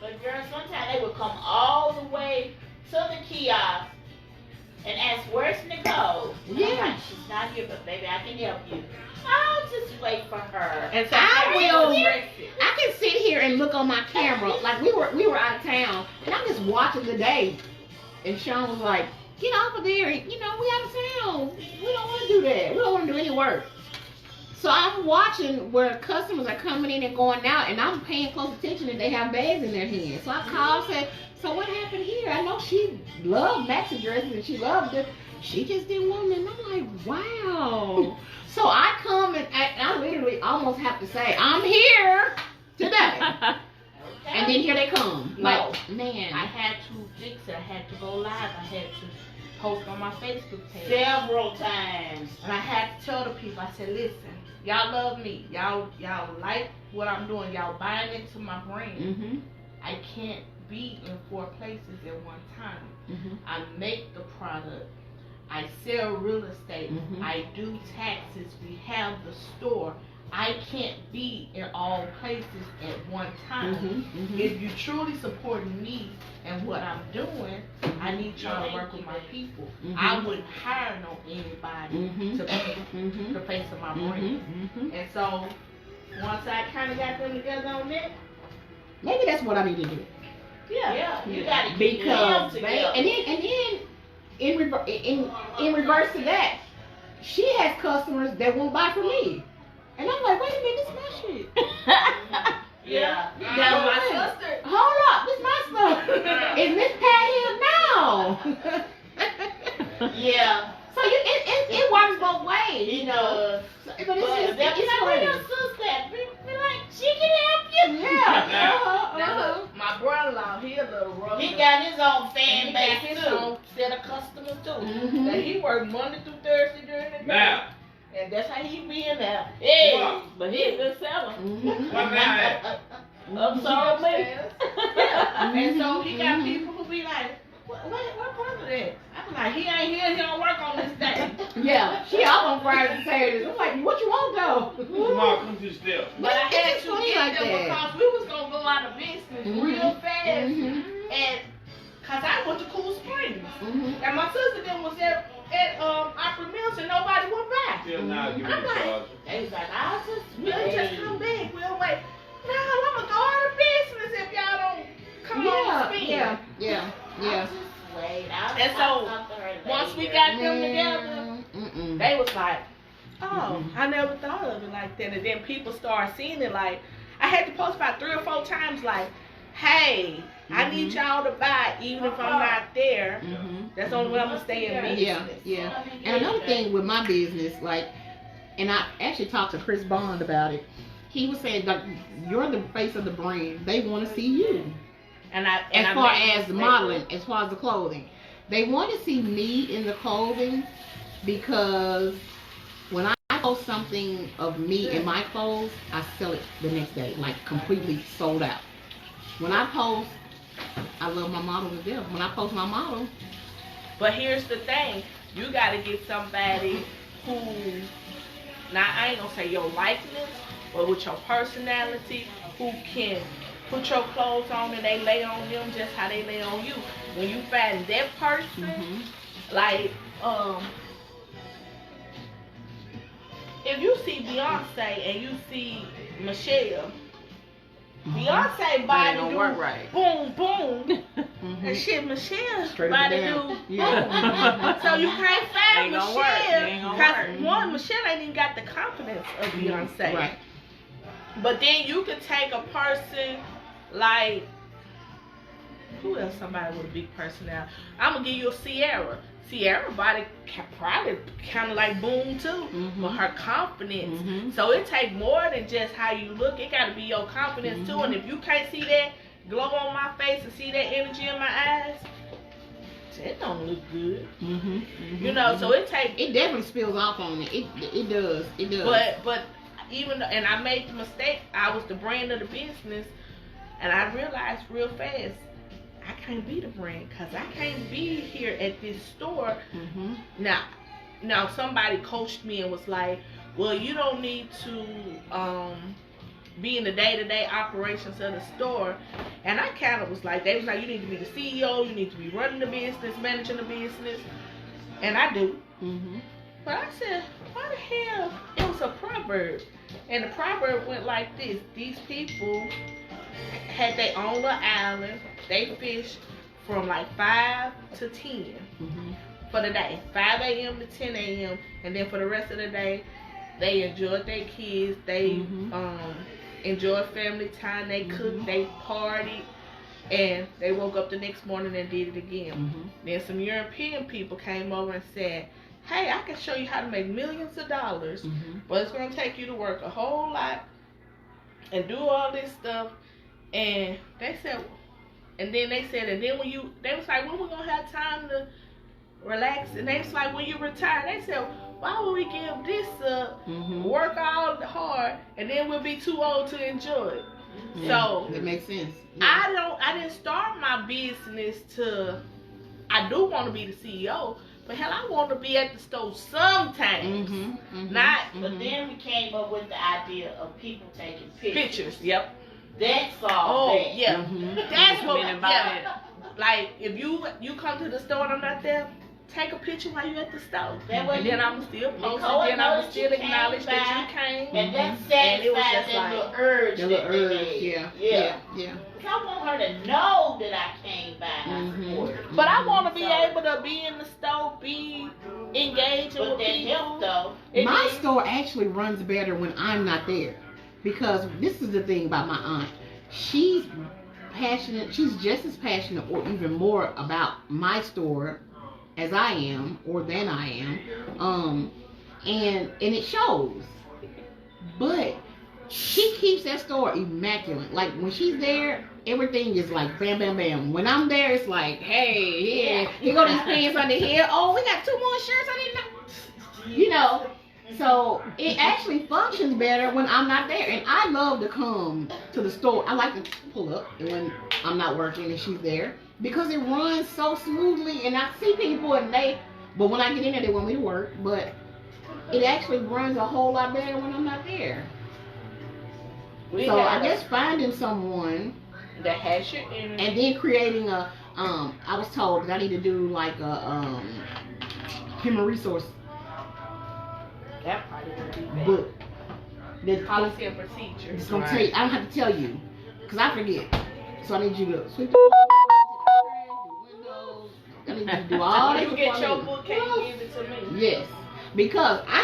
But girl, sometimes they would come all the way to the kiosk and ask, "Where's Nicole?" And I'm Yeah. like, she's not here, but baby, I can help you. I'll just wait for her. And so I will. address it. I can sit here and look on my camera like we were out of town, and I'm just watching the day. And Sean was like, "Get off of there! You know, we out of town. We don't want to do that. We don't want to do any work." So I'm watching where customers are coming in and going out, and I'm paying close attention and they have bags in their hands. So I called and said, "So what happened here? I know she loved maxi dresses and she loved it. She just didn't want it." And I'm like, wow. So I come and I literally almost have to say, "I'm here today." And then here they come. Like, man. I had to fix it. I had to go live. I had to post on my Facebook page. Several times. And I had to tell the people, I said, listen, y'all love me. Y'all like what I'm doing. Y'all buying into my brand. Mm-hmm. I can't be in 4 places at one time. Mm-hmm. I make the product. I sell real estate. Mhm. I do taxes. We have the store. I can't be in all places at one time. Mm-hmm. Mm-hmm. If you truly support me and what I'm doing, I need y'all to work with my people. Mhm. I wouldn't hire no anybody Mhm. to be Mhm. the face of my brand. Mm-hmm. And so once I kind of got them together on that, Maybe that's what I need to do. yeah, you Yeah. got to keep them Because together. and then in reverse to that, she has customers that won't buy from me, and I'm like, wait a minute, this is my shit. Yeah. That was my sister. Hold up, this is my stuff. Is Miss Pat here now? Yeah. So it works both ways, you know. But it's But just it's where your crazy. sister? Be like, she can help you. Yeah. Now, look, my brother-in-law, he a little rough. He got his own and fan he got base his too. own set of customers too. Mhm. Now he work Monday through Thursday during the day. Now, And that's how he be in there. Hey. what? But he a good seller. Mhm. What now? Upsold me. And so he got Mhm. people who be like, what brother that? I'm like, he ain't here, he don't work on this day. Yeah, she off on Fridays and Saturdays. I'm like, what you want though? Come on, come to the step. But I had It's to funny get like them that. because we was gonna go out of business Mhm. real fast. Mhm. And cause I went to Cool Springs. Mhm. And my sister then was at Opera Mills and nobody went back. Still now giving I'm the like, charge. they was like, we'll just come back. We'll wait. No, I'm gonna go out of business if y'all don't come on and spend. Yeah. I'll just wait. And so, talk to her Once we later. got them together, Mm-mm. they was like, oh, Mhm. I never thought of it like that. And then people started seeing it like, I had to post about 3 or 4 times like, hey, I need y'all to buy even if I'm not there. Mhm. That's the only way I'm going to stay in business. Yeah. And another thing with my business, like, and I actually talked to Chris Bond about it. He was saying, like, you're the face of the brand. They want to see you. And I As far made as the mistakes. modeling, as far as the clothing, they want to see me in the clothing because when I post something of me in my clothes, I sell it the next day, like completely sold out. When I post, I love my model to death. When I post my model, But here's the thing, you got to get somebody who, now I ain't gonna say your likeness, but with your personality, who can put your clothes on and they lay on them just how they lay on you. When you find that person, like, if you see Beyonce and you see Michelle, Beyonce body gonna do work right. boom boom. Mhm. And shit, Michelle Straight up body and do down. boom. Yeah. So you can't find Ain't gonna Michelle. work. It ain't gonna 'Cause work. one, Michelle ain't even got the confidence of Beyonce. Right. But then you could take a person like who else? Somebody with a big personality. I'm gonna give you a Sierra. Sierra body probably kind of like Boom too, but her confidence. So it take more than just how you look. It gotta be your confidence too. And if you can't see that glow on my face and see that energy in my eyes, it don't look good. You know, so it definitely spills off on it. It does. But even and I made the mistake. I was the brand of the business, and I realized real fast I can't be the brand because I can't be here at this store. Now somebody coached me and was like, well, you don't need to be in the day-to-day operations of the store. And I kind of was like, they was like, you need to be the CEO, you need to be running the business, managing the business. And I do. But I said, why the hell? It was a proverb. And the proverb went like this. These people had their own little island. They fished from like 5 to 10 for the day. 5 a.m. to 10 a.m. And then for the rest of the day, they enjoyed their kids. They enjoyed family time. They cooked. They partied. And they woke up the next morning and did it again. Then some European people came over and said, hey, I can show you how to make millions of dollars, but it's going to take you to work a whole lot and do all this stuff. And they said, and then when they was like, when we going to have time to relax? And they was like, when you retire, they said, why would we give this up, work all hard, and then we'll be too old to enjoy it? So that makes sense. I didn't start my business I do want to be the CEO, but hell, I want to be at the store sometimes. But then we came up with the idea of people taking pictures. Yep. That's all. Oh, yeah. That's what we about it. Like, if you come to the store and I'm not there, take a picture while you're at the store. And then I'm still post it. Then I'm still acknowledge that you came. And that satisfies that little urge. Yeah. I want her to know that I came by and I supported her. But I want to be able to be in the store, be engaging with people. Though. My store actually runs better when I'm not there. Because this is the thing about my aunt. She's passionate. She's just as passionate or even more about my store as I am or than I am. And it shows. But she keeps that store immaculate. Like when she's there, everything is like bam, bam, bam. When I'm there, it's like, hey, here go these pants under here. Oh, we got 2 more shirts. I didn't know. You know, so it actually functions better when I'm not there. And I love to come to the store. I like to pull up when I'm not working and she's there because it runs so smoothly. And I see people but when I get in there, they want me to work. But it actually runs a whole lot better when I'm not there. So I guess finding someone that has your energy, and then creating a I was told that I need to do like a human resource that probably would be bad. book. That Policy and procedure. It's gonna tell you. I don't have to tell you because I forget. So I need you to sweep the windows. I need you to do all that. You get your book, can you give it to me? Yes, because I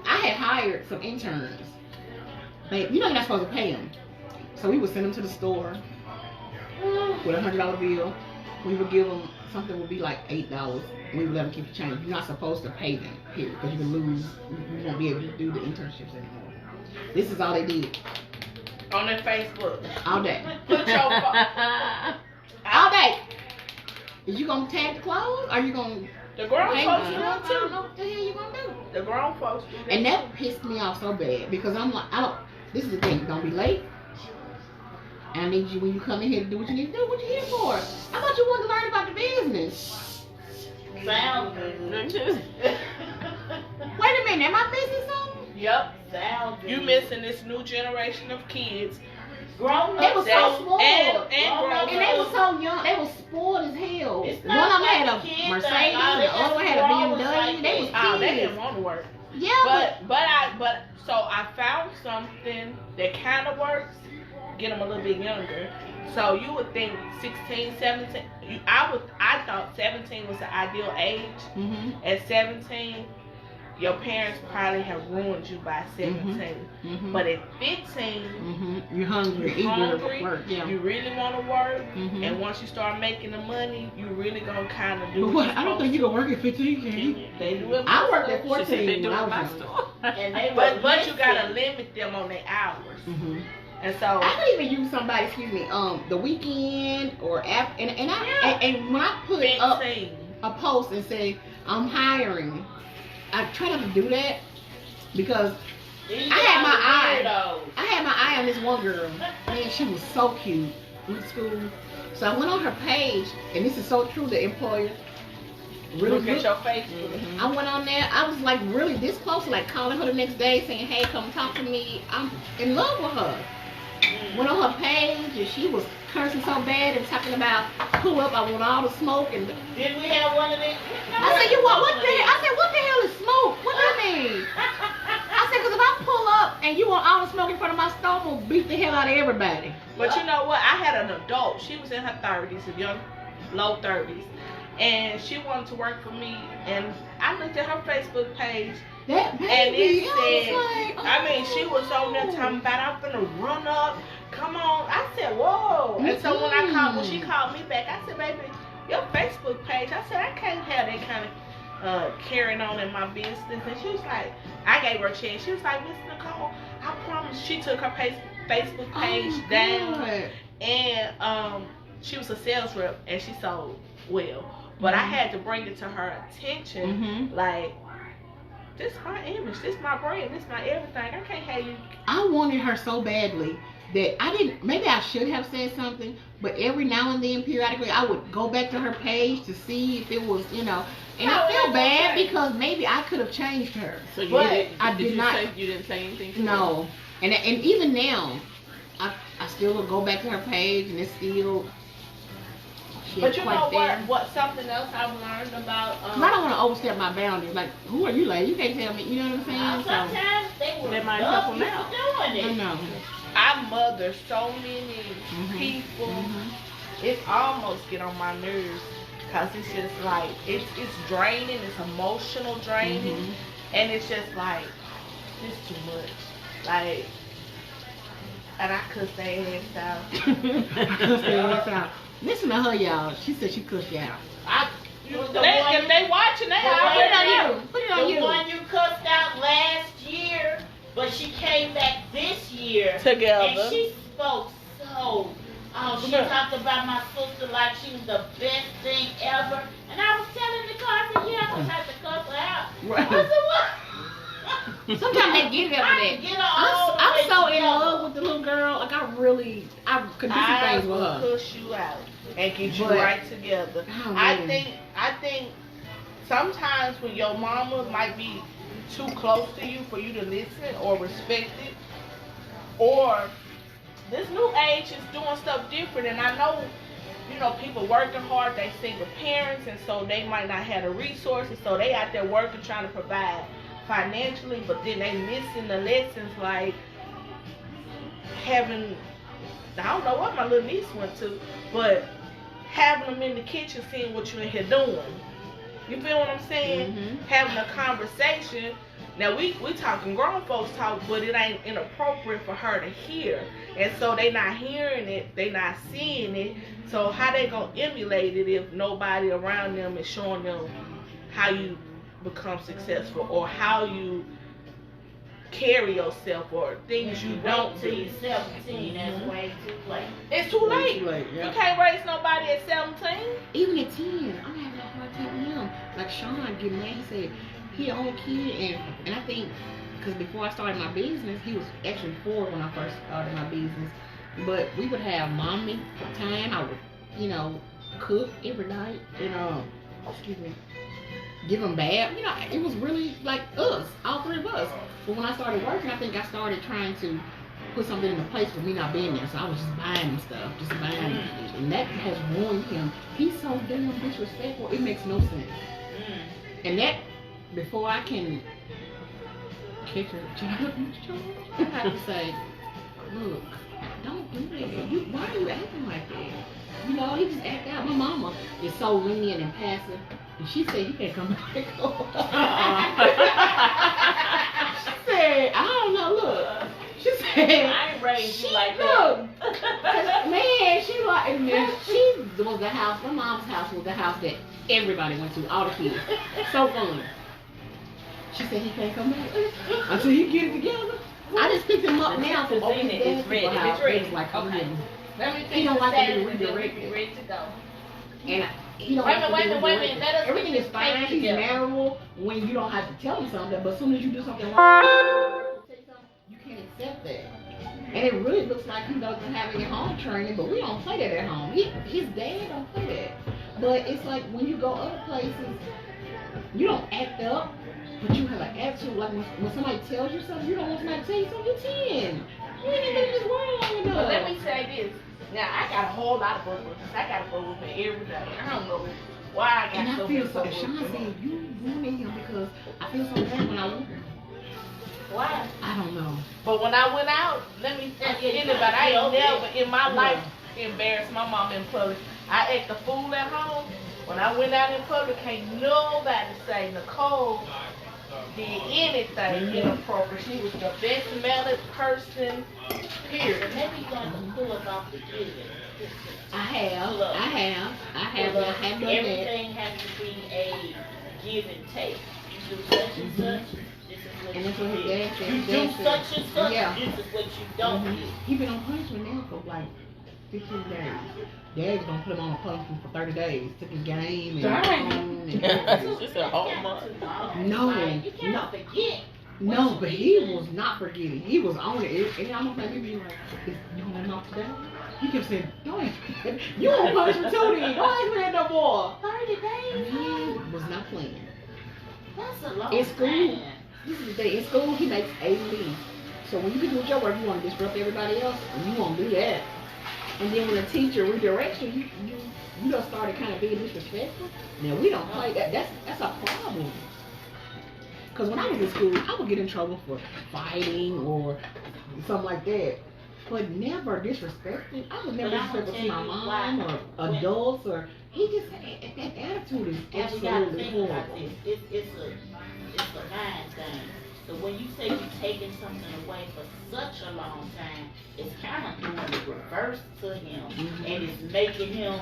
had hired some interns. You're not supposed to pay them. So we would send them to the store with a $100 bill. We would give them something would be like $8. We would let them keep the change. You're not supposed to pay them, period, because you can lose. You won't be able to do the internships anymore. This is all they did. On their Facebook. All day. Put your all day. Is you gonna tag the clothes? Are you gonna? The grown folks do I it don't too. know what the hell you gonna do. The grown folks do that. And that pissed me off so bad because I'm like, this is the thing, don't be late. And I need you when you come in here to do what you need to do. What you here for? I thought you wanted to learn about the business. Sounds good. Wait a minute, am I missing something? Yep. Sounds good. You missing this new generation of kids. Grown They was so spoiled. And they were so young. They was spoiled as hell. It's One not of them had like a kids Mercedes, that- the other one had a BMW. They was Oh, they kids. didn't want to work. Yeah, So I found something that kind of works. Get them a little bit younger. So you would think 16, 17. I thought 17 was the ideal age. Mm-hmm. At 17, your parents probably have ruined you by 17. Mhm. But at 15, You're hungry. you're hungry, Eager work. Yeah. you really want to work, Mhm. and once you start making the money, you really gonna kind of do But what what? I don't think you can work at 15, can you? they do it. I worked at She said they 14 do when I it my was young. store. And they But you gotta limit them on their hours, Mhm. and so I could even use somebody, excuse me, the weekend or after, and when I put up 15. a post and say I'm hiring, I try not to do that because I had my eye on this one girl. Man, she was so cute. Went to school. So I went on her page, and this is so true. The employer really Look at looked. your Facebook. I went on there. I was like really this close, like calling her the next day, saying, "Hey, come talk to me. I'm in love with her." Went on her page, and she was cursing so bad and talking about pull up. I want all the smoke and. Did we have one of them? I said, "You want what the hell?" I said, "What the hell is smoke? What that mean?" I said, "Cause if I pull up and you want all the smoke in front of my store, I'm gonna beat the hell out of everybody." But you know what? I had an adult. She was in her 30s, a young, low 30s, and she wanted to work for me. And I looked at her Facebook page, That and baby, it I said, was like, I mean, she was on there talking about I'm gonna run up. Come on. I said, whoa. And so when she called me back, I said, baby, your Facebook page. I said, I can't have that kind of carrying on in my business. And she was like, I gave her a chance. She was like, Miss Nicole, I promise. She took her Facebook page down, God. and she was a sales rep, and she sold well. But I had to bring it to her attention, like, this my image, this my brand, this my everything. I can't have you. I wanted her so badly that I didn't. Maybe I should have said something, but every now and then, periodically, I would go back to her page to see if it was, And I feel bad because maybe I could have changed her. So you But didn't, I did did you not. say you didn't say anything to her? No, and even now, I still will go back to her page, and it's still. She But ain't you quite know there. what? Something else I've learned about. 'Cause I don't want to overstep my boundaries. Like, who are you, lady? You can't tell me. You know what I'm saying? Sometimes they would They might love help you them out. for doing I it. know. I mother so many people. Mhm. It almost get on my nerves because it's just like it's draining. It's emotional draining, Mhm. and it's just like it's too much. Like, and I cuss their ass out. Listen to her, y'all. She said she cussed you out. If they watching, they The already one- know. Put it on The you. one you cussed out last year, but she came back this year. Together. And she spoke so. Oh, she talked about my sister like she was the best thing ever. And I was telling the car, I said, yeah, I'm gonna have to cuss her out. Right. I said, what? Sometimes they get it after I that. get her all the I'm way so in together. love with the little girl. Like, I could do some I things with will her. push you out and get you But- right together. Oh, I man. think sometimes when your mama might be too close to you for you to listen or respect it, or this new age is doing stuff different, and I know, people working hard, they single parents, and so they might not have the resources, so they out there working, trying to provide financially, but then they missing the lessons, like having, I don't know what my little niece went to, but having them in the kitchen, seeing what you in here doing. You feel what I'm saying? Mhm. Having a conversation. Now we talking grown folks talk, but it ain't inappropriate for her to hear. And so they not hearing it, they not seeing it. So how they gonna emulate it if nobody around them is showing them how you become successful or how you carry yourself or things you don't Till do? you're 17, that's way too late. It's too late. Yeah. You can't raise nobody at 17. Even at 10, I'm having a hard time with him. Like Sean get mad, he said he the only kid, and I think because before I started my business, he was actually 4 when I first started my business. But we would have mommy time. I would, cook every night and give him bath. It was really like us, all 3 of us. But when I started working, I think I started trying to put something into place for me not being there. So I was just buying him stuff, just buying him. And that has ruined him. He's so damn disrespectful, it makes no sense. And that, before I can catch a child, I have to say, look, don't do that. Why are you acting like that? He just act out. My mama is so lenient and passive. And she said, you can't come back. She said, I don't know, look. She said, I ain't raised you like look, that. man, she like, and then she was the house, my mom's house was the house that everybody went to, all the kids. So fun. She said he can't come back until he get it together. I just picked him up now from over his dad's people's house. It was like, come in. He don't like to be redirected. Ready to go. And he don't Wait a like minute, to be wait a minute, redirected. let us Everything get is this fine. thing He's together. marriable when you don't have to tell him something. But as soon as you do something wrong, you can't accept that. And it really looks like he doesn't have any home training, but we don't play that at home. His dad don't play that. But it's like when you go other places, you don't act up, but you have an attitude. Like when somebody tells you something, you don't want somebody to tell you something, you're 10. You ain't been in this world long enough. But let me say this. Now, I got a whole lot of books. I got to go with me every day. I don't know why I got And I so feel many so, books. Sean said, you ruining him because I feel so bad when I want him. Why? I don't know. But when I went out, let me anybody, I ain't never in my life embarrassed my mom in public. I act a fool at home. When I went out in public, can't nobody say Nicole did anything inappropriate. She was the best mannered person, period. Maybe you're going to pull us off the giving. I have done that. Everything has to be a give and take. You do such and such, this is what And you that's what his get. dad said. You His do dad said, such and such, yeah. this is what you don't get. He been on punishment now for like 15 days. Dad's gonna put him on a punishment for 30 days. Took his game and Dang. phone and everything. She said, "Oh my." No, Like, you can't no. forget. No, but he was not forgetting. He was on it. And I'm gonna be like, you gonna let him off today? He kept saying, don't ask me. You on punishment too then. Don't ask me that no more. 30 days? He was not playing. That's a long In school, time. this is the thing. In school, he makes A leave. So when you get with your work, you want to disrupt everybody else, and you won't do that. And then when a teacher redirects you, you done started kind of being disrespectful. Now we don't play that. That's a problem. Because when I was in school, I would get in trouble for fighting or something like that. But never disrespecting. I was never But I'm gonna disrespectful to my tell you mom why. or adults or he just that attitude is And we gotta absolutely think about horrible. this. It's a mind thing. So when you say you're taking something away for such a long time, it's kind of doing the reverse to him, and it's making him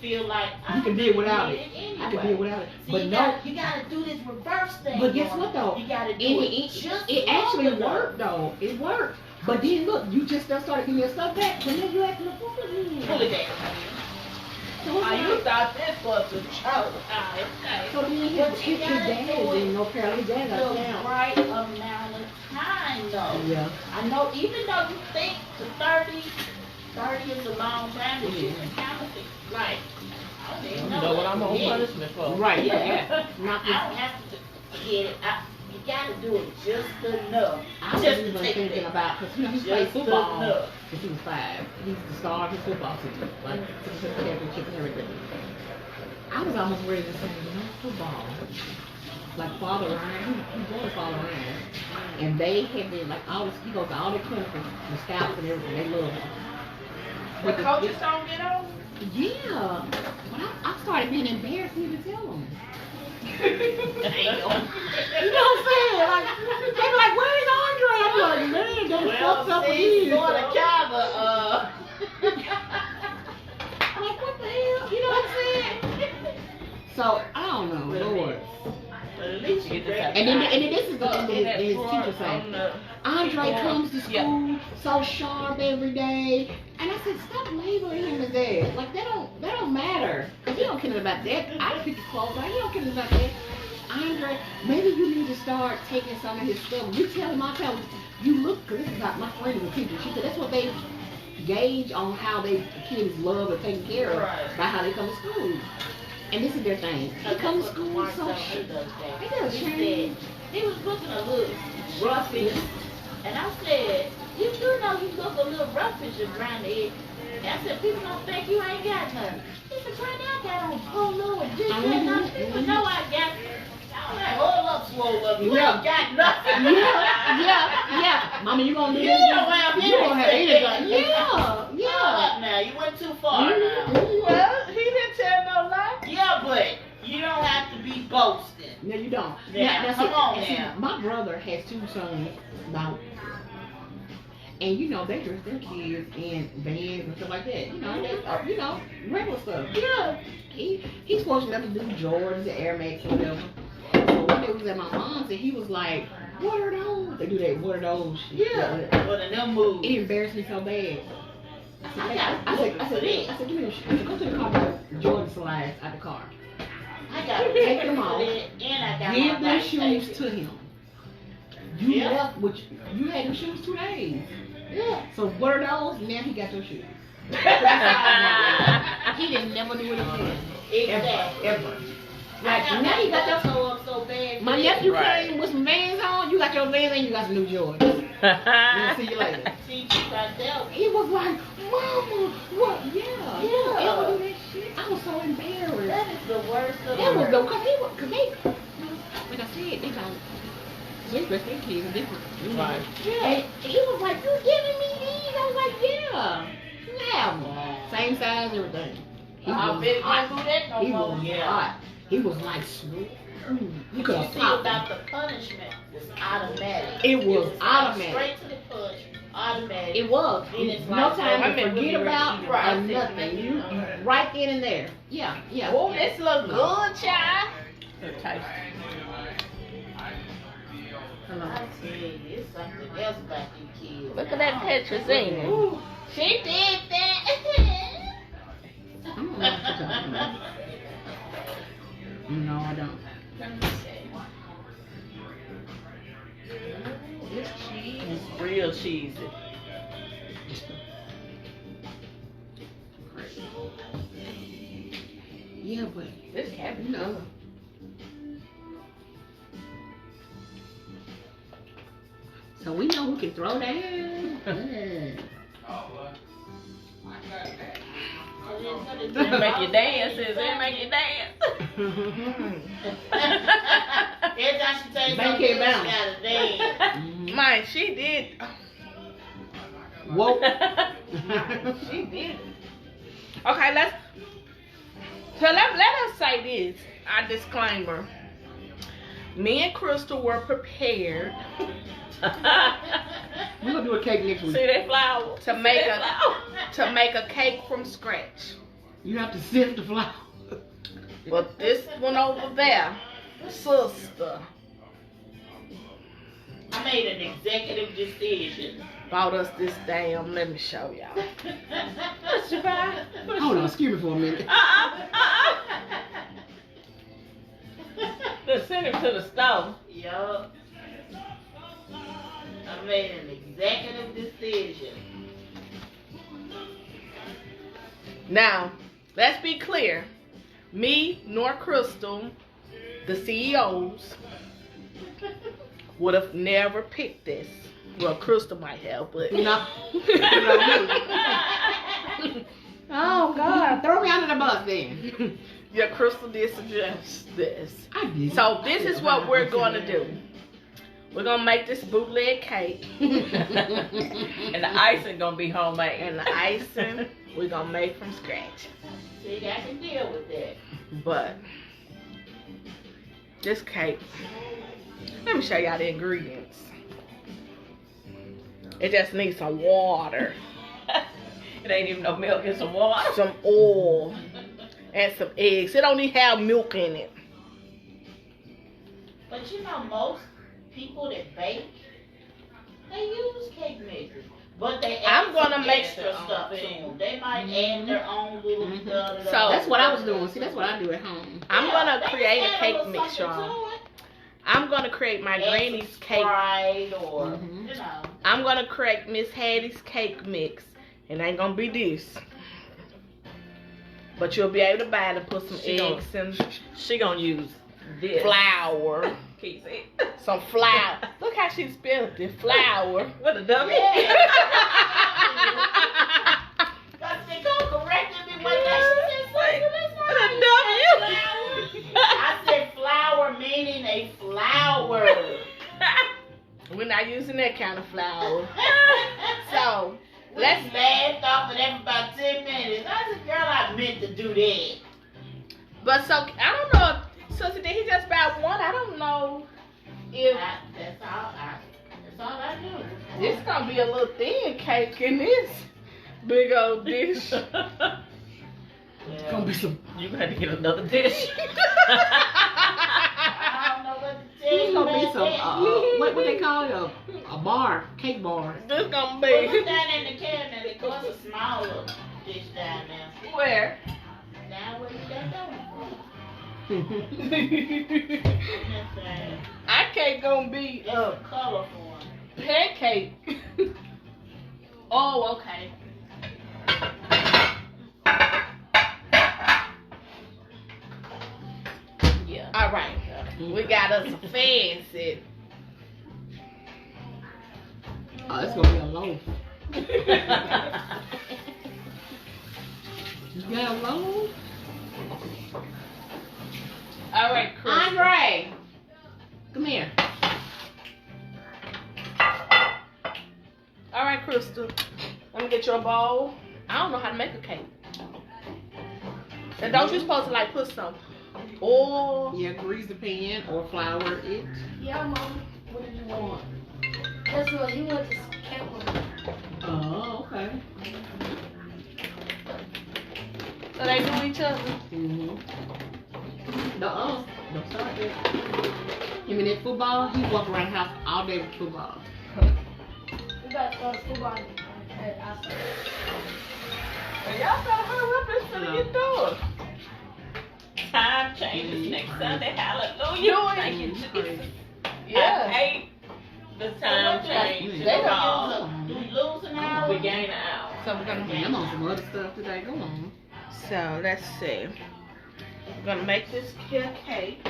feel like You can deal without it. Anyway. I can deal without it. See, But you no, gotta do this reverse thing. but guess on what it. though? You gotta do And it just it actually long enough. worked though. It worked. But then look, you just done started getting your stuff back. But now you acting a fool again. Pull it back. So what's Oh, wrong? you thought this was the truth. So then his But you dad gotta do is it in North Carolina. His dad got the down. right amount of time though. Yeah. I know even though you think the 30 is a long time, but you can count it like, I don't even You know. know what I'm on Yeah. punishment for? Right. Yeah. Yeah. Not I don't have to forget it. You gotta do it just enough. I was Just even to take thinking that. about, because he played Just football enough. since he was 5. He's the star of his football team, like took him to the championship and everything. I was almost ready to say, no football. Like Father Ryan, he joined Father Ryan. And they have been, like, he goes to all the clinics, the scouts and everything, they love him. The coaches don't get on? Yeah. But I started being embarrassed to even tell them. Damn. You know what I'm saying? Like, they be like, where's Andre? I'm like, man, don't fuck up with you. Sorta kinda, Like, what the hell? You know what I'm saying? So, I don't know, Lord. But at least you get this And then this is the thing that his drawer teacher say. on the- Andre comes to Yeah. school so sharp every day. And I said, stop labeling him as that. Like, that don't matter. Because he don't care about that. I pick his clothes out. He don't care about that. Andre, maybe you need to start taking some of his stuff. You tell him, I tell him, you look good. This is how my friend is a teacher. She said that's what they gauge on how the kids love or taken care of by how they come to school. And this is their thing. They come to school so shit. They does change. He was looking a little roughish, and I said, you do know you look a little roughish around the edge. And I said, people don't think you ain't got nothing. He said, Granny, I got on polo and this and that. People know I got, all that whole up swole up. You Yeah. ain't got nothing. Yeah. Mama, you gonna do You this? don't have You gonna have anything. anything. Hold Yeah. up now, you went too far now. Well, he didn't tell no lie. Yeah, but you don't have to be boasting. No, you don't. Yeah, come on now. My brother has 2 sons about, and you know they dress their kids in bands and stuff like that. You know, regular stuff. Yeah, he's fortunate enough to do Jordans, the Air Max, or whatever. So one day we was at my mom's and he was like, "What are those?" They do that. What are those? Yeah, but in them moves. It embarrassed me so bad. I said, give me them shoes. I said, go to the car with Jordan slides out the car. I got to Take them off. And I got Give my them shoes to him. You Yeah. left with you had them shoes 2 days. Yeah. So what are those? Now he got your shoes. He didn't never do it again. Exactly. Ever. Like now you got your so bad. my nephew Right. came with some Vans on. You got your Vans and you got some new Jordans. We'll see you later. See, you got that. He was like, "Mama, what? Yeah, Yeah. ever do that shit?" I was so embarrassed. That is the worst of That was the the cause they like I said, they got they dress their kids different. Right. And he was like, "You giving me these?" I was like, "Yeah, same size, everything." He I was bet you hot. don't do that no He more. was Yeah. hot. He was like smooth. You could You have see popped about him. the punishment was automatic. It was like automatic. Straight to the push, automatic. It was. Then it's No like, time I to mean, we'll be forget ready about to eat or right. nothing. You right then and there. Yeah. Oh, this look good, child. Hello. I tell you, it's something else about these kids. Look at that Petrozine. Ooh, she did that. I don't know what you're talking about. No, I don't. Let me see. This cheese. It's real cheesy. Yeah, but This cabbage. you know. So we know who can throw down. Yeah. It make you dance, it make you dance. Every time she takes Bank something, it she bounce. gotta dance. Mhm. Mine, she did. Whoa. She did. Okay, let us say this. Our disclaimer. Me and Crystal were prepared We're gonna do a cake next See week. that flower? to make See that a flower? cake from scratch. You have to sift the flour. But this one over there, sister, I made an executive decision. bought us this damn. Let me show y'all. What's your bag? Hold on, excuse me for a minute. Let's send him to the stove. Yup. I made an executive decision. Now, let's be clear. Me nor Crystal, the CEOs, would have never picked this. Well, Crystal might have, but No. Oh God, throw me under the bus then. yeah, Crystal did suggest this. I did. So this is what we're going to do. We're going to make this bootleg cake, And the icing gonna be homemade. and the icing we're going to make from scratch. See, I can deal with that. But this cake, let me show y'all the ingredients. It just needs some water, It ain't even no milk, it's some water. some oil, and some eggs. It don't even have milk in it. But you know, most people that bake, they use cake mixes. But they add I'm gonna some make extra their stuff own to thing. them. They might add their own little Mhm. stuff. So- That's what I was doing. See, that's what I do at home. I'm gonna they create a just add cake little mix, something y'all. to it. I'm gonna create my Add some granny's cake. Sprite or, Mhm. you know. I'm gonna create Miss Hattie's cake mix. It ain't gonna be this. But you'll be able to buy it and put some She gonna- eggs and She gonna use this. flour. Keep it. Some flour. Look how she spelled it. Flour. What a dummy. Cause Nicole corrected me one day. She said, "Sister, that's not What how a you dummy. say flour." I said flour meaning a flower. We're not using that kind of flour. So, Let's let's laughed off of that for about 10 minutes. I said, girl, I meant to do that. but so I don't know if So did he just buy one? I don't know if That's all I do. it's gonna be a little thin cake in this big old dish. It's gonna be some. You gonna have to get another dish. I don't know what to tell It's you. gonna be about some. that. What they call it? A bar, cake bar. This gonna Put be that in the cabinet. It goes a smaller dish down there. where? Now where you got that one from? Our cake gonna be It's a colorful one. pancake. Oh, okay. Yeah. All right. We got us a fancy. Oh, it's gonna be a loaf. You got a loaf? All right, Chris. Andre, come here. All right, Crystal. Let me get you a bowl. I don't know how to make a cake. And don't you supposed to like put some oil? Yeah, grease the pan or flour it. Yeah, Mom. What did you want? That's what he went to camp with me. Oh, okay. So they do each other. Mm-hmm. No, don't start that. Him and that football, he walk around the house all day with football. We got to go to football at outside. Y'all better hurry up. It's gonna get done. Time changes next Sunday. Hallelujah. Thank you, Jesus. I Yeah. hate the time change. They They Because don't do you lose an hour? we gain an hour. So we're gonna Man, I'm on some other stuff today. Go on. So let's see. We're gonna make this cake.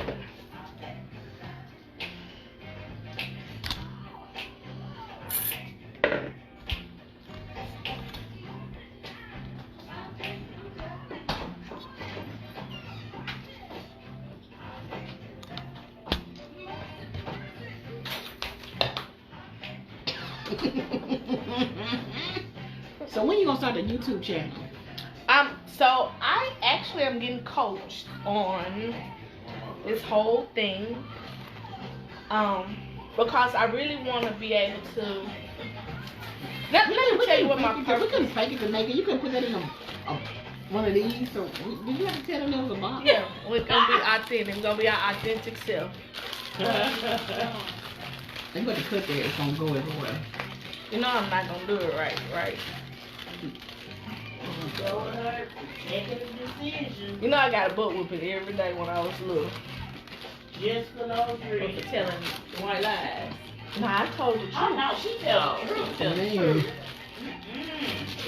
So when you gonna start the YouTube channel? So I actually am getting coached on this whole thing. Because I really want to be able to. Let me tell you what my We purpose. couldn't fake it to make it. You couldn't put that in one of these. So did you have to tell them there was a box? Yeah, we're gonna be authentic. We're gonna be our authentic self. They put the cut there. It's gonna go everywhere. You know I'm not gonna do it right. Go ahead, make a decision. You know I got a butt whooping every day when I was little. Just for those For reasons. telling white lies. Nah, I told the Oh truth. no, she tells the truth. Telling the Man, truth.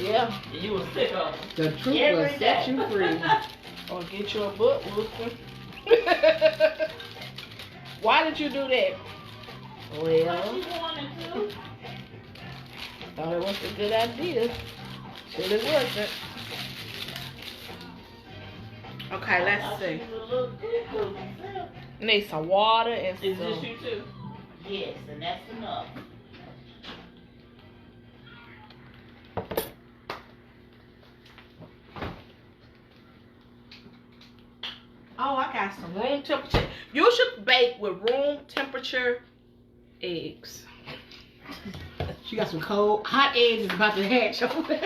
Yeah, You was sick of them. the truth will Every set day. you free. or get your butt whooping. Why did you do that? What Well, you wanted to? thought it was a good idea. Till it wasn't. Okay, let's see. She was a little cuckoo herself. Need some water and Is some. this you too? Yes, and that's enough. Oh, I got some room temperature. You should bake with room temperature eggs. She got some cold, hot eggs is about to hatch over there.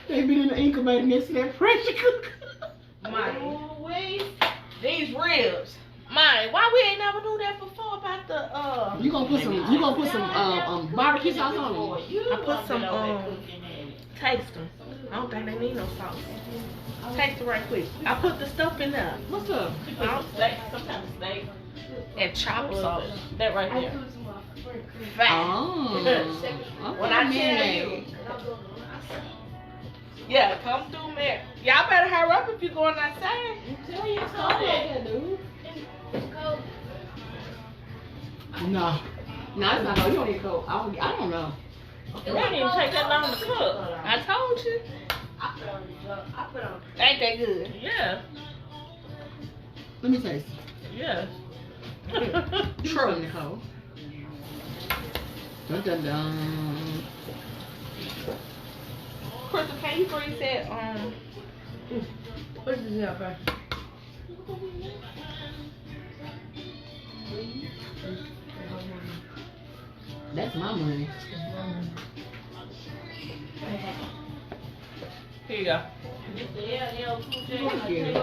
They been in the incubator next to that pressure cooker. Mine. Ooh-wee. These ribs. Mine. Why we ain't never do that before about the You gonna put some barbecue sauce on it? You I put gonna some, be over there cooking it. taste them. I don't think they need no sauce. Taste it right quick. I put the stuff in there What's up? She put some steak, some kind of steak. and chop sauce. That right I there. put some Fat. Oh. When I Okay, tell man. you. Yeah, come through, man. Y'all better hurry up if you're going outside. Tell you it's cold out there, dude. No. No, it's not cold. You don't need cold. I don't know. It didn't even take that long to cook. I told you. I put on. Ain't that good? Yeah. Let me taste. Yeah. True, Nicole. Dun dun dun. Crystal, can you freeze that? What is this here, bro? That's my money. Here you go. Thank you.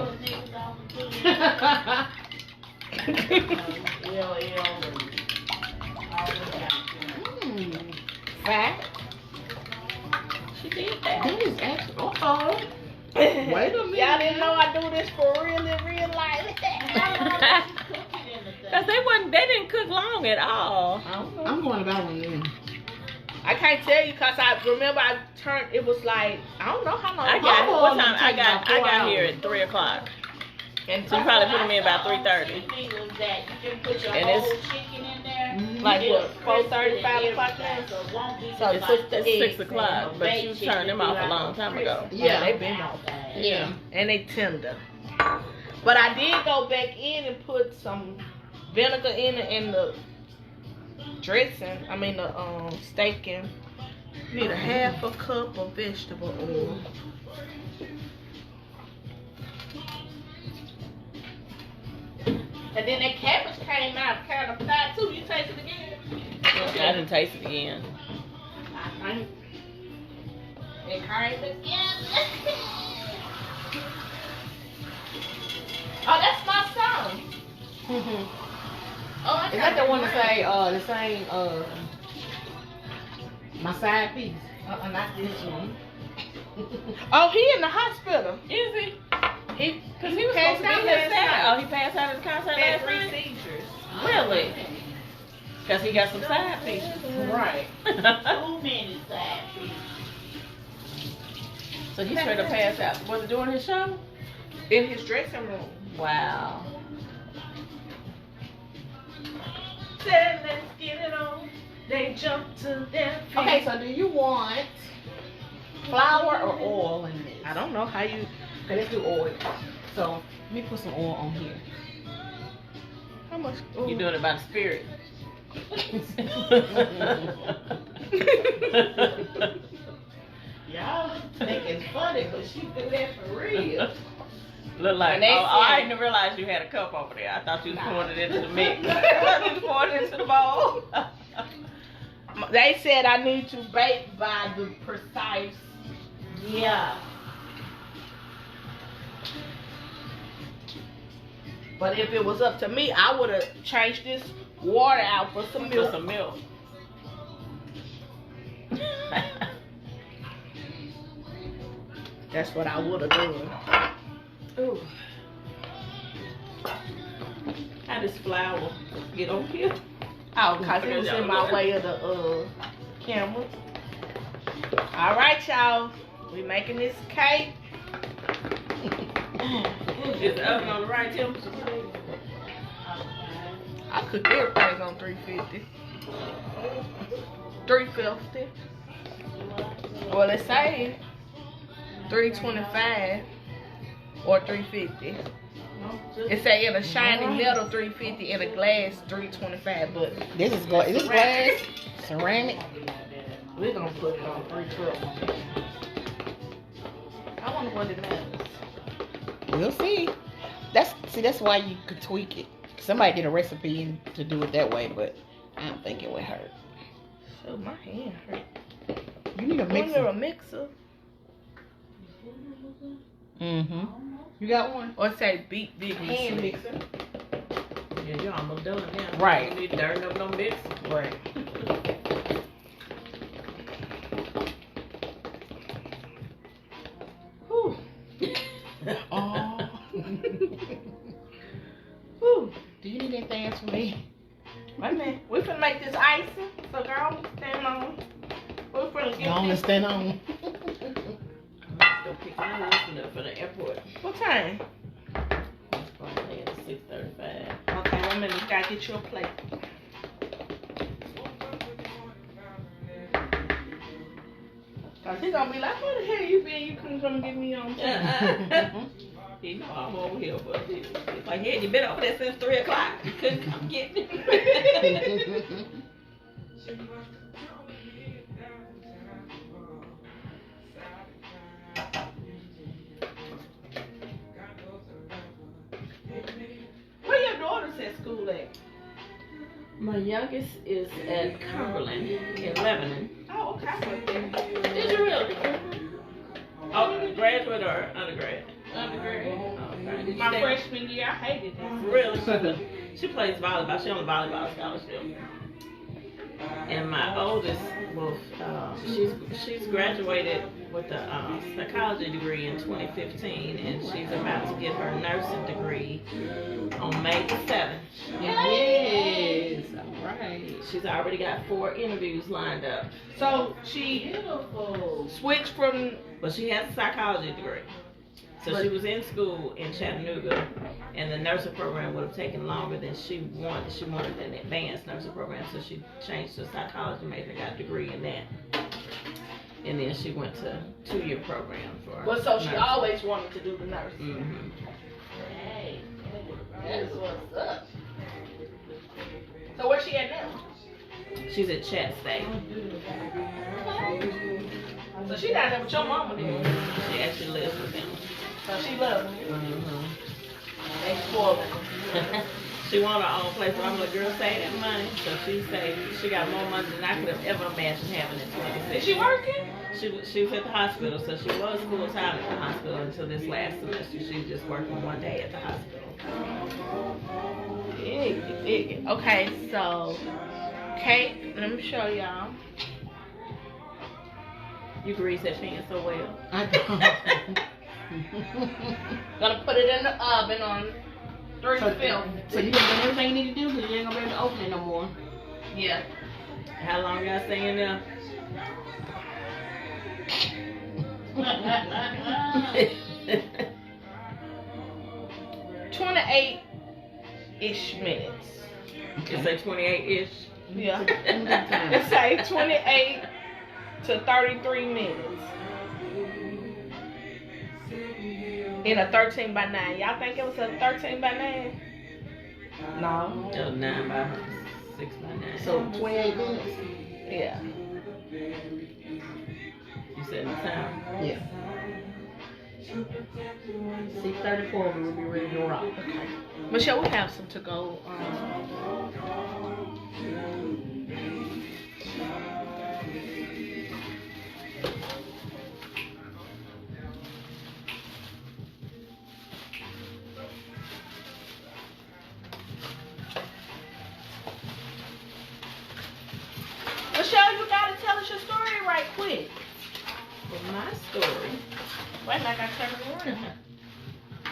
Fact. She did that. That is actually. Uh-oh. Wait a minute. Y'all didn't know I do this for real in real life. Cause they didn't cook long at all. I'm going to buy one then. I can't tell you because I remember I turned. It was like I don't know how long. I got long what did it time? I take? About got 4 here hours. at 3 o'clock. And So you probably put them in about 3:30. That you can put your And whole it's- chicken in there. like It'll what? 4:30, crisp it 5 and o'clock everything, now. so it won't be So like it's the It's eggs 6 o'clock, and but baked you chicken turned them be off a like long time ago. Yeah, they been off. Yeah. And they tender. But I did go back in and put some vinegar in it and the dressing. I mean the steak in. Need a half a cup of vegetable oil. And then that cabbage came out kind of fat too. You taste it again? I didn't taste it again. I think it came again. Oh, that's my song. Oh, I Is that the one to say the same my side piece? Not this one. Oh, he in the hospital. Is he? He Cause he was supposed to be here Saturday. Oh, he passed out at the concert Had last 3 night. seizures. Really? Cause he got some side pieces. Right. Too many side pieces. So he straight up passed out. Was it during his show? In his dressing room. Wow. Said, let's get it on. They jumped to their feet. Okay, so do you want flour or oil in this? I don't know how you. Okay, let's do oil. So let me put some oil on here. How much? You doing it by the spirit. Y'all think it's funny, but she do that for real. Look like, And they I said- didn't realize you had a cup over there. I thought you was pouring it into the mix. I thought you was pouring it into the bowl. They said I need to bake by the precise. Yeah. But if it was up to me, I would have changed this water out for some For milk. some milk. That's what I would have done. Ooh. How does flour get over here? Oh, cause it was in my way of the camera. All right, y'all. We making this cake. Is the oven on the right temperature? I cook everything on 350. 350. Well, it say 325 or 350. It say in a shiny metal 350 and a glass 325, but This is is this glass? Ceramic? we're gonna put it on 312. I wonder what it matters. We'll see. That's why you could tweak it. Somebody did a recipe to do it that way, but I don't think it would hurt. So my hand hurt. You need a Mixer. mixer. A mixer. Mm-hmm. You got one? Or say beat big hand mixer. Yeah, you're almost done now. Right. You need to turn up no mix. Right. Whew. Oh. Whew. Do you need anything else from me? Wait a minute. We finna make this icing. So girl, stand on. We're finna Go get on and this. stand on. Go pick my husband up for the airport. What time? It's probably at 6:35. Okay, wait a minute. We gotta get you a plate. Cause he gonna be like, where the hell you been? You couldn't come get me on time. He know I'm over here, but it's like, yeah, you been over there since 3 o'clock. You couldn't come get me. at school at? My youngest is at Cumberland in Lebanon. Oh, okay. I went there. Did you really? Oh, graduate or undergrad? Undergrad. Oh, okay. Did you My stay- freshman year, I hated it. Really? She plays volleyball. She on the volleyball scholarship. And my oldest, well, she's graduated with a psychology degree in 2015, and she's about to get her nursing degree on May the 7th. Yes. All right. She's already got 4 interviews lined up. So she Beautiful. switched from. But she has a psychology degree. So she was in school in Chattanooga, and the nursing program would have taken longer than she wanted. She wanted an advanced nursing program, so she changed to psychology major, got a degree in that. And then she went to 2-year program for. Well, so she nursing. always wanted to do the nursing. Mhm. Hey, that's what's up. So where's she at now? She's at Chat State. So she down there with your mama then. She actually lives with them. So she loves me. Mhm. They spoil her. She want her own place, but I'm like, girl, save that money. So she saved. She got more money than I could have ever imagined having in 26. Is she working? She was at the hospital, so she was full time at the hospital until this last semester. She's just working 1 day at the hospital. Okay, so Kate, let me show y'all. You grease that pan so well. I don't. Gonna put it in the oven on 350. So you done everything you need to do, because you ain't gonna be able to open it no more. Yeah. How long y'all stay in there? 28-ish minutes. You say 28-ish. Yeah. It say 28 to 33 minutes. In a 13 by 9. Y'all think it was a 13 by 9? No. 9 by 6 by 9. So 28 minutes? Yeah. You said the time. Yeah. 6:34, we'll be ready to rock. Okay. Michelle, we have some to go. Michelle, you gotta tell us your story right quick. For my story, Wait, like I turn it around.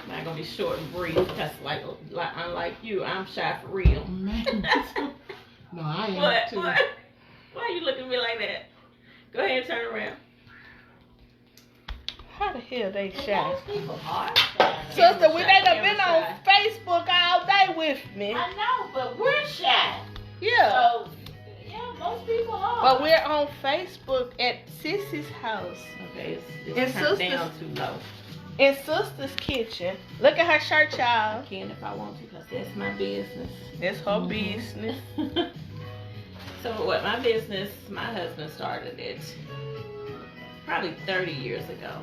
not gonna be short and brief because, like unlike you, I'm shy for real. Man. No, I am What? too. What? Why you looking at me like that? Go ahead and turn around. How the hell they shy? Most people are. Sister, we shy, they done been camera on Facebook all day with me. I know, but we're shy. Yeah. So, yeah, most people are. But we're on Facebook at Sissy's house. Okay, And it's turned sisters- down too low. In Sister's kitchen. Look at her shirt, y'all. I can if I want to because that's my business. It's her business. So what my business, my husband started it probably 30 years ago.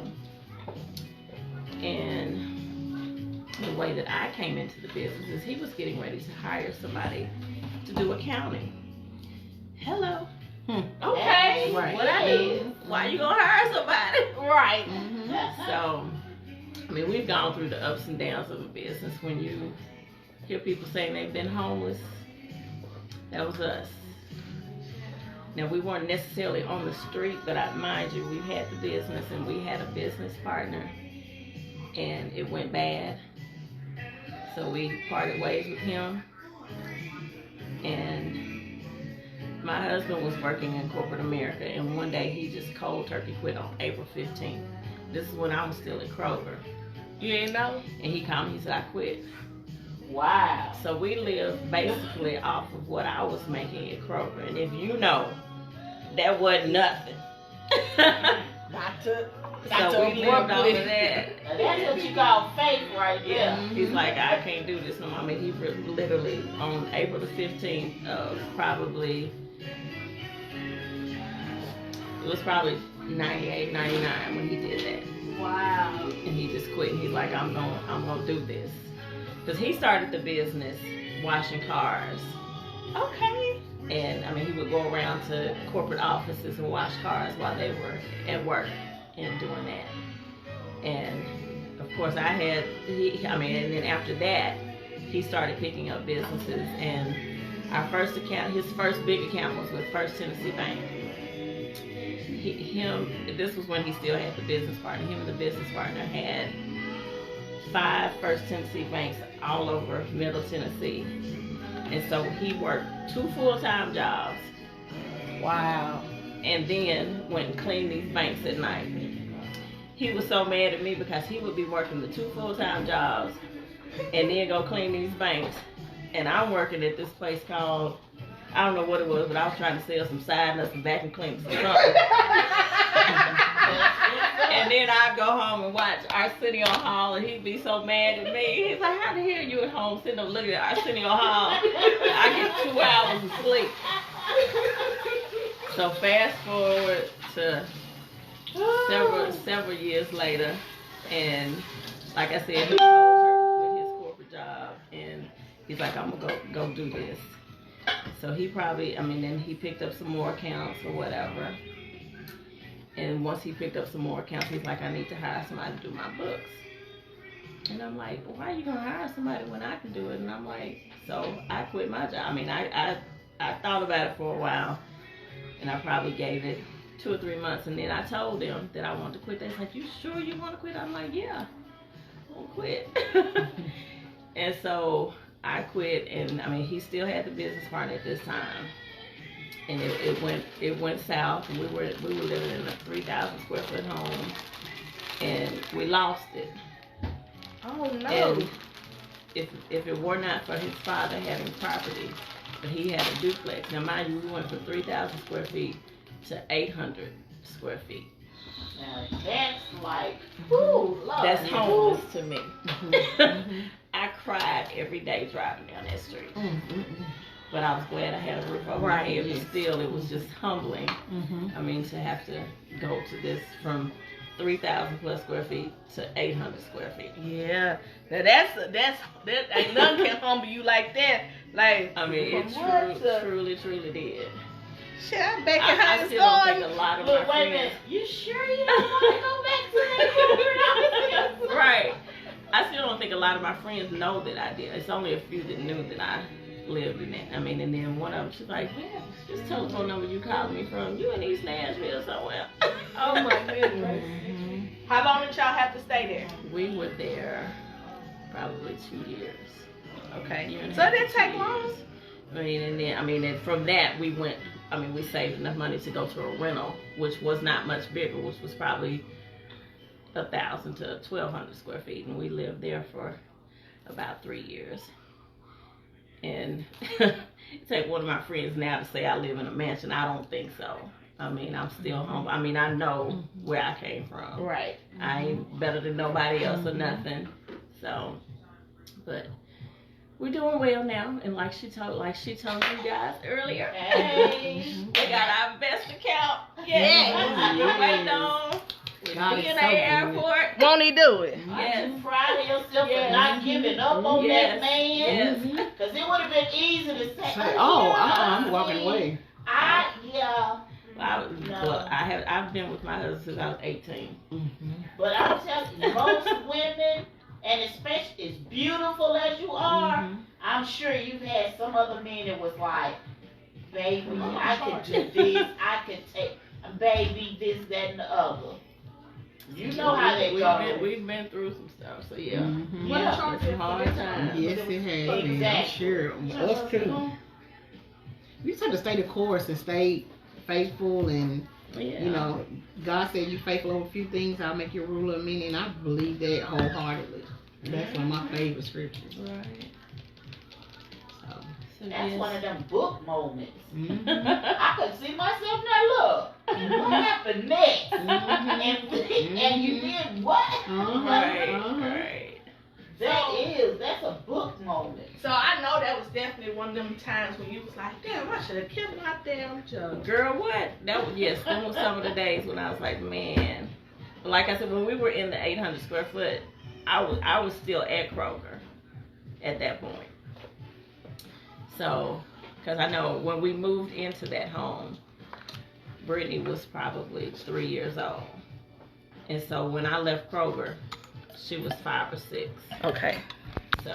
And the way that I came into the business is he was getting ready to hire somebody to do accounting. Hello. Okay. Right. What I did. Why you gonna hire somebody? Right. So, I mean, we've gone through the ups and downs of a business. When you hear people saying they've been homeless, that was us. Now, we weren't necessarily on the street, but mind you, we had the business and we had a business partner, and it went bad. So we parted ways with him, and my husband was working in corporate America, and one day he just cold turkey quit on April 15th. This is when I was still at Kroger. You ain't know? And he called me and said, I quit. Wow. So we lived basically off of what I was making at Kroger. And if you know, that wasn't nothing. Not to So we lived off abruptly. of that. Now, that's what you call faith right there. Yeah. He's like, I can't do this no more. I mean, he literally, on April the 15th of probably, it was probably 98, 99 when he did that. Wow. And he just quit. And he's like, I'm gonna do this. Because he started the business washing cars. Okay. And I mean, he would go around to corporate offices and wash cars while they were at work and doing that. And of course, and then after that, he started picking up businesses. And our first account, his first big account was with First Tennessee Bank. This was when he still had the business partner. Him and the business partner had 5 First Tennessee banks all over Middle Tennessee. And so he worked 2 full-time jobs. Wow. And then went and cleaned these banks at night. He was so mad at me because he would be working the 2 full-time jobs and then go clean these banks. And I'm working at this place called, I don't know what it was, but I was trying to sell some side nuts and vacuum cleaners or something. And then I'd go home and watch Arsenio Hall, and he'd be so mad at me. He's like, how the hell you at home sitting up looking at Arsenio Hall? I get 2 hours of sleep. So fast forward to several years later, and like I said, he told her with his corporate job, and he's like, I'm gonna go do this. So then he picked up some more accounts or whatever. And once he picked up some more accounts, he's like, I need to hire somebody to do my books. And I'm like, why are you gonna hire somebody when I can do it? And I'm like, so I quit my job. I mean, I thought about it for a while, and I probably gave it 2 or 3 months, and then I told them that I wanted to quit. They're like, you sure you want to quit? I'm like, yeah, I'll quit. And so I quit, and I mean, he still had the business partner at this time. And it went south, and we were living in a 3,000 square foot home, and we lost it. Oh no. And if it were not for his father having property, but he had a duplex. Now mind you, we went from 3,000 square feet to 800 square feet. Now that's like, whoo, Lord. That's homeless to me. I cried every day driving down that street. But I was glad I had a roof over my head. But still, it was just humbling. I mean, to have to go to this from 3,000 plus square feet to 800 square feet. Yeah. Now that ain't nothing can humble you like that. Like, I mean, it truly did. Shit, I'm back I at still don't think a lot of my Look, wait a friends. minute. You sure you don't want to go back to that corporate office? Right. I still don't think a lot of my friends know that I did. It's only a few that knew that I lived in that. I mean, and then one of them, she's like, man, this telephone number you calling me from, you in East Nashville somewhere. Oh my goodness. How long did y'all have to stay there? We were there probably 2 years. Okay. Year and a So half it to didn't take 2 long? years. And from that we saved enough money to go to a rental, which was not much bigger, which was probably 1,000 to 1,200 square feet, and we lived there for about 3 years. And it take one of my friends now to say I live in a mansion. I don't think so. I mean, I'm still home. I mean, I know where I came from. Right. I ain't better than nobody else or nothing. So, but we're doing well now. And like she told you guys earlier, Hey. we got our best account. Yeah. We're waiting on. God is DNA so good. airport. Won't he do it? Yes. You proud of yourself Yes. for not giving up on Yes. that man? Yes. Because it would have been easy to say, Say, I'm walking away. I've been with my husband since I was 18. But I'm telling you, most women, and especially as beautiful as you are, I'm sure you've had some other men that was like, baby, I could do this, I could take, baby, this, that, and the other. You know how they go. We've been through some stuff, so yeah. Yeah. It's some hard times. Yes, it has. Been. I'm sure. Us too. We just have to stay the course and stay faithful, and Yeah. you know, God said you faithful over a few things, I'll make you ruler of many, and I believe that wholeheartedly. That's one of my favorite scriptures. Right. So That's yes. one of them book moments. Mm-hmm. I could see myself now, look, what happened next? And you did what? Right. That's a book moment. So I know that was definitely one of them times when you was like, damn, I should have killed my damn job. Girl, what? That was them were some of the days when I was like, man. Like I said, when we were in the 800 square foot, I was still at Kroger at that point. So, because I know when we moved into that home, Brittany was probably 3 years old. And so when I left Kroger, she was 5 or 6. Okay. So